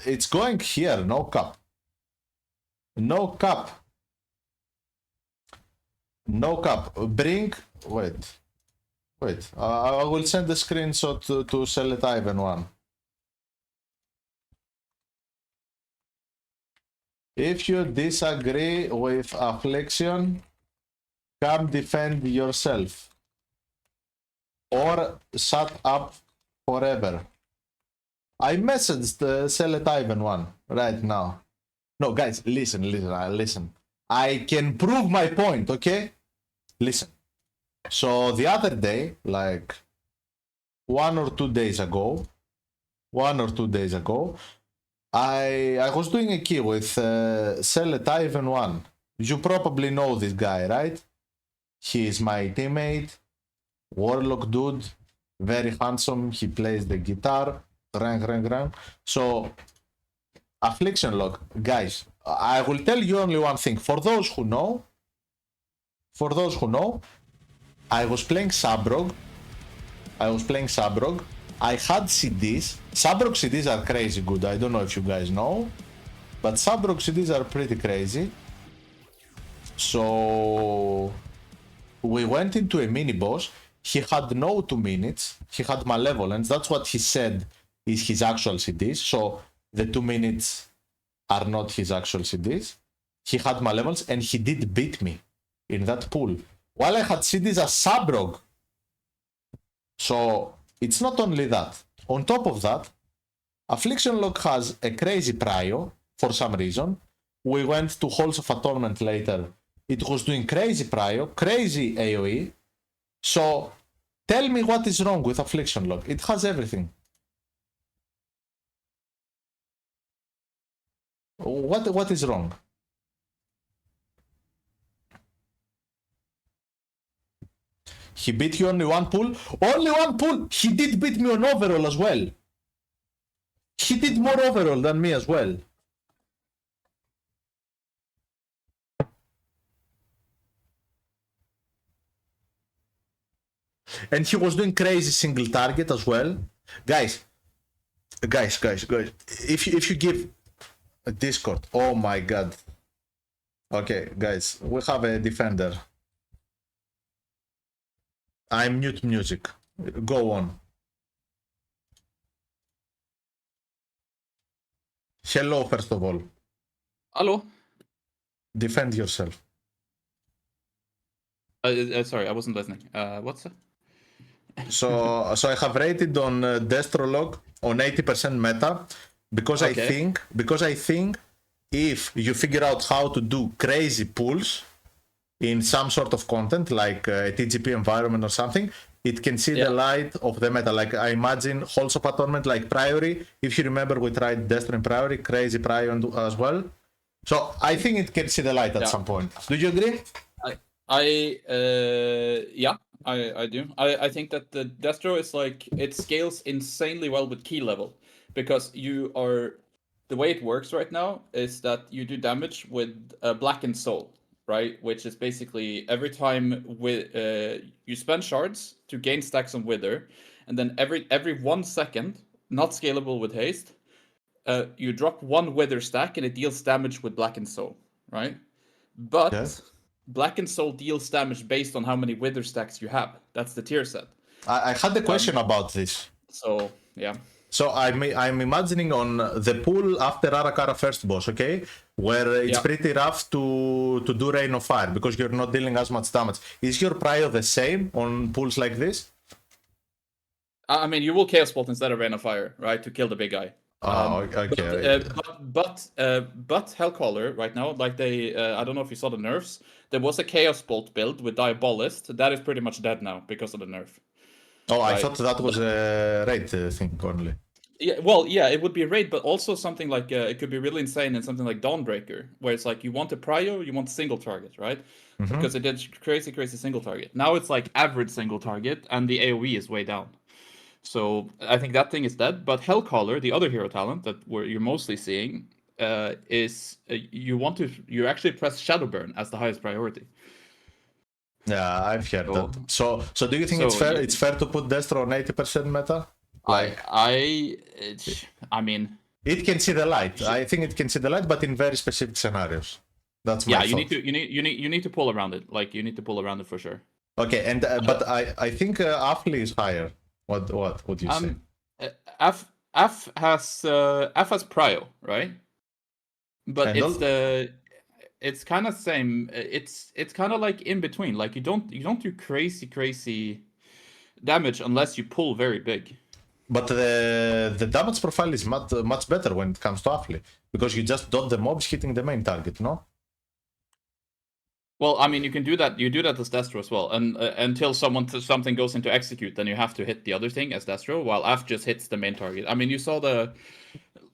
It's going here, no cap. No cap. Bring. Wait. I will send the screenshot to sell it Ivan one. If you disagree with Affliction, come defend yourself. Or shut up forever. I messaged the Sell It Ivan one right now. No, guys, listen. I can prove my point, okay? Listen. So the other day, like 1 or 2 days ago, I was doing a key with Sell It Ivan one. You probably know this guy, right? He is my teammate, Warlock dude, very handsome. He plays the guitar. Rang. So, Affliction log, guys. I will tell you only one thing. For those who know, I was playing Sabrog. I had CDs. Sabrog CDs are crazy good. I don't know if you guys know, but Sabrog CDs are pretty crazy. So we went into a mini boss. He had no 2 minutes. He had malevolence. That's what he said is his actual CDs. So the 2 minutes are not his actual CDs. He had malevolence and he did beat me in that pool. While I had CDs as Sabrog. So it's not only that. On top of that, Affliction Log has a crazy prio for some reason. We went to Halls of Atonement later. It was doing crazy prio, crazy AoE. So tell me what is wrong with Affliction Log. It has everything. What is wrong? He beat you only one pull? Only one pull! He did beat me on overall as well. He did more overall than me as well. And he was doing crazy single target as well. Guys. If you give a Discord, oh my god. Okay, guys, we have a defender. I mute music. Go on. Hello, first of all. Hello. Defend yourself. Sorry, I wasn't listening. What's that? So I have rated on Destrolog on 80% meta because Okay. I think if you figure out how to do crazy pulls in some sort of content like a TGP environment or something, it can see the light of the meta. Like I imagine Halls of Atonement like Priory. If you remember, we tried Destro in Priory, crazy Priory as well. So I think it can see the light at some point. Do you agree? I do. I think that the Destro is like, it scales insanely well with key level, because you are, the way it works right now is that you do damage with Blackened Soul, right? Which is basically every time you spend shards to gain stacks on Wither, and then every 1 second, not scalable with haste, you drop 1 Wither stack and it deals damage with Blackened Soul, right? But Blackened Soul deals damage based on how many Wither stacks you have. That's the tier set. I had a question about this. So yeah. So I'm imagining on the pool after Arakara first boss, okay, where it's pretty rough to do Rain of Fire because you're not dealing as much damage. Is your prio the same on pools like this? I mean, you will Chaos Bolt instead of Rain of Fire, right, to kill the big guy. Okay. But Hellcaller right now, like they, I don't know if you saw the nerfs. There was a Chaos Bolt build with Diabolist that is pretty much dead now because of the nerf. Oh, right. I thought that was a raid thing only. Yeah, well, yeah, it would be a raid, but also something like it could be really insane in something like Dawnbreaker, where it's like you want a prio, you want single target, right? Mm-hmm. Because it did crazy single target. Now it's like average single target, and the AOE is way down. So I think that thing is dead. But Hellcaller, the other hero talent that you're mostly seeing, is you actually press Shadowburn as the highest priority. Yeah, I've heard that. So do you think it's fair to put Destro on 80% meta? Like I mean, it can see the light. I think it can see the light, but in very specific scenarios. That's my thought. You need to pull around it. Like you need to pull around it for sure. Okay, and but I think Affli is higher. What would you say? F has prio, right? But it's kind of same. It's kind of like in between. Like you don't do crazy damage unless you pull very big. But the damage profile is much better when it comes to Affli because you just dot the mobs hitting the main target, no? Well, I mean, you can do that. You do that as Destro as well, and until something goes into execute, then you have to hit the other thing as Destro, while F just hits the main target. I mean, you saw the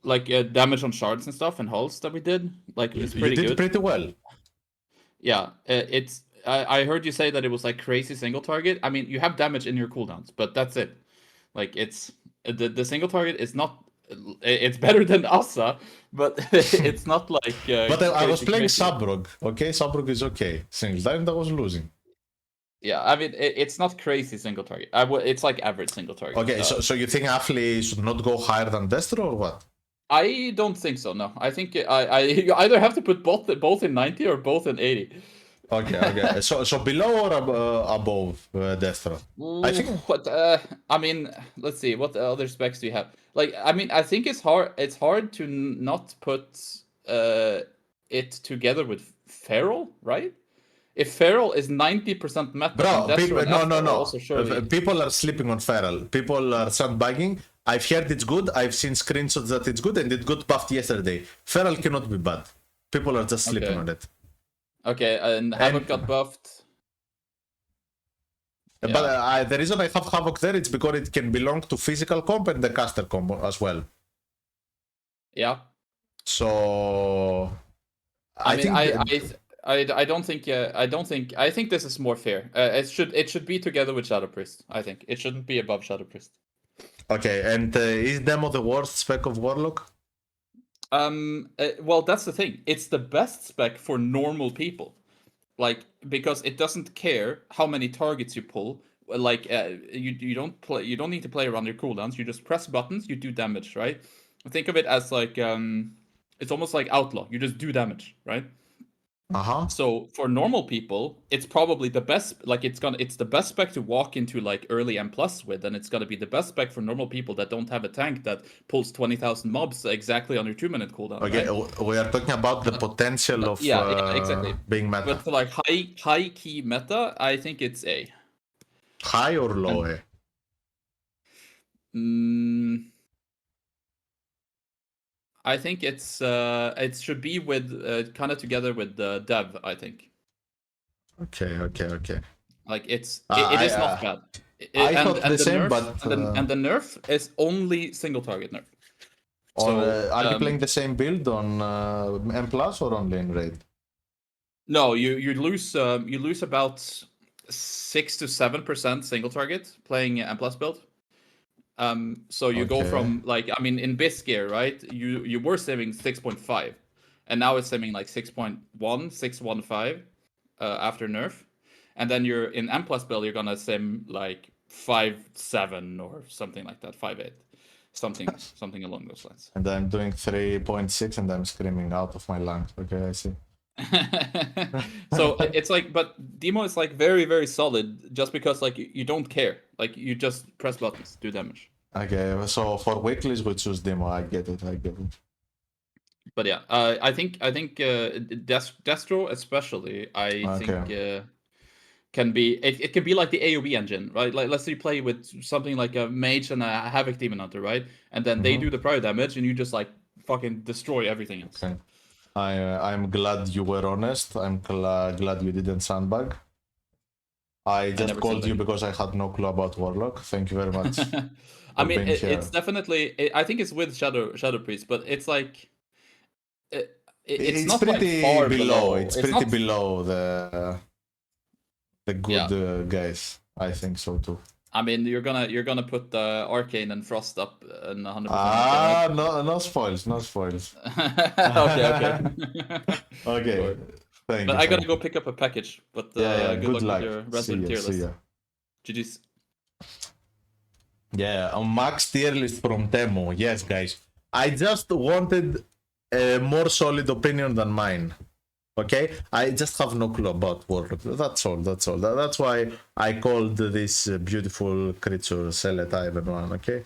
damage on shards and stuff and hulls that we did. Like it's pretty good. You did pretty well. Yeah, it's. I heard you say that it was like crazy single target. I mean, you have damage in your cooldowns, but that's it. Like it's the single target is not. It's better than Asa, but it's not like. But I was playing Sabrog. Okay, Sabrog is okay. Single time I was losing. Yeah, I mean it's not crazy single target. It's like average single target. Okay, so you think Affli should not go higher than Destro or what? I don't think so. No, I think I you either have to put both in 90 or both in 80. Okay. So below or above Destro? I think. I mean, let's see. What other specs do you have? Like, I mean, I think it's hard. It's hard to not put it together with Feral, right? If Feral is 90% meta, bro, no. People are sleeping on Feral. People are sandbagging. I've heard it's good. I've seen screenshots that it's good, and it got buffed yesterday. Feral cannot be bad. People are just sleeping on it. Okay, and Havoc got buffed. But the reason I have Havoc there is because it can belong to physical comp and the caster combo as well. Yeah. So I think this is more fair. It should be together with Shadow Priest. I think it shouldn't be above Shadow Priest. Okay, and is Demo the worst spec of Warlock? Well, that's the thing. It's the best spec for normal people, like because it doesn't care how many targets you pull. Like you don't need to play around your cooldowns. You just press buttons. You do damage, right? Think of it as like it's almost like Outlaw. You just do damage, right? So for normal people, it's probably the best. Like it's the best spec to walk into like early M+ with, and it's gonna be the best spec for normal people that don't have a tank that pulls 20,000 mobs exactly on your 2-minute cooldown. Okay, right? We are talking about the potential of exactly being meta. But for like high key meta, I think it's A. High or low A? I think it should be with kind of together with the Dev. I think. Okay. Like it is not bad. I thought the same, but and the nerf is only single target nerf. Are you playing the same build on M+ or only in raid? No, you lose about 6 to 7% single target playing M+ build. So you go from like, I mean, in Biss gear, right? You were saving 6.5, and now it's saving like 6.1, 6.15 after nerf, and then you're in M+ build, you're gonna sim like 5.7 or something like that, 5.8, something along those lines. And I'm doing 3.6, and I'm screaming out of my lungs. Okay, I see. So it's like, but Demo is like very, very solid just because like you don't care. Like you just press buttons, do damage. Okay, so for weeklies we choose demo. I get it. But yeah, I think Destro especially, I think can be it can be like the AoE engine, right? Like let's say you play with something like a Mage and a Havoc Demon Hunter, right? And then they do the prior damage, and you just like fucking destroy everything else. Okay. I'm glad you were honest. I'm glad you didn't sandbag. I just called you because I had no clue about Warlock. Thank you very much. I mean, it's definitely. I think it's with Shadow Priest, but it's like it's not pretty like far below. It's pretty not... below the good guys. I think so too. I mean, you're gonna put Arcane and Frost up and 100%. Ah, no spoils, no spoils. Okay. Okay. Sure. Thank but you. I gotta go pick up a package. But good luck with your resident tier list. GG's. Yeah, a max tier list from Temo. Yes, guys. I just wanted a more solid opinion than mine. Okay, I just have no clue about Warlock. That's all. That's why I called this beautiful creature Celetype one. Okay,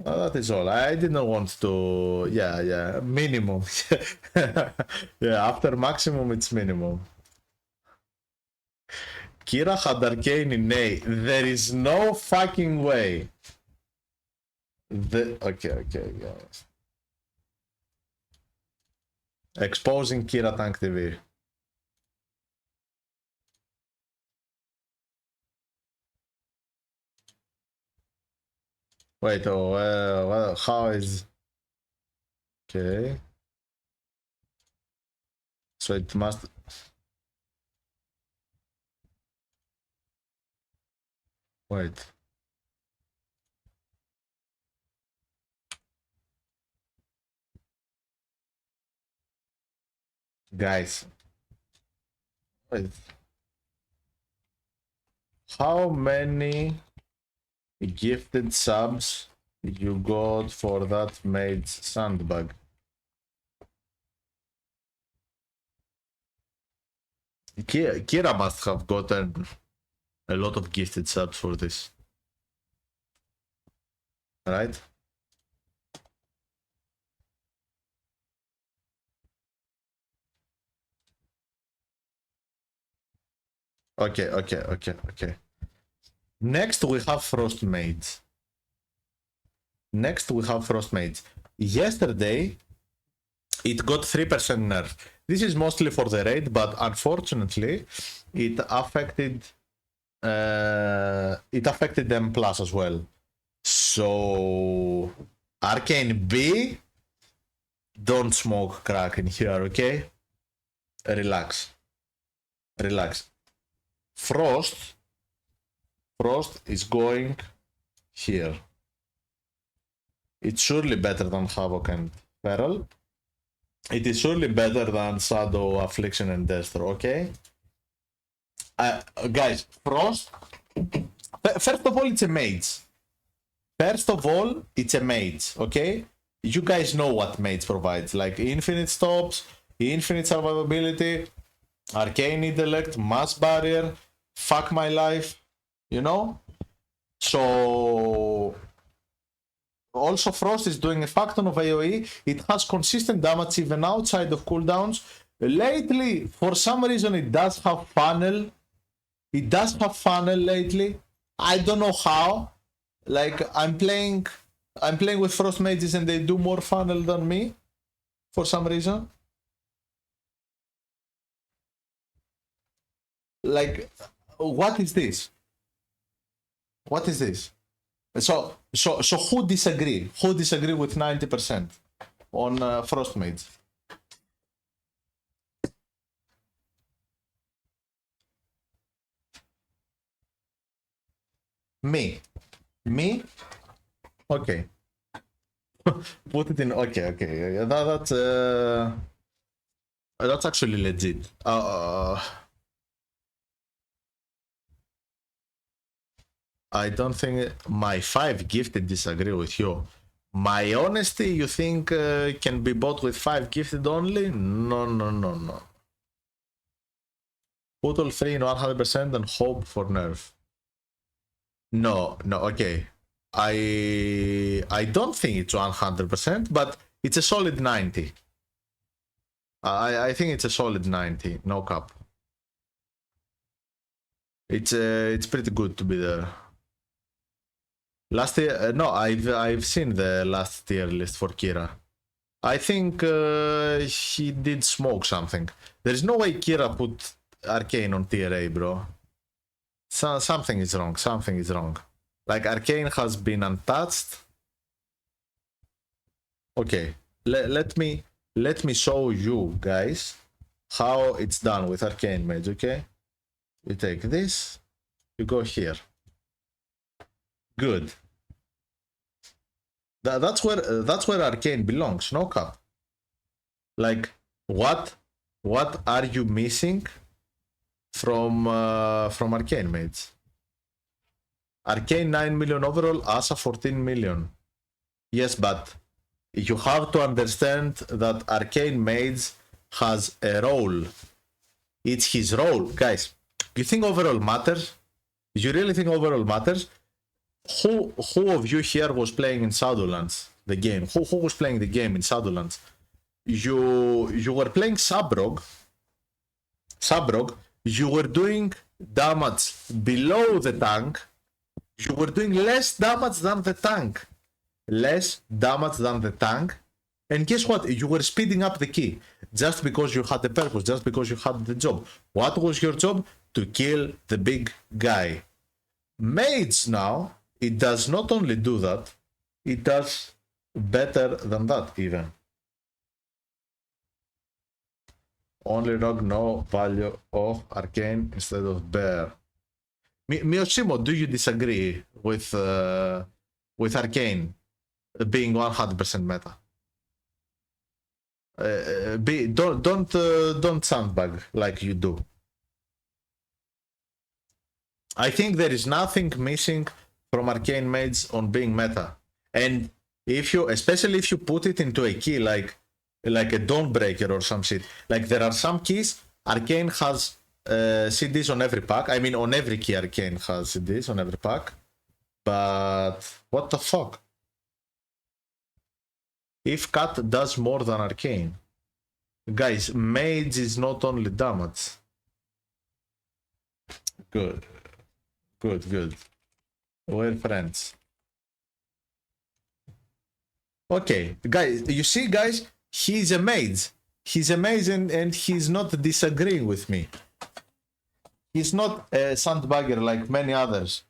that is all. I didn't want to. Yeah, minimum. Yeah, after maximum, it's minimum. Kira had Arcane in A. There is no fucking way. Okay, guys. Exposing Kira Tank TV. Wait, well, how is... Okay. So it must... Wait. Guys. Wait. How many gifted subs you got for that Mage sandbag? Kira must have gotten a lot of gifted subs for this. Right? Okay. Next we have Frost Mage. Yesterday it got 3% nerf. This is mostly for the raid, but unfortunately it affected them plus as well. So Arcane B, don't smoke crack in here, okay? Relax. Frost is going here. It's surely better than Havoc and Feral. It is surely better than Shadow, Affliction, and Destro, okay? Guys, Frost, first of all, it's a mage. Okay? You guys know what mage provides, like infinite stops, infinite survivability, arcane intellect, mass barrier, fuck my life, you know? So also Frost is doing a fuck ton of AoE. It has consistent damage even outside of cooldowns. Lately, for some reason, it does have funnel. Lately. I don't know how. Like I'm playing with Frost mages and they do more funnel than me for some reason. Like, what is this? So who disagree? Who disagree with 90% on Frost Mage? Me? Okay. Put it in. Okay. That's actually legit. I don't think my 5 gifted disagree with you. My honesty, you think can be bought with 5 gifted only? No. Put all three in 100% and hope for nerf. No, okay. I don't think it's 100%, but it's a solid 90. I think it's a solid 90, no cap. It's pretty good to be there. Last year, no, I've seen the last tier list for Kira. I think he did smoke something. There's no way Kira put Arcane on tier A, bro. Something is wrong. Something is wrong. Like, Arcane has been untouched. Okay, let me show you guys how it's done with Arcane Mage. Okay, you take this, you go here. Good. That's where Arcane belongs. No cap. Like, what are you missing from Arcane Mage? Arcane 9 million overall, Asa 14 million. Yes, but you have to understand that Arcane Mage has a role. It's his role. Guys, you think overall matters? You really think overall matters? Who of you here was playing in Shadowlands, the game? Who was playing the game in Shadowlands? You were playing Sabrog. You were doing damage below the tank. You were doing less damage than the tank. And guess what? You were speeding up the key. Just because you had the purpose, just because you had the job. What was your job? To kill the big guy. Mage now, it does not only do that, it does better than that even. Only rogue, no value of Arcane instead of Bear. Miyoshimo, do you disagree with Arcane being 100% meta? Don't sandbag like you do. I think there is nothing missing from Arcane Mage on being meta, and especially if you put it into a key like a Dawnbreaker or some shit. Like, there are some keys Arcane has CDs on every pack. I mean, on every key Arcane has CDs on every pack. But what the fuck? If Cat does more than Arcane, guys, Mage is not only damage. Good. We're friends. Okay, guys, you see, guys, he's a mage. He's amazing, and he's not disagreeing with me. He's not a sandbagger like many others.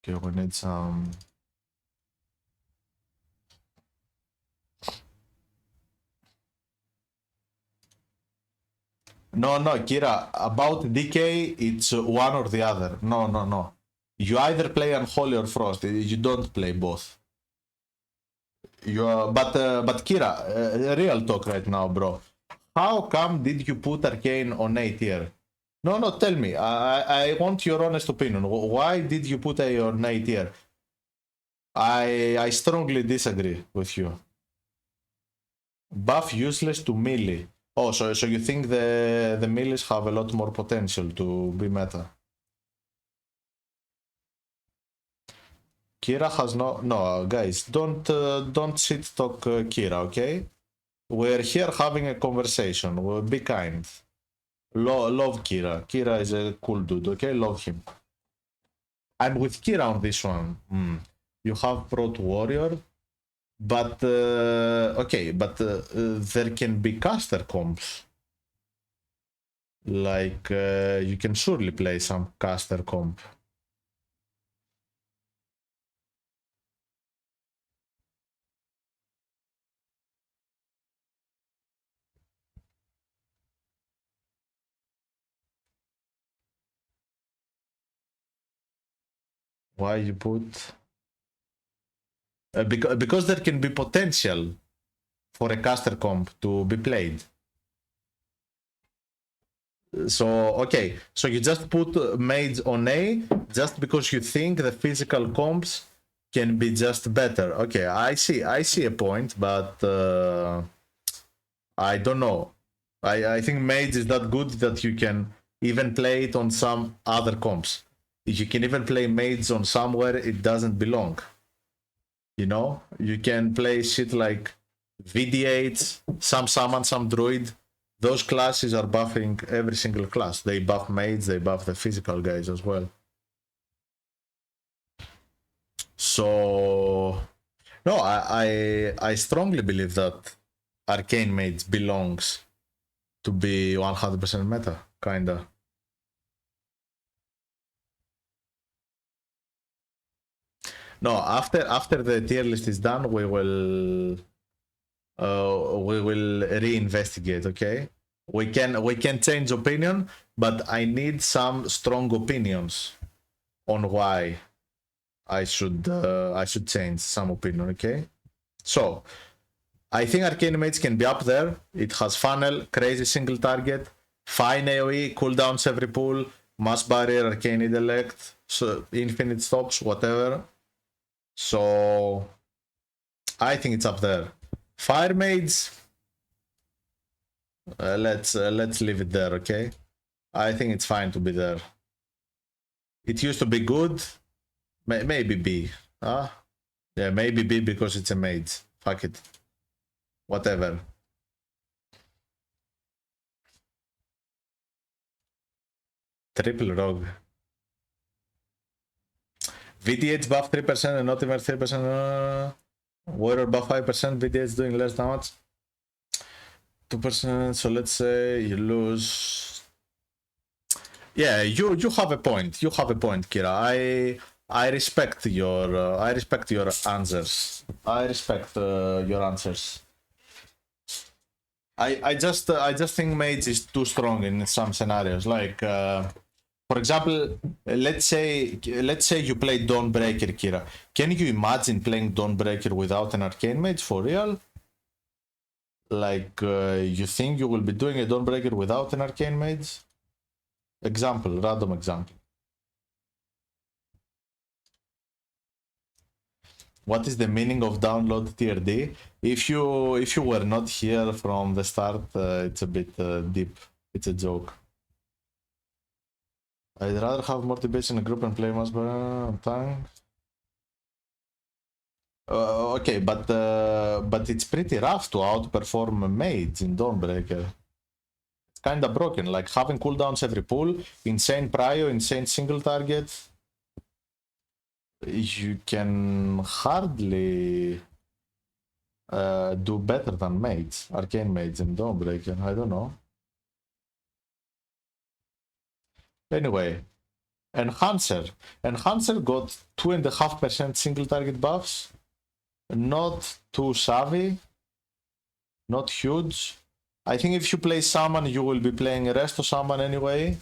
Okay, we need some... No, Kira, about DK, it's one or the other. No. You either play Unholy or Frost. You don't play both. But Kira, real talk right now, bro. How come did you put Arcane on A tier? No, tell me. I want your honest opinion. Why did you put A on A tier? I strongly disagree with you. Buff useless to melee. Oh, so you think the melees have a lot more potential to be meta? Kira has no, guys, don't shit talk Kira, okay? We're here having a conversation. We'll be kind. Love Kira. Kira is a cool dude, okay? Love him. I'm with Kira on this one. You have Prot Warrior, but okay, but there can be caster comps. Like, you can surely play some caster comp. Why you put... because there can be potential for a caster comp to be played. So, okay, so you just put Mage on A just because you think the physical comps can be just better. Okay, I see a point, but I don't know. I think Mage is that good that you can even play it on some other comps. You can even play Mage on somewhere it doesn't belong. You know? You can play shit like VD8, some Summon, some Druid. Those classes are buffing every single class. They buff Mage, they buff the physical guys as well. So... No, I strongly believe that Arcane Mage belongs to be 100% meta, kinda. No, after the tier list is done, we will reinvestigate. Okay, we can change opinion, but I need some strong opinions on why I should change some opinion. Okay, so I think Arcane Mage can be up there. It has funnel, crazy single target, fine AoE, cooldowns every pull, mass barrier, arcane intellect, so infinite stops, whatever. So I think it's up there. Fire Mage, let's leave it there, okay? I think it's fine to be there. It used to be good, maybe B. Yeah, maybe B because it's a mage. Fuck it. Whatever. Triple rogue. VDH buff 3% and not even 3%. Warrior buff 5%, VDH doing less damage. 2%, so let's say you lose. Yeah, you have a point. You have a point, Kira. I respect your answers. I respect your answers. I just think Mage is too strong in some scenarios. Like for example, let's say you play Dawnbreaker, Kira. Can you imagine playing Dawnbreaker without an Arcane Mage for real? Like you think you will be doing a Dawnbreaker without an Arcane Mage? Example, random example. What is the meaning of download TRD? If you were not here from the start, it's a bit deep. It's a joke. I'd rather have more debates in a group and play mass on time. Okay, but it's pretty rough to outperform a mage in Dawnbreaker. It's kinda broken, like having cooldowns every pull, insane prio, insane single target. You can hardly do better than Mage, Arcane Mage and Dawnbreaker. I don't know. Anyway, Enhancer. Enhancer got 2.5% single target buffs. Not too savvy. Not huge. I think if you play Summon, you will be playing Resto Summon anyway.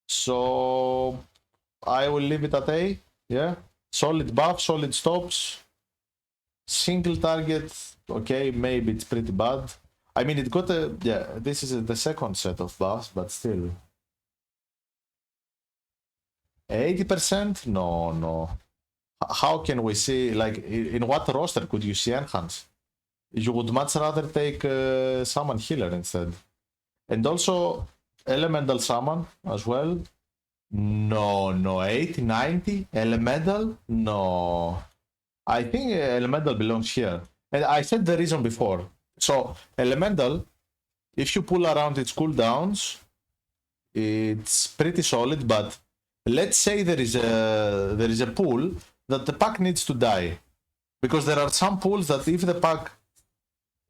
So I will leave it at A. Yeah. Solid buff, solid stops. Single target, okay, maybe it's pretty bad. I mean, it got a, yeah, this is the second set of buffs, but still. 80%? No. How can we see, like, in what roster could you see Enhance? You would much rather take Summon Healer instead. And also, Elemental Summon as well. No, 80, 90? Elemental? No. I think Elemental belongs here. And I said the reason before. So, Elemental, if you pull around its cooldowns, it's pretty solid, but let's say there is a pool that the pack needs to die. Because there are some pools that if the pack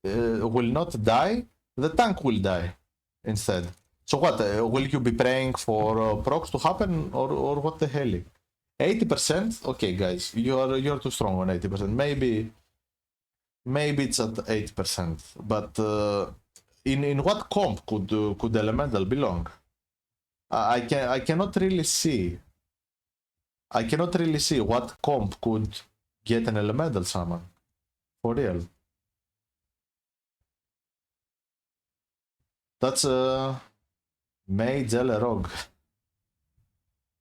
will not die, the tank will die instead. So what, will you be praying for procs to happen, or what the hell? 80%? Okay, guys, you're too strong on 80%. Maybe it's at 80%. But in what comp could Elemental belong? I cannot really see. I cannot really see what comp could get an Elemental summon. For real. That's Mage Rogue.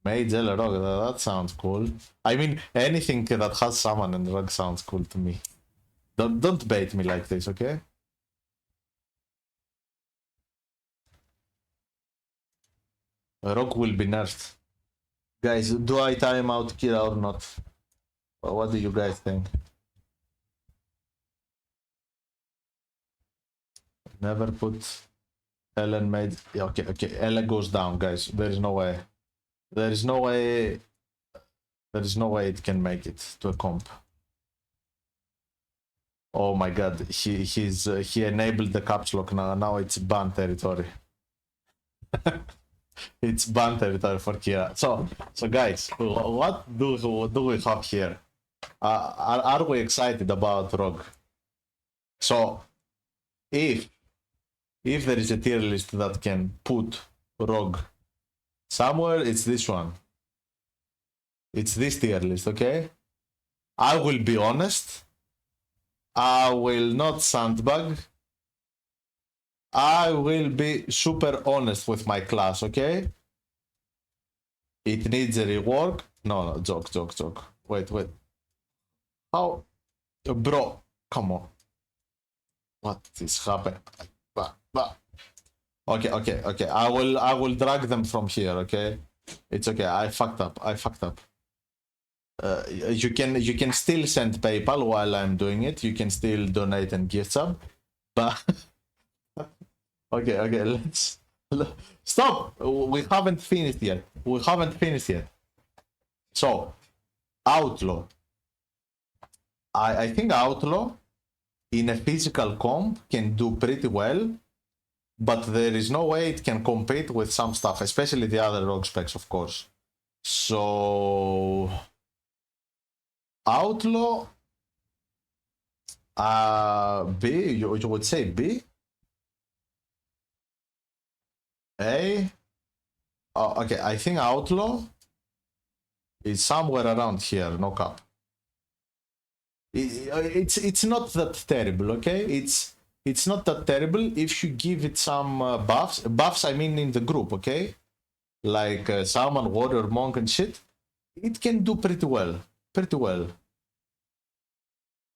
Mage Rogue, that sounds cool. I mean, anything that has summon and rogue sounds cool to me. Don't bait me like this, okay? Rogue will be nerfed. Guys, do I time out Kira or not? What do you guys think? Never put Ellen made. Yeah, okay. Ellen goes down, guys. There is no way. There is no way. There is no way it can make it to a comp. Oh my god, he enabled the caps lock now. Now it's ban territory. It's ban territory for Kira. So guys, what do we have here? Are we excited about Rogue? So if there is a tier list that can put Rogue somewhere, it's this one. It's this tier list, okay? I will be honest. I will not sandbag. I will be super honest with my class, okay? It needs a rework. No, joke. Wait. How? Bro, come on. What is happening? Okay. I will drag them from here, okay? It's okay. I fucked up. You can still send PayPal while I'm doing it. You can still donate and gift sub, but okay. Let's stop. We haven't finished yet. So, Outlaw. I think Outlaw in a physical comp can do pretty well, but there is no way it can compete with some stuff, especially the other rogue specs, of course. So Outlaw, B, you would say B? A? Oh, okay, I think Outlaw is somewhere around here, no cap. It's not that terrible, okay? It's not that terrible if you give it some buffs. Buffs, I mean in the group, okay? Like Shaman, Warrior, Monk and shit. It can do pretty well.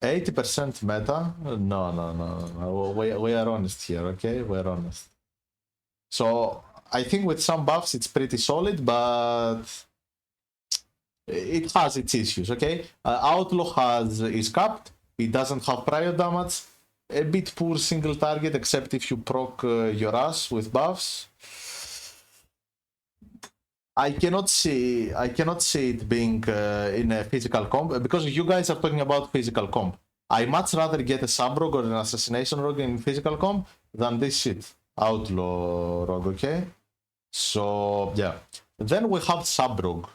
80% meta? No. We are honest here, okay? We're honest. So, I think with some buffs it's pretty solid, but it has its issues, okay? Outlaw is capped. It doesn't have prior damage. A bit poor single target, except if you proc your ass with buffs. I cannot see it being in a physical comp, because you guys are talking about physical comp. I much rather get a sub rogue or an assassination rogue in physical comp than this shit. Outlaw rogue, okay? So yeah. Then we have sub rogue.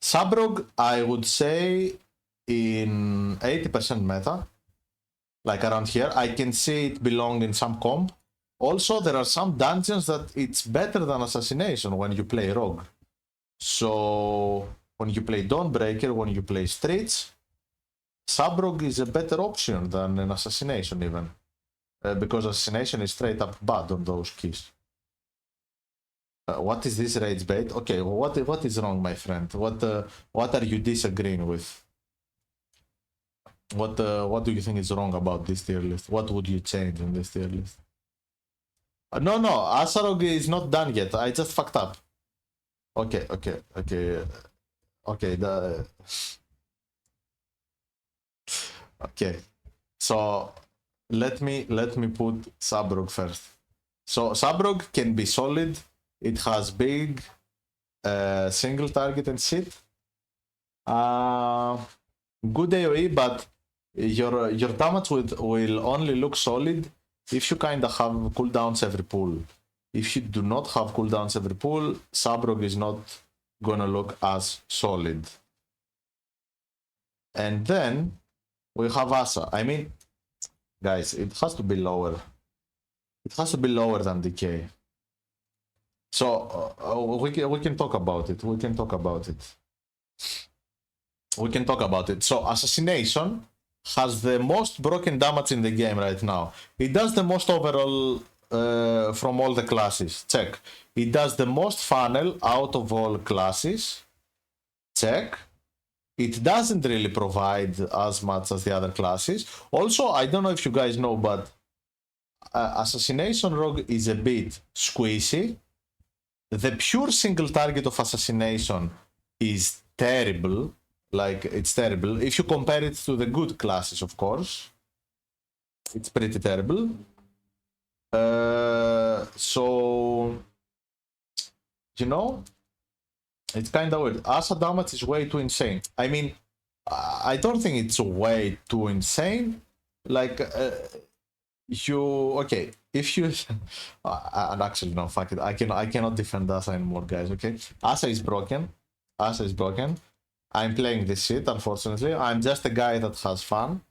Sub rogue, I would say in 80% meta, like around here. I can see it belong in some comp. Also, there are some dungeons that it's better than assassination when you play rogue. So when you play Dawnbreaker, when you play streets, sub rogue is a better option than an assassination even, because assassination is straight up bad on those keys. What is this rage bait? Okay, well, what is wrong, my friend? What are you disagreeing with? What do you think is wrong about this tier list? What would you change in this tier list? No, Asarog is not done yet. I just fucked up. Okay. Okay. So let me put Sabrog first. So Sabrog can be solid. It has big single target and shit. Good AoE, but your damage will only look solid if you kind of have cooldowns every pull. If you do not have cooldowns every pull, Sabrog is not gonna look as solid. And then we have Asa. I mean, guys, it has to be lower. It has to be lower than Decay. So we can talk about it. So Assassination has the most broken damage in the game right now. It does the most overall from all the classes. Check. It does the most funnel out of all classes. Check. It doesn't really provide as much as the other classes. Also, I don't know if you guys know, but Assassination Rogue is a bit squishy. the pure single target of assassination is terrible. Like, it's terrible. If you compare it to the good classes, of course, it's pretty terrible. So, you know, it's kind of weird. Asa damage is way too insane. I mean, I don't think it's way too insane. Like, okay, if you and actually no, fuck it, I cannot defend Asa anymore, guys. Okay, Asa is broken. Asa is broken. I'm playing this shit, unfortunately. I'm just a guy that has fun.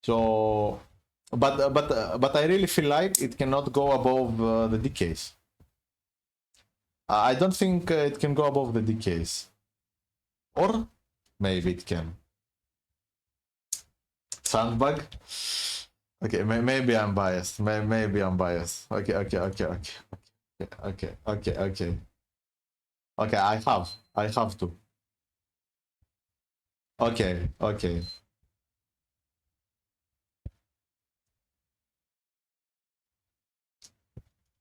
So, but I really feel like it cannot go above the decays. I don't think it can go above the decays, or maybe it can. Sandbag. Okay, maybe I'm biased. Maybe I'm biased. Okay. Okay, I have to. Okay.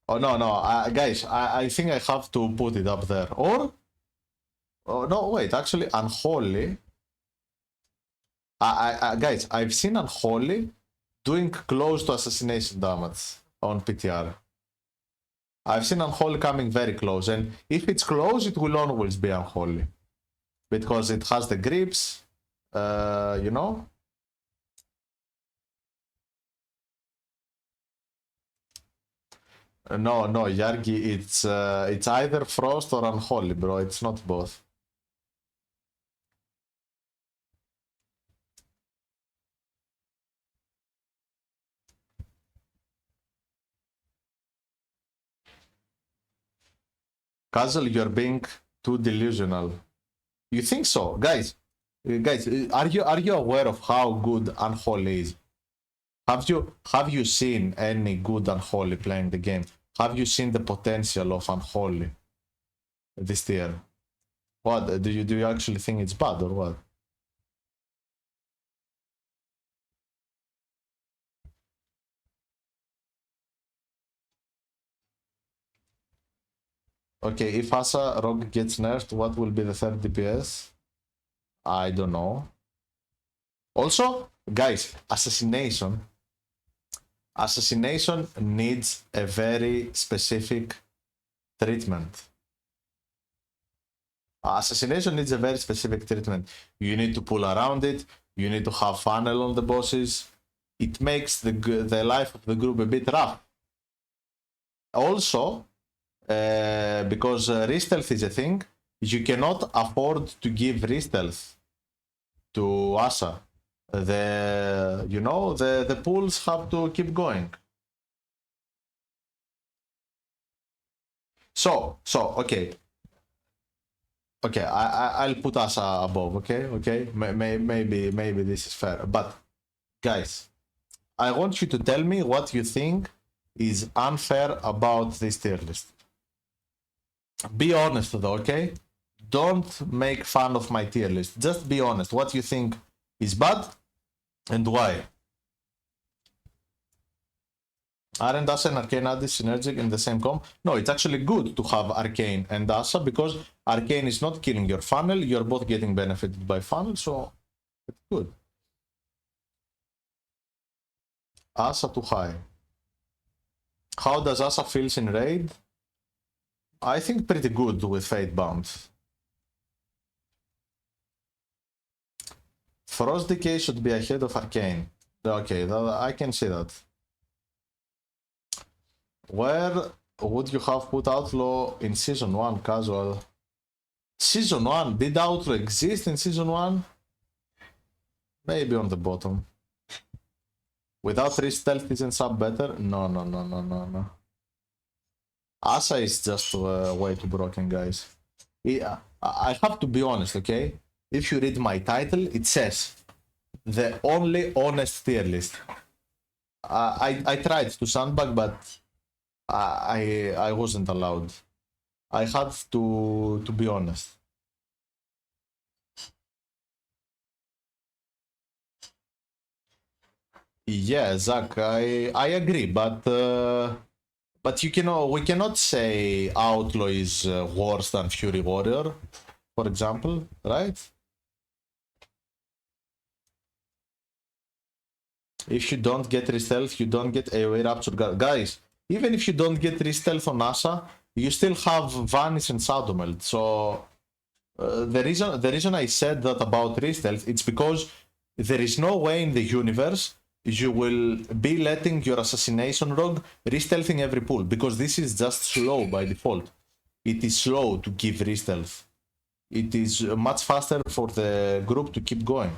Oh no, guys, I think I have to put it up there. Or, oh no, wait, actually, unholy. Guys, I've seen unholy doing close to assassination damage on PTR. I've seen unholy coming very close, and if it's close, it will always be unholy because it has the grips, you know. No, Yargi, it's either frost or unholy, bro. It's not both. Kazel, you're being too delusional. You think so, guys? Guys, are you aware of how good unholy is? Have you seen any good unholy playing the game? Have you seen the potential of unholy this tier? What do you actually think it's bad or what? Okay, if Asa Rogue gets nerfed, what will be the third DPS? I don't know. Also, guys, assassination needs a very specific treatment. Assassination needs a very specific treatment. You need to pull around it. You need to have funnel on the bosses. It makes the life of the group a bit rough. Also, because re-stealth is a thing, you cannot afford to give re-stealth to Asa. The pools have to keep going. So okay. Okay, I'll put Asa above, okay? Maybe this is fair. But, guys, I want you to tell me what you think is unfair about this tier list. Be honest, though, okay? Don't make fun of my tier list. Just be honest. What you think is bad and why. Aren't Asa and Arcane Addy synergic in the same comp? No, it's actually good to have Arcane and Asa because Arcane is not killing your funnel. You're both getting benefited by funnel, so it's good. Asa too high. How does Asa feels in raid? I think pretty good with Fate Bound. Frost Decay should be ahead of Arcane. Okay, I can see that. Where would you have put Outlaw in Season 1 casual? Season 1? Did Outlaw exist in Season 1? Maybe on the bottom. Without 3 stealth isn't sub better? No. Asa is just way too broken, guys. I have to be honest, okay? If you read my title, it says the only honest tier list. I tried to sandbag, but I wasn't allowed. I had to be honest. Yeah, Zach, I agree, but But we cannot say Outlaw is worse than Fury Warrior, for example, right? If you don't get re-stealth, you don't get AoE Rapture. Guys, even if you don't get re-stealth on Asa, you still have Vanish and Shadow Melt. So the reason I said that about re-stealth, it's because there is no way in the universe you will be letting your assassination rogue re-stealthing every pull, because this is just slow by default. It is slow to give re-stealth. It is much faster for the group to keep going.